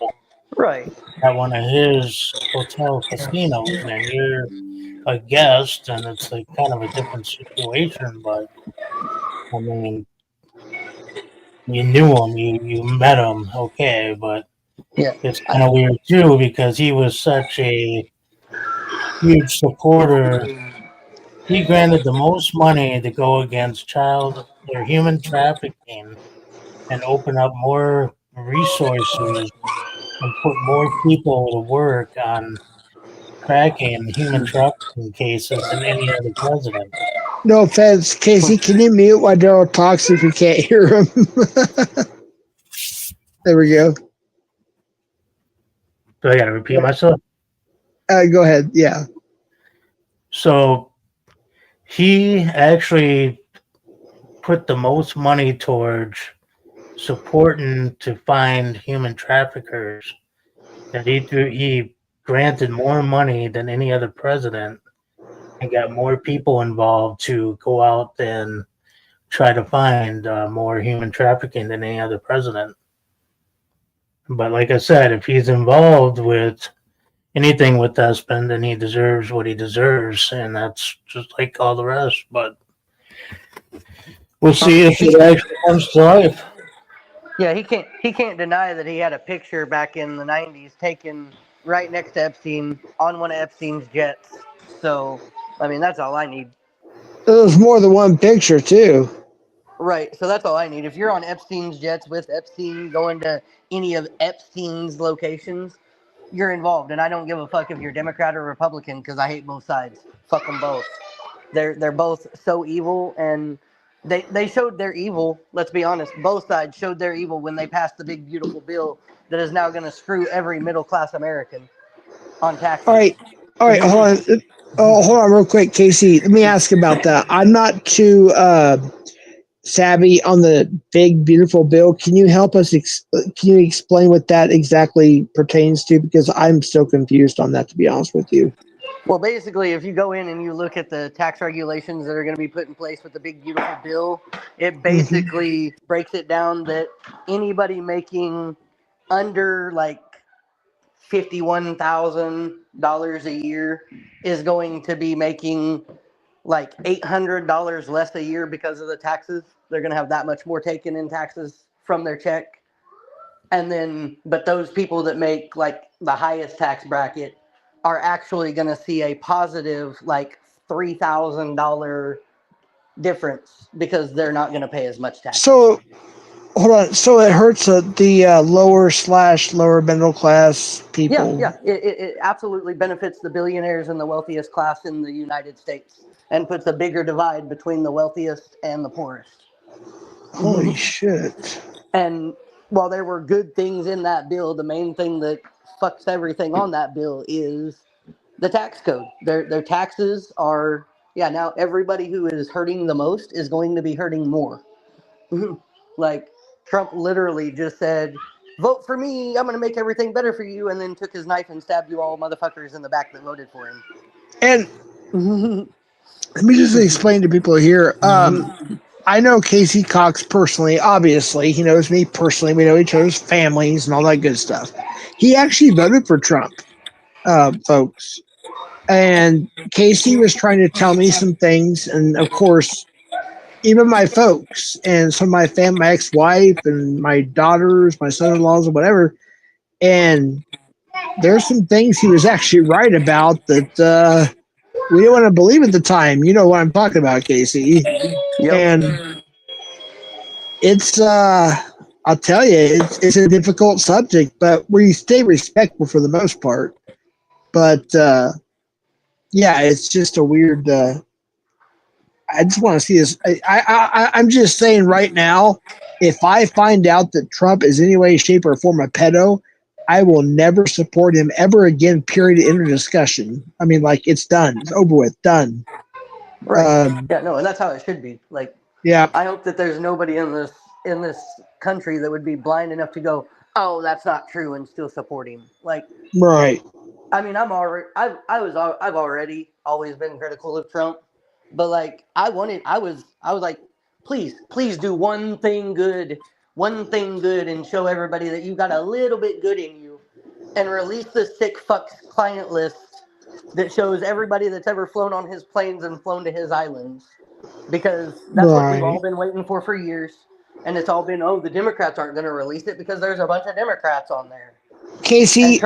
right. At one of his hotel casinos, and you're a guest, and it's like kind of a different situation. But I mean, you knew him, you met him, okay, but it's kind of weird too because he was such a huge supporter. He granted the most money to go against child or human trafficking and open up more resources and put more people to work on tracking human trafficking cases than any other president. No offense, Casey. Can you mute while Daryl talks if you can't hear him? There we go. Do I got to repeat myself? Go ahead. Yeah. So he actually put the most money towards supporting to find human traffickers. That he granted more money than any other president and got more people involved to go out and try to find more human trafficking than any other president. But like I said, if he's involved with anything with that spending, he deserves what he deserves, and that's just like all the rest. But we'll see if it actually comes to life. Yeah, he can't deny that he had a picture back in the '90s taken right next to Epstein on one of Epstein's jets. So, I mean, that's all I need. It was more than one picture too. Right. So that's all I need. If you're on Epstein's jets with Epstein going to any of Epstein's locations, you're involved, and I don't give a fuck if you're Democrat or Republican because I hate both sides. Fuck them both. They're both so evil, and they showed their evil. Let's be honest. Both sides showed their evil when they passed the big beautiful bill that is now going to screw every middle class American on taxes. All right, hold on. Hold on, real quick, Casey. Let me ask about that. I'm not too savvy on the big beautiful bill. Can you help us? Can you explain what that exactly pertains to? Because I'm still confused on that, to be honest with you. Well, basically, if you go in and you look at the tax regulations that are going to be put in place with the big beautiful bill, it basically breaks it down that anybody making under like $51,000 a year is going to be making like $800 less a year because of the taxes. They're going to have that much more taken in taxes from their check. And then, but those people that make like the highest tax bracket are actually going to see a positive like $3,000 difference because they're not going to pay as much tax. So, hold on. So it hurts the lower middle class people. Yeah. It absolutely benefits the billionaires and the wealthiest class in the United States and puts a bigger divide between the wealthiest and the poorest. Holy shit. And while there were good things in that bill, the main thing that fucks everything on that bill is the tax code. Their taxes are, now everybody who is hurting the most is going to be hurting more. Like, Trump literally just said, vote for me, I'm going to make everything better for you, and then took his knife and stabbed you all motherfuckers in the back that voted for him. And let me just explain to people here. I know Casey Cox personally. Obviously, he knows me personally. We know each other's families and all that good stuff. He actually voted for Trump, folks. And Casey was trying to tell me some things. And of course, even my folks and some of my family, my ex-wife and my daughters, my son-in-laws and whatever. And there's some things he was actually right about that we didn't want to believe at the time. You know what I'm talking about, Casey. Yep. And it's I'll tell you, it's a difficult subject, but we stay respectful for the most part. But it's just a weird. I just want to see this. I'm just saying right now, if I find out that Trump is any way, shape, or form a pedo, I will never support him ever again. Period. End of discussion. I mean, like, it's done. It's over with. Done. Right. And that's how it should be. Like, yeah. I hope that there's nobody in this country that would be blind enough to go, oh, that's not true, and still support him. Like, right. I mean, I've already always been critical of Trump, but like, I was like, please do one thing good, and show everybody that you got a little bit good in you, and release the sick fucks client list that shows everybody that's ever flown on his planes and flown to his islands, because that's what we've all been waiting for years. And it's all been, the Democrats aren't going to release it because there's a bunch of Democrats on there. Casey,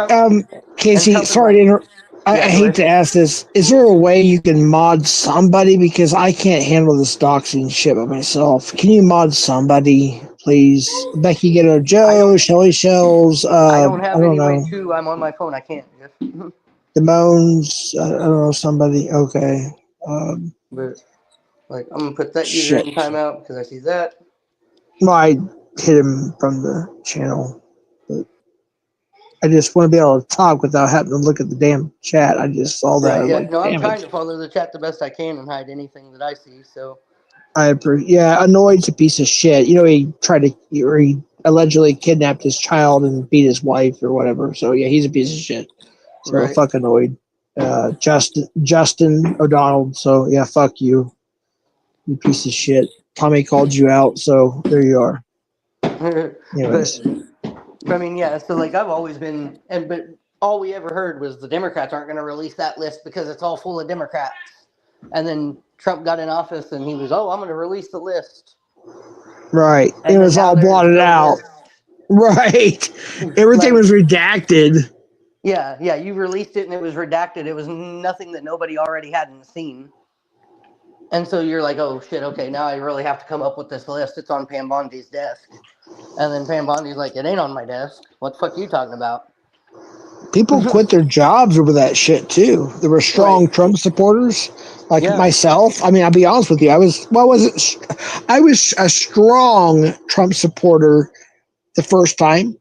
sorry to interrupt. I hate to ask this. Is there a way you can mod somebody? Because I can't handle this doxing shit by myself. Can you mod somebody, please? Becky Ghetto Joe, Shelly Shells. I don't have any way to. I'm on my phone. I can't. The Moans. I don't know, somebody. Okay. But, like, I'm going to put that user in timeout because I see that. No, I hit him from the channel. But I just want to be able to talk without having to look at the damn chat. I just saw that. Right, yeah. Like, I'm trying to follow the chat the best I can and hide anything that I see. So Annoyed's a piece of shit. You know, he allegedly kidnapped his child and beat his wife or whatever. So yeah, he's a piece of shit. So fuck Annoyed. Justin O'Donnell. So yeah, fuck you. You piece of shit. Tommy called you out, so there you are. Anyways. But I mean, yeah, so like, I've always been, but all we ever heard was the Democrats aren't going to release that list because it's all full of Democrats. And then Trump got in office and he was, I'm going to release the list. Right. And it was all blotted out. List. Right. Everything was redacted. Yeah, you released it and it was redacted. It was nothing that nobody already hadn't seen. And so you're like, oh shit, okay, now I really have to come up with this list. It's on Pam Bondi's desk. And then Pam Bondi's like, it ain't on my desk. What the fuck are you talking about? People quit their jobs over that shit too. There were strong Trump supporters, like myself. I mean, I'll be honest with you. I was a strong Trump supporter the first time,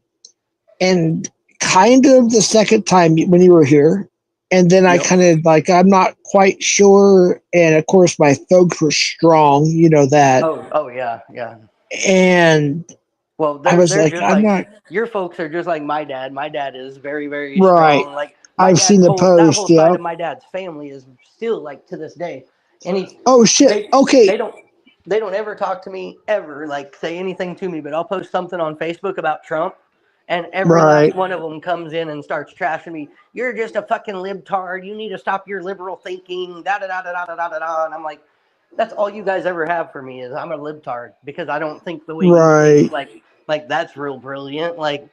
and kind of the second time when you were here. And then I kind of like, I'm not quite sure. And of course, my folks were strong. You know that. Oh yeah. And well, I was like, I'm not. Your folks are just like my dad. My dad is very, very strong. Like I've seen the post. That whole side of my dad's family is still like to this day. And he. Oh shit! Okay. They don't ever talk to me ever, like say anything to me. But I'll post something on Facebook about Trump, and every last one of them comes in and starts trashing me. You're just a fucking libtard. You need to stop your liberal thinking. Da da da da da da da da. And I'm like, that's all you guys ever have for me is I'm a libtard because I don't think the way you think. Like that's real brilliant. Like,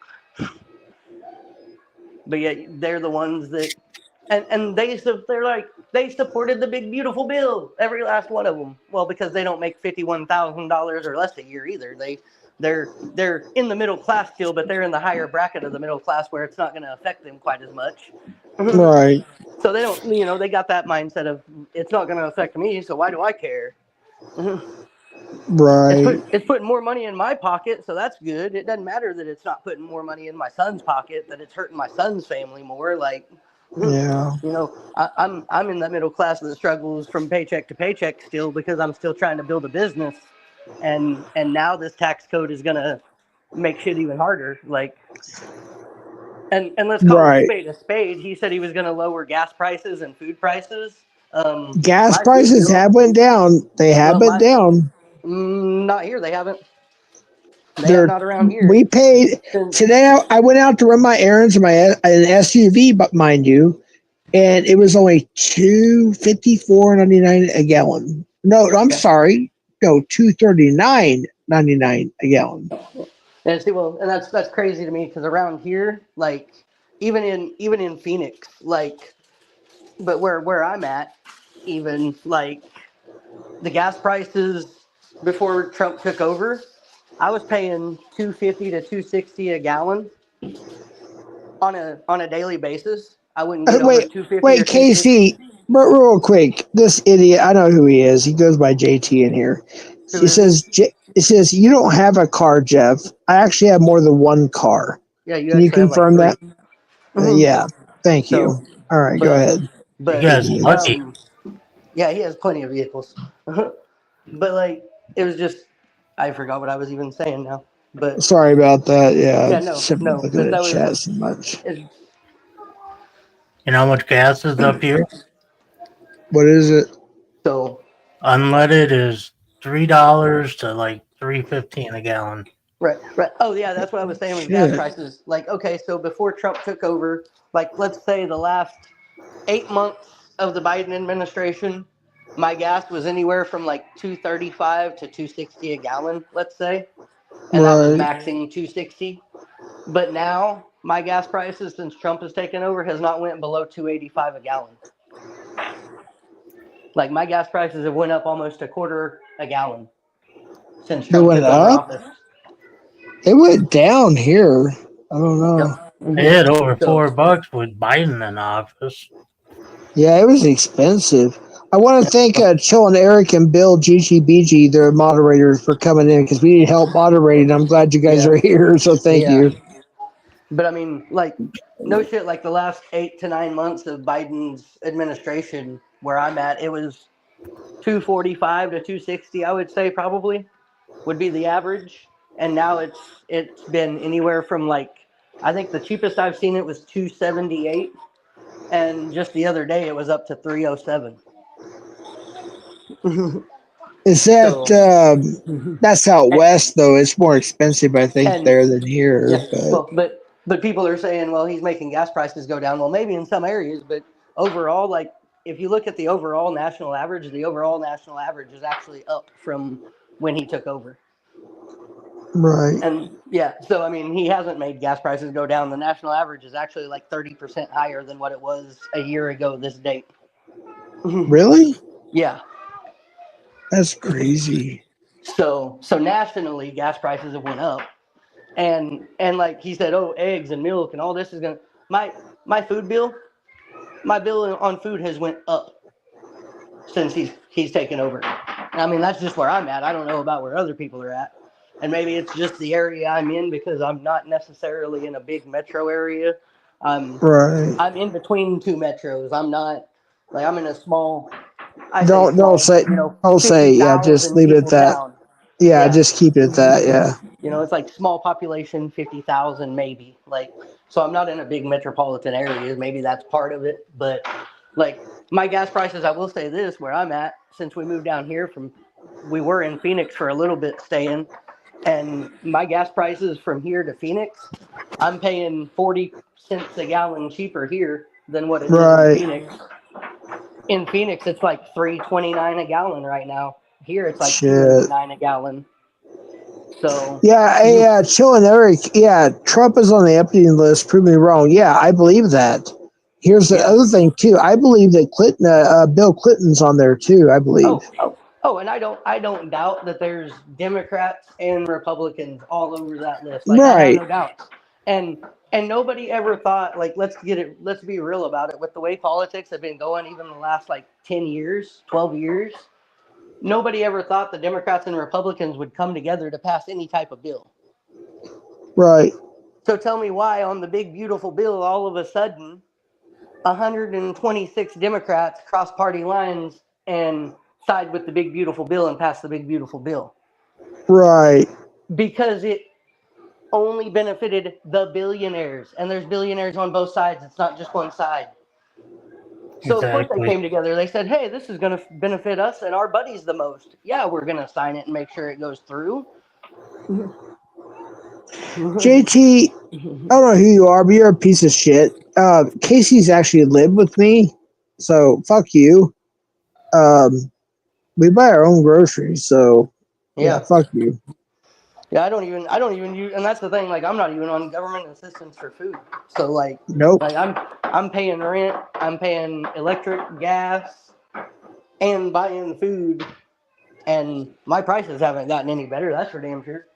but yet they're the ones that, and they supported the big beautiful bill. Every last one of them. Well, because they don't make $51,000 or less a year either. They're in the middle class still, but they're in the higher bracket of the middle class where it's not going to affect them quite as much. Right. So they don't, they got that mindset of it's not going to affect me, so why do I care? Right. It's putting more money in my pocket, so that's good. It doesn't matter that it's not putting more money in my son's pocket, that it's hurting my son's family more. Like, yeah, I'm in that middle class that struggles from paycheck to paycheck still because I'm still trying to build a business, and now this tax code is gonna make shit even harder. Like, and let's call a spade a spade. He said he was gonna lower gas prices and food prices. Gas prices have went down. They have went down. Not here. They haven't. They're not around here. We paid today. I went out to run my errands in an SUV, but mind you, and it was only $2.54.99 a gallon. No, I'm sorry. No, $2.39.99 a gallon. And see, and that's crazy to me because around here, like even in Phoenix, like, but where I'm at, even like the gas prices before Trump took over, I was paying $2.50 to $2.60 a gallon on a daily basis. I wouldn't get over $2.50. Wait, Casey, but real quick, this idiot, I know who he is. He goes by JT in here. It says you don't have a car, Jeff. I actually have more than one car. Yeah, Can you confirm that? Yeah, thank you. All right, go ahead. But yeah, he has plenty of vehicles. But like, it was just, I forgot what I was even saying now. But sorry about that. Yeah, no. Looking at chat so much. You know how much gas is up here? What is it? So unleaded is $3 to like $3.15 a gallon. Right. Oh yeah, that's what I was saying with gas prices. Like, okay, so before Trump took over, like let's say the last 8 months of the Biden administration, my gas was anywhere from like $2.35 to $2.60 a gallon, let's say. And that was maxing $2.60. But now my gas prices since Trump has taken over has not went below $2.85 a gallon. Like my gas prices have went up almost a quarter a gallon since Trump took over office. It went down here. I don't know. They had over $4 with Biden in office. Yeah, it was expensive. I want to thank Chill and Eric and Bill GGBG, their moderators, for coming in because we need help moderating. I'm glad you guys are here, so thank you. But I mean, like, no shit, like the last 8 to 9 months of Biden's administration, where I'm at, it was $2.45 to $2.60, I would say probably would be the average. And now it's been anywhere from like, I think the cheapest I've seen it was $2.78. And just the other day, it was up to $3.07. Is that that's out west though? It's more expensive, I think, there than here. Yeah. But But people are saying, well, he's making gas prices go down. Well, maybe in some areas, but overall, like if you look at the overall national average is actually up from when he took over. Right. And yeah, so I mean, he hasn't made gas prices go down. The national average is actually like 30% higher than what it was a year ago this date. Really? Yeah. That's crazy. So nationally, gas prices have went up, and like he said, oh, eggs and milk and all this is gonna my food bill, my bill on food has went up since he's taken over. And I mean, that's just where I'm at. I don't know about where other people are at, and maybe it's just the area I'm in because I'm not necessarily in a big metro area. Right. I'm in between two metros. I'm not like I'm in a small. I say Don't small, say but, you know, don't say yeah. Just 50,000 leave it at people that. town. Yeah, Yeah. just keep it at that. Yeah. You know, it's like small population, 50,000 maybe. Like, so I'm not in a big metropolitan area. Maybe that's part of it. But like my gas prices, I will say this, where I'm at, since we moved down here we were in Phoenix for a little bit staying, and my gas prices from here to Phoenix, I'm paying 40 cents a gallon cheaper here than what it is in Phoenix. In Phoenix, it's like $3.29 a gallon right now. Here, it's like $2.89 a gallon. So yeah, Chill and Eric. Yeah, Trump is on the Epstein list. Prove me wrong. Yeah, I believe that. Here's the other thing too. I believe that Bill Clinton's on there too. I believe. And I don't doubt that there's Democrats and Republicans all over that list. Like I have Right. no doubt. And nobody ever thought, like, let's be real about it. With the way politics have been going, even the last like 10 years, 12 years, nobody ever thought the Democrats and Republicans would come together to pass any type of bill. Right. So tell me why on the big beautiful bill, all of a sudden, 126 Democrats cross party lines and side with the big beautiful bill and pass the big beautiful bill. Right. Because it only benefited the billionaires, and there's billionaires on both sides. It's not just one side. So of course they came together. They said, hey, this is going to benefit us and our buddies the most. Yeah, we're going to sign it and make sure it goes through. JT, I don't know who you are, but you're a piece of shit. Casey's actually lived with me, so fuck you. We buy our own groceries, so yeah, fuck you. Yeah, I don't even use, and that's the thing. Like, I'm not even on government assistance for food. So like, nope. Like I'm paying rent, I'm paying electric, gas, and buying food, and my prices haven't gotten any better. That's for damn sure.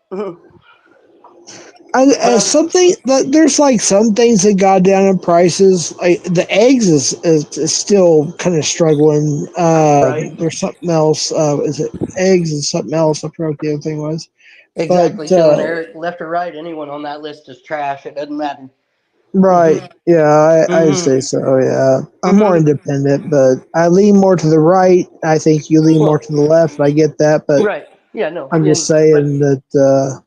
There's like some things that got down in prices. Like the eggs is still kind of struggling. Right. There's something else. Is it eggs and something else? I forgot what the other thing was. Exactly. But, Chilling, Eric, left or right, anyone on that list is trash. It doesn't matter. Right. Yeah, I'd say so. Yeah, I'm more independent, but I lean more to the right. I think you lean more to the left. I get that, but right. Yeah, no. I'm just saying that.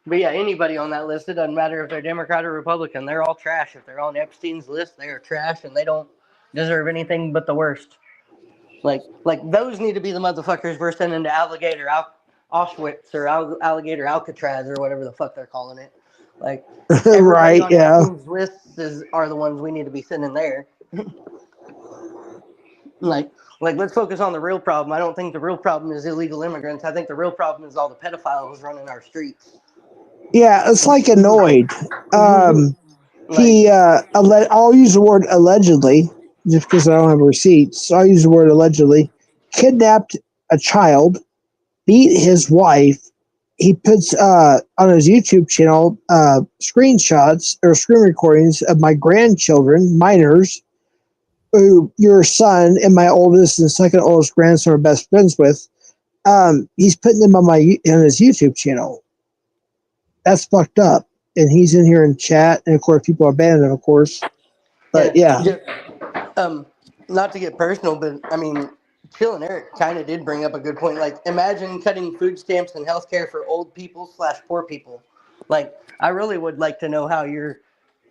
But yeah, anybody on that list, it doesn't matter if they're Democrat or Republican. They're all trash. If they're on Epstein's list, they are trash, and they don't deserve anything but the worst. Like those need to be the motherfuckers we're sending to alligator Auschwitz or alligator Alcatraz or whatever the fuck they're calling it. Like everybody on Epstein's lists are the ones we need to be sending there. Like let's focus on the real problem. I don't think the real problem is illegal immigrants. I think the real problem is all the pedophiles running our streets. Yeah, it's like annoyed. I'll use the word allegedly, just because I don't have receipts. So I'll use the word allegedly. Kidnapped a child, beat his wife. He puts on his YouTube channel screenshots or screen recordings of my grandchildren, minors, who your son and my oldest and second oldest grandson are best friends with. He's putting them on his YouTube channel. That's fucked up. And he's in here in chat, and of course people are banning him, of course. But yeah. Not to get personal, but I mean, Chill and Eric kind of did bring up a good point. Like, imagine cutting food stamps and healthcare for old people / poor people. Like, I really would like to know how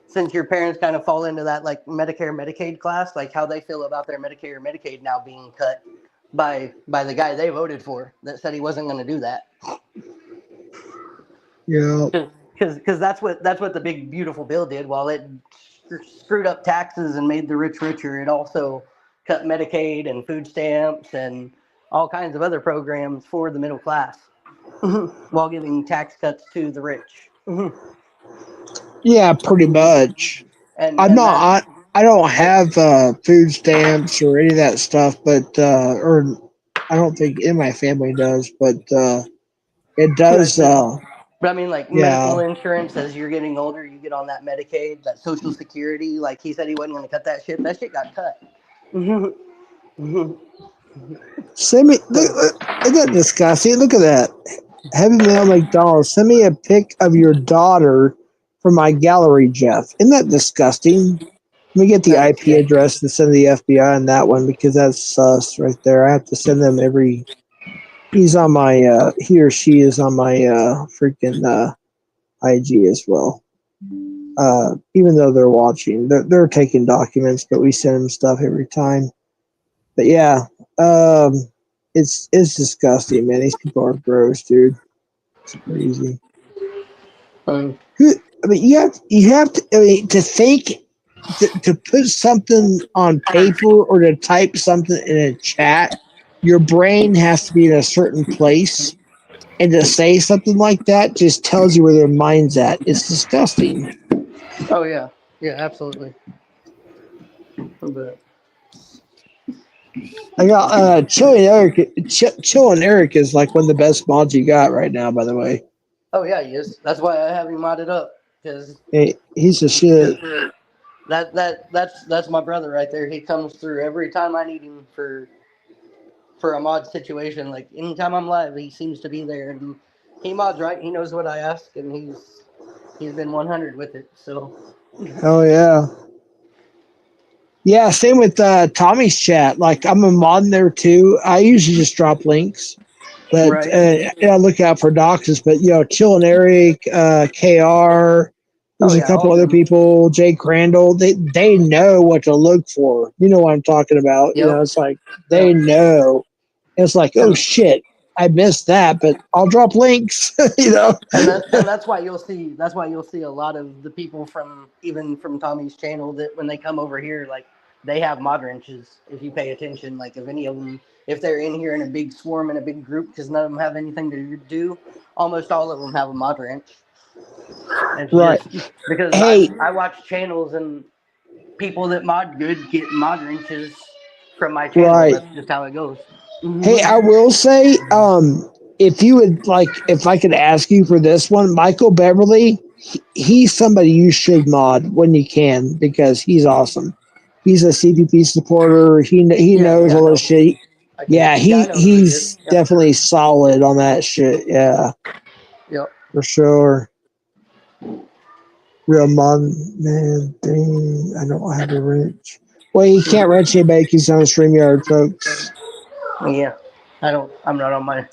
since your parents kind of fall into that like Medicare, Medicaid class, like how they feel about their Medicare or Medicaid now being cut by the guy they voted for that said he wasn't going to do that. Yeah. because that's what the big beautiful bill did. While it screwed up taxes and made the rich richer, it also cut Medicaid and food stamps and all kinds of other programs for the middle class, while giving tax cuts to the rich. Yeah, pretty much. And I'm and not. that I don't have food stamps or any of that stuff, but or I don't think any of my family does, but it does. But I mean, like Yeah. medical insurance, as you're getting older, you get on that Medicaid, that Social Security. Like he said, he wasn't going to cut that shit. That shit got cut. Send me. Isn't that disgusting? Look at that. Heavy Mail McDonald's. Send me a pic of your daughter from my gallery, Jeff. Isn't that disgusting? Let me get the IP address and send the FBI on that one because that's sus right there. I have to send them every. He's on my. He or she is on my freaking IG as well. Even though they're watching, they're taking documents, but we send them stuff every time. But yeah, it's disgusting, man. These people are gross, dude. It's crazy. I mean, you have to. I mean, to think to put something on paper or to type something in a chat, your brain has to be in a certain place, and to say something like that just tells you where their mind's at. It's disgusting. Oh yeah, absolutely. But I got Chill and Eric. Chill and Eric is like one of the best mods you got right now. By the way, oh yeah, he is. That's why I have him modded up because he's a shit. That's my brother right there. He comes through every time I need him for a mod situation. Like anytime I'm live, he seems to be there, and he mods right. He knows what I ask, and he's been 100 with it. So. Oh yeah. Yeah, same with Tommy's chat. Like I'm a mod in there too. I usually just drop links, but I look out for doxes. But Chill and Eric, KR. There's a couple other people, Jake Crandall. They know what to look for. You know what I'm talking about. Yep. It's like they know. It's like, oh shit, I missed that, but I'll drop links. And that's why you'll see a lot of the people from Tommy's channel that when they come over here, like they have mod wrenches. If you pay attention, like if any of them, if they're in here in a big swarm in a big group, because none of them have anything to do, almost all of them have a mod wrench. Right. Because I watch channels and people that mod good get mod wrenches from my channel. Right. That's just how it goes. Hey, I will say, if you would if I could ask you for this one, Michael Beverly, he's somebody you should mod when you can because he's awesome. He's a CPP supporter. He knows all this shit. Yeah, he's definitely solid on that shit. Yeah. Yep. For sure. Real mod, man. Dang, I don't have a wrench. Well, he can't wrench anybody because he's on StreamYard, folks. Yeah, I'm not on my.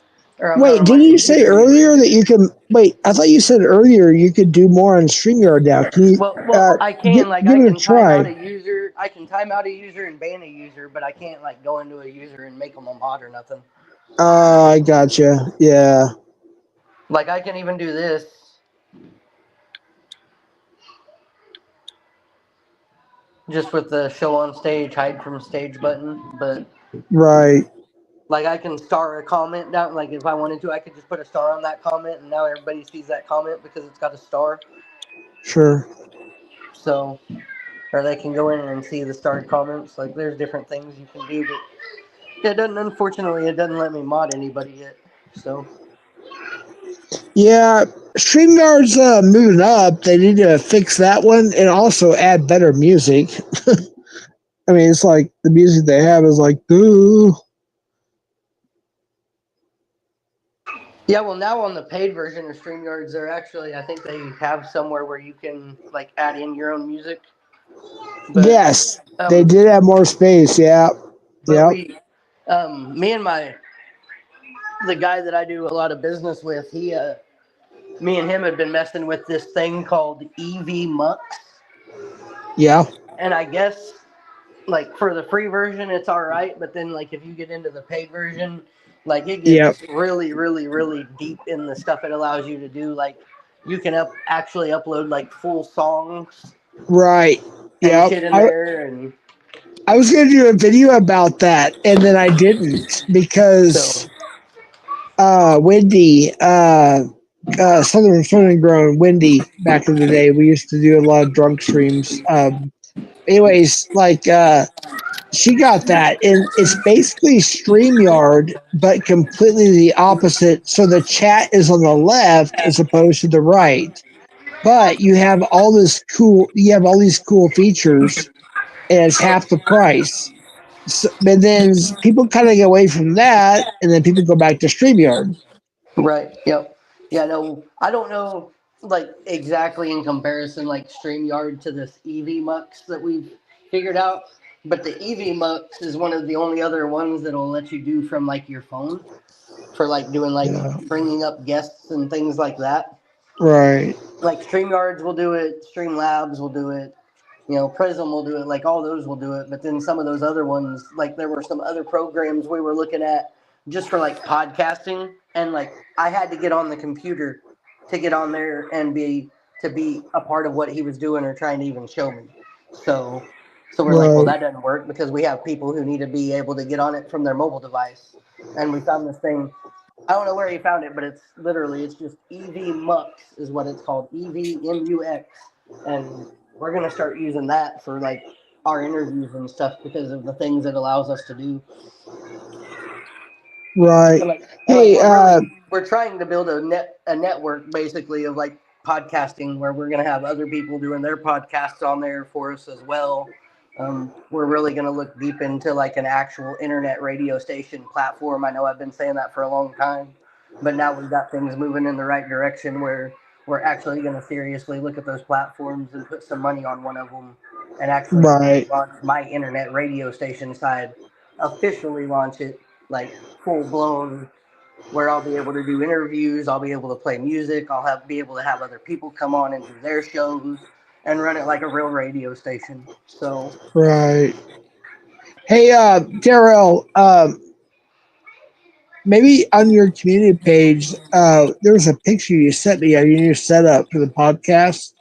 Wait, didn't you say earlier that you can? Wait, I thought you said earlier you could do more on StreamYard now. Can you? Well, I can. Give it a try. I can time out a user and ban a user, but I can't go into a user and make them a mod or nothing. I gotcha. Yeah. Like I can even do this. Just with the show on stage, hide from stage button, but. Right. Like I can star a comment down. Like if I wanted to, I could just put a star on that comment, and now everybody sees that comment because it's got a star. Sure. So, or they can go in and see the starred comments. Like there's different things you can do, but it doesn't. Unfortunately, it doesn't let me mod anybody yet. So. Yeah, StreamYard's moving up. They need to fix that one and also add better music. I mean, it's like the music they have is like, ooh. Yeah, well, now on the paid version of StreamYards, they're actually, I think they have somewhere where you can add in your own music. But, yes, they did have more space. Yeah, yeah. Me and the guy that I do a lot of business with, me and him had been messing with this thing called EV Mux. Yeah. And I guess for the free version, it's all right, but then if you get into the paid version. It gets really, really, really deep in the stuff it allows you to do. you can actually upload like full songs Right. and Yep. shit in there, and I was going to do a video about that, and then I didn't because Wendy, Southern Grown, Wendy, back in the day, we used to do a lot of drunk streams. Anyways, she got that, and it's basically StreamYard, but completely the opposite. So the chat is on the left as opposed to the right, but you have all these cool features, and it's half the price. So, but then people kind of get away from that, and then people go back to StreamYard. right. Yep. Yeah. No, I don't know like exactly in comparison like StreamYard to this EV Mux that we've figured out, but the EV Mux is one of the only other ones that'll let you do from like your phone for like doing like Yeah. bringing up guests and things like that. Right. Like StreamYards will do it, Streamlabs will do it, Prism will do it, like all those will do it. But then some of those other ones, like there were some other programs we were looking at just for like podcasting, and like I had to get on the computer to get on there and be a part of what he was doing or trying to even show me. So we're like, well, Right. that doesn't work because we have people who need to be able to get on it from their mobile device. And we found this thing. I don't know where he found it, but it's just EV Mux is what it's called, EVMUX, and we're gonna start using that for like our interviews and stuff because of the things it allows us to do. Right. And Hey, we're trying to build a network basically of like podcasting where we're gonna have other people doing their podcasts on there for us as well. We're really going to look deep into like an actual internet radio station platform. I know I've been saying that for a long time, but now we've got things moving in the right direction where we're actually going to seriously look at those platforms and put some money on one of them and actually right. launch my internet radio station side, officially launch it like full blown, where I'll be able to do interviews, I'll be able to play music, be able to have other people come on and do their shows and run it like a real radio station. So Right. Hey, Darrell, maybe on your community page, there's a picture you sent me of your setup for the podcast.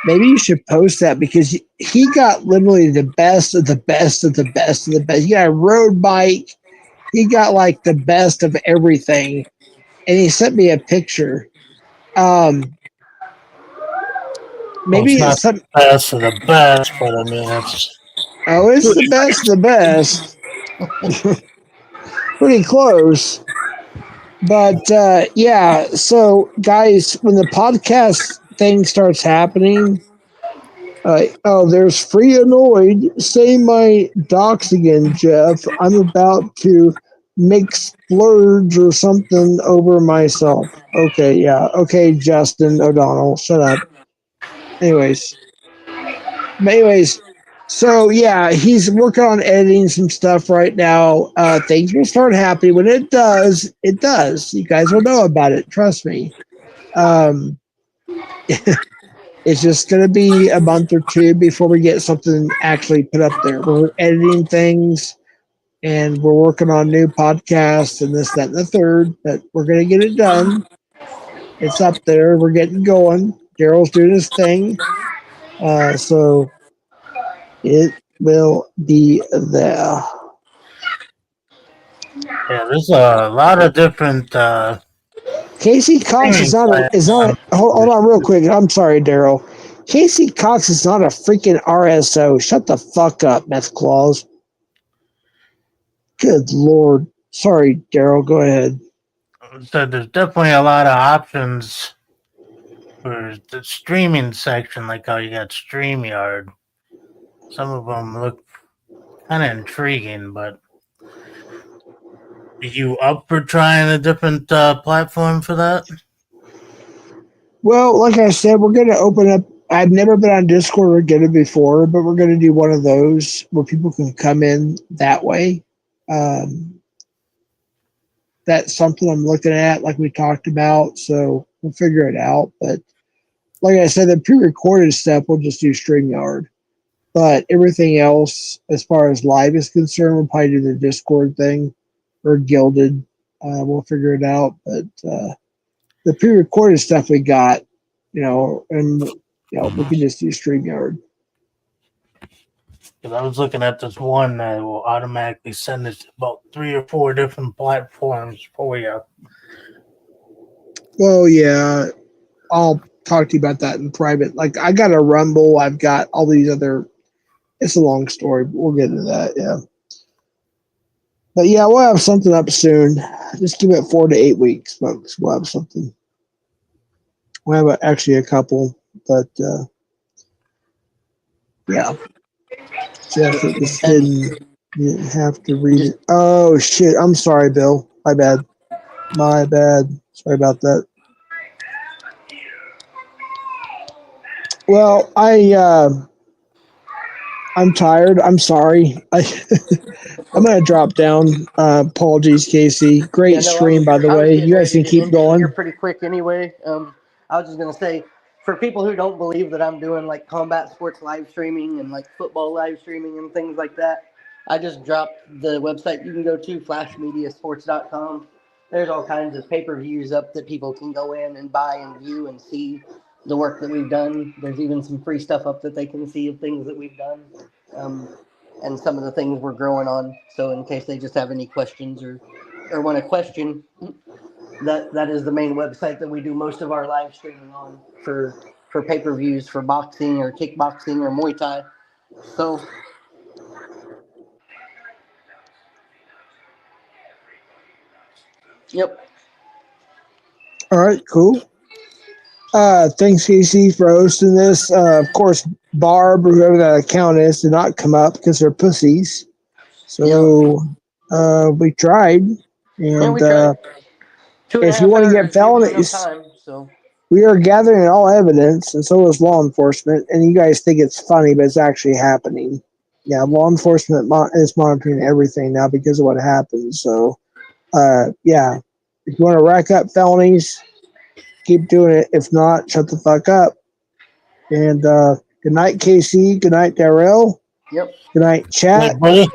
Maybe you should post that because he got literally the best of the best of the best of the best. He got a road bike. He got like the best of everything. And he sent me a picture. Maybe it's not it's some. the best of the best, but I mean, it's Oh, it's the best of the best. Pretty close. But yeah, so guys, when the podcast thing starts happening, there's free annoyed. Say my docs again, Jeff. I'm about to make splurge or something over myself. Okay, yeah. Okay, Justin O'Donnell, shut up. Anyways, so yeah, he's working on editing some stuff right now. Things will start happening. When it does, it does. You guys will know about it. Trust me. It's just going to be a month or two before we get something actually put up there. We're editing things and we're working on new podcasts and this, that, and the third, but we're going to get it done. It's up there. We're getting going. Daryl's doing his thing. So it will be there. yeah. There's a lot of different Casey Cox streaming is not a, sites on. hold on real quick. I'm sorry, Daryl. Casey Cox is not a freaking RSO. Shut the fuck up, Meth Claus. Good Lord. Sorry, Daryl. Go ahead. So there's definitely a lot of options for the streaming section, like how you got StreamYard. Some of them look kind of intriguing, but are you up for trying a different platform for that? Well, like I said, we're going to open up. I've never been on Discord or get it before, but we're going to do one of those where people can come in that way. That's something I'm looking at, like we talked about. So we'll figure it out. But like I said, the pre-recorded stuff, we'll just do StreamYard. But everything else, as far as live is concerned, we'll probably do the Discord thing or Gilded. We'll figure it out. But the pre-recorded stuff we got, and we can just use StreamYard. Because I was looking at this one that will automatically send it to about 3 or 4 different platforms for you. Well, yeah, I'll talk to you about that in private. Like, I got a Rumble. I've got all these other. It's a long story, but we'll get into that. Yeah. But yeah, we'll have something up soon. Just give it 4 to 8 weeks, folks. We'll have something. We'll have actually a couple, but yeah. Jeff, it was hidden. You didn't have to read it. Oh shit! I'm sorry, Bill. My bad. Sorry about that. Well, I'm tired. I'm sorry. I'm gonna drop down. Apologies, Casey. Great stream, by the way. You guys can keep going. Here pretty quick anyway. I was just gonna say, for people who don't believe that I'm doing like combat sports live streaming and like football live streaming and things like that, I just dropped the website you can go to, flashmediasports.com. There's all kinds of pay-per-views up that people can go in and buy and view and see the work that we've done. There's even some free stuff up that they can see of things that we've done. And some of the things we're growing on. So in case they just have any questions or want to question, that is the main website that we do most of our live streaming on for pay-per-views for boxing or kickboxing or Muay Thai. So yep. All right, cool. Thanks, Casey, for hosting this. Of course, Barb or whoever that account is did not come up because they're pussies. So we tried, and we tried. if you want to get felonies, we are gathering all evidence, and so is law enforcement. And you guys think it's funny, but it's actually happening. Yeah, law enforcement is monitoring everything now because of what happened. So, yeah, if you want to rack up felonies, keep doing it. If not, shut the fuck up. And good night, Casey. Good night, Darrell. Yep. Good night, chat. Good night,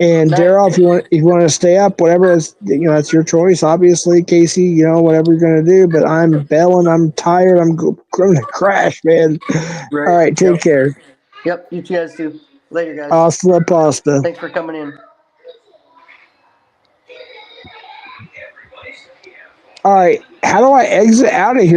and Darrell, if you want to stay up, whatever is, that's your choice. Obviously, Casey, whatever you're gonna do. But I'm bailing. I'm tired. I'm going to crash, man. Right. All right, take care. Yep. You guys too. Later, guys. Hasta la pasta. Thanks for coming in. All right, how do I exit out of here?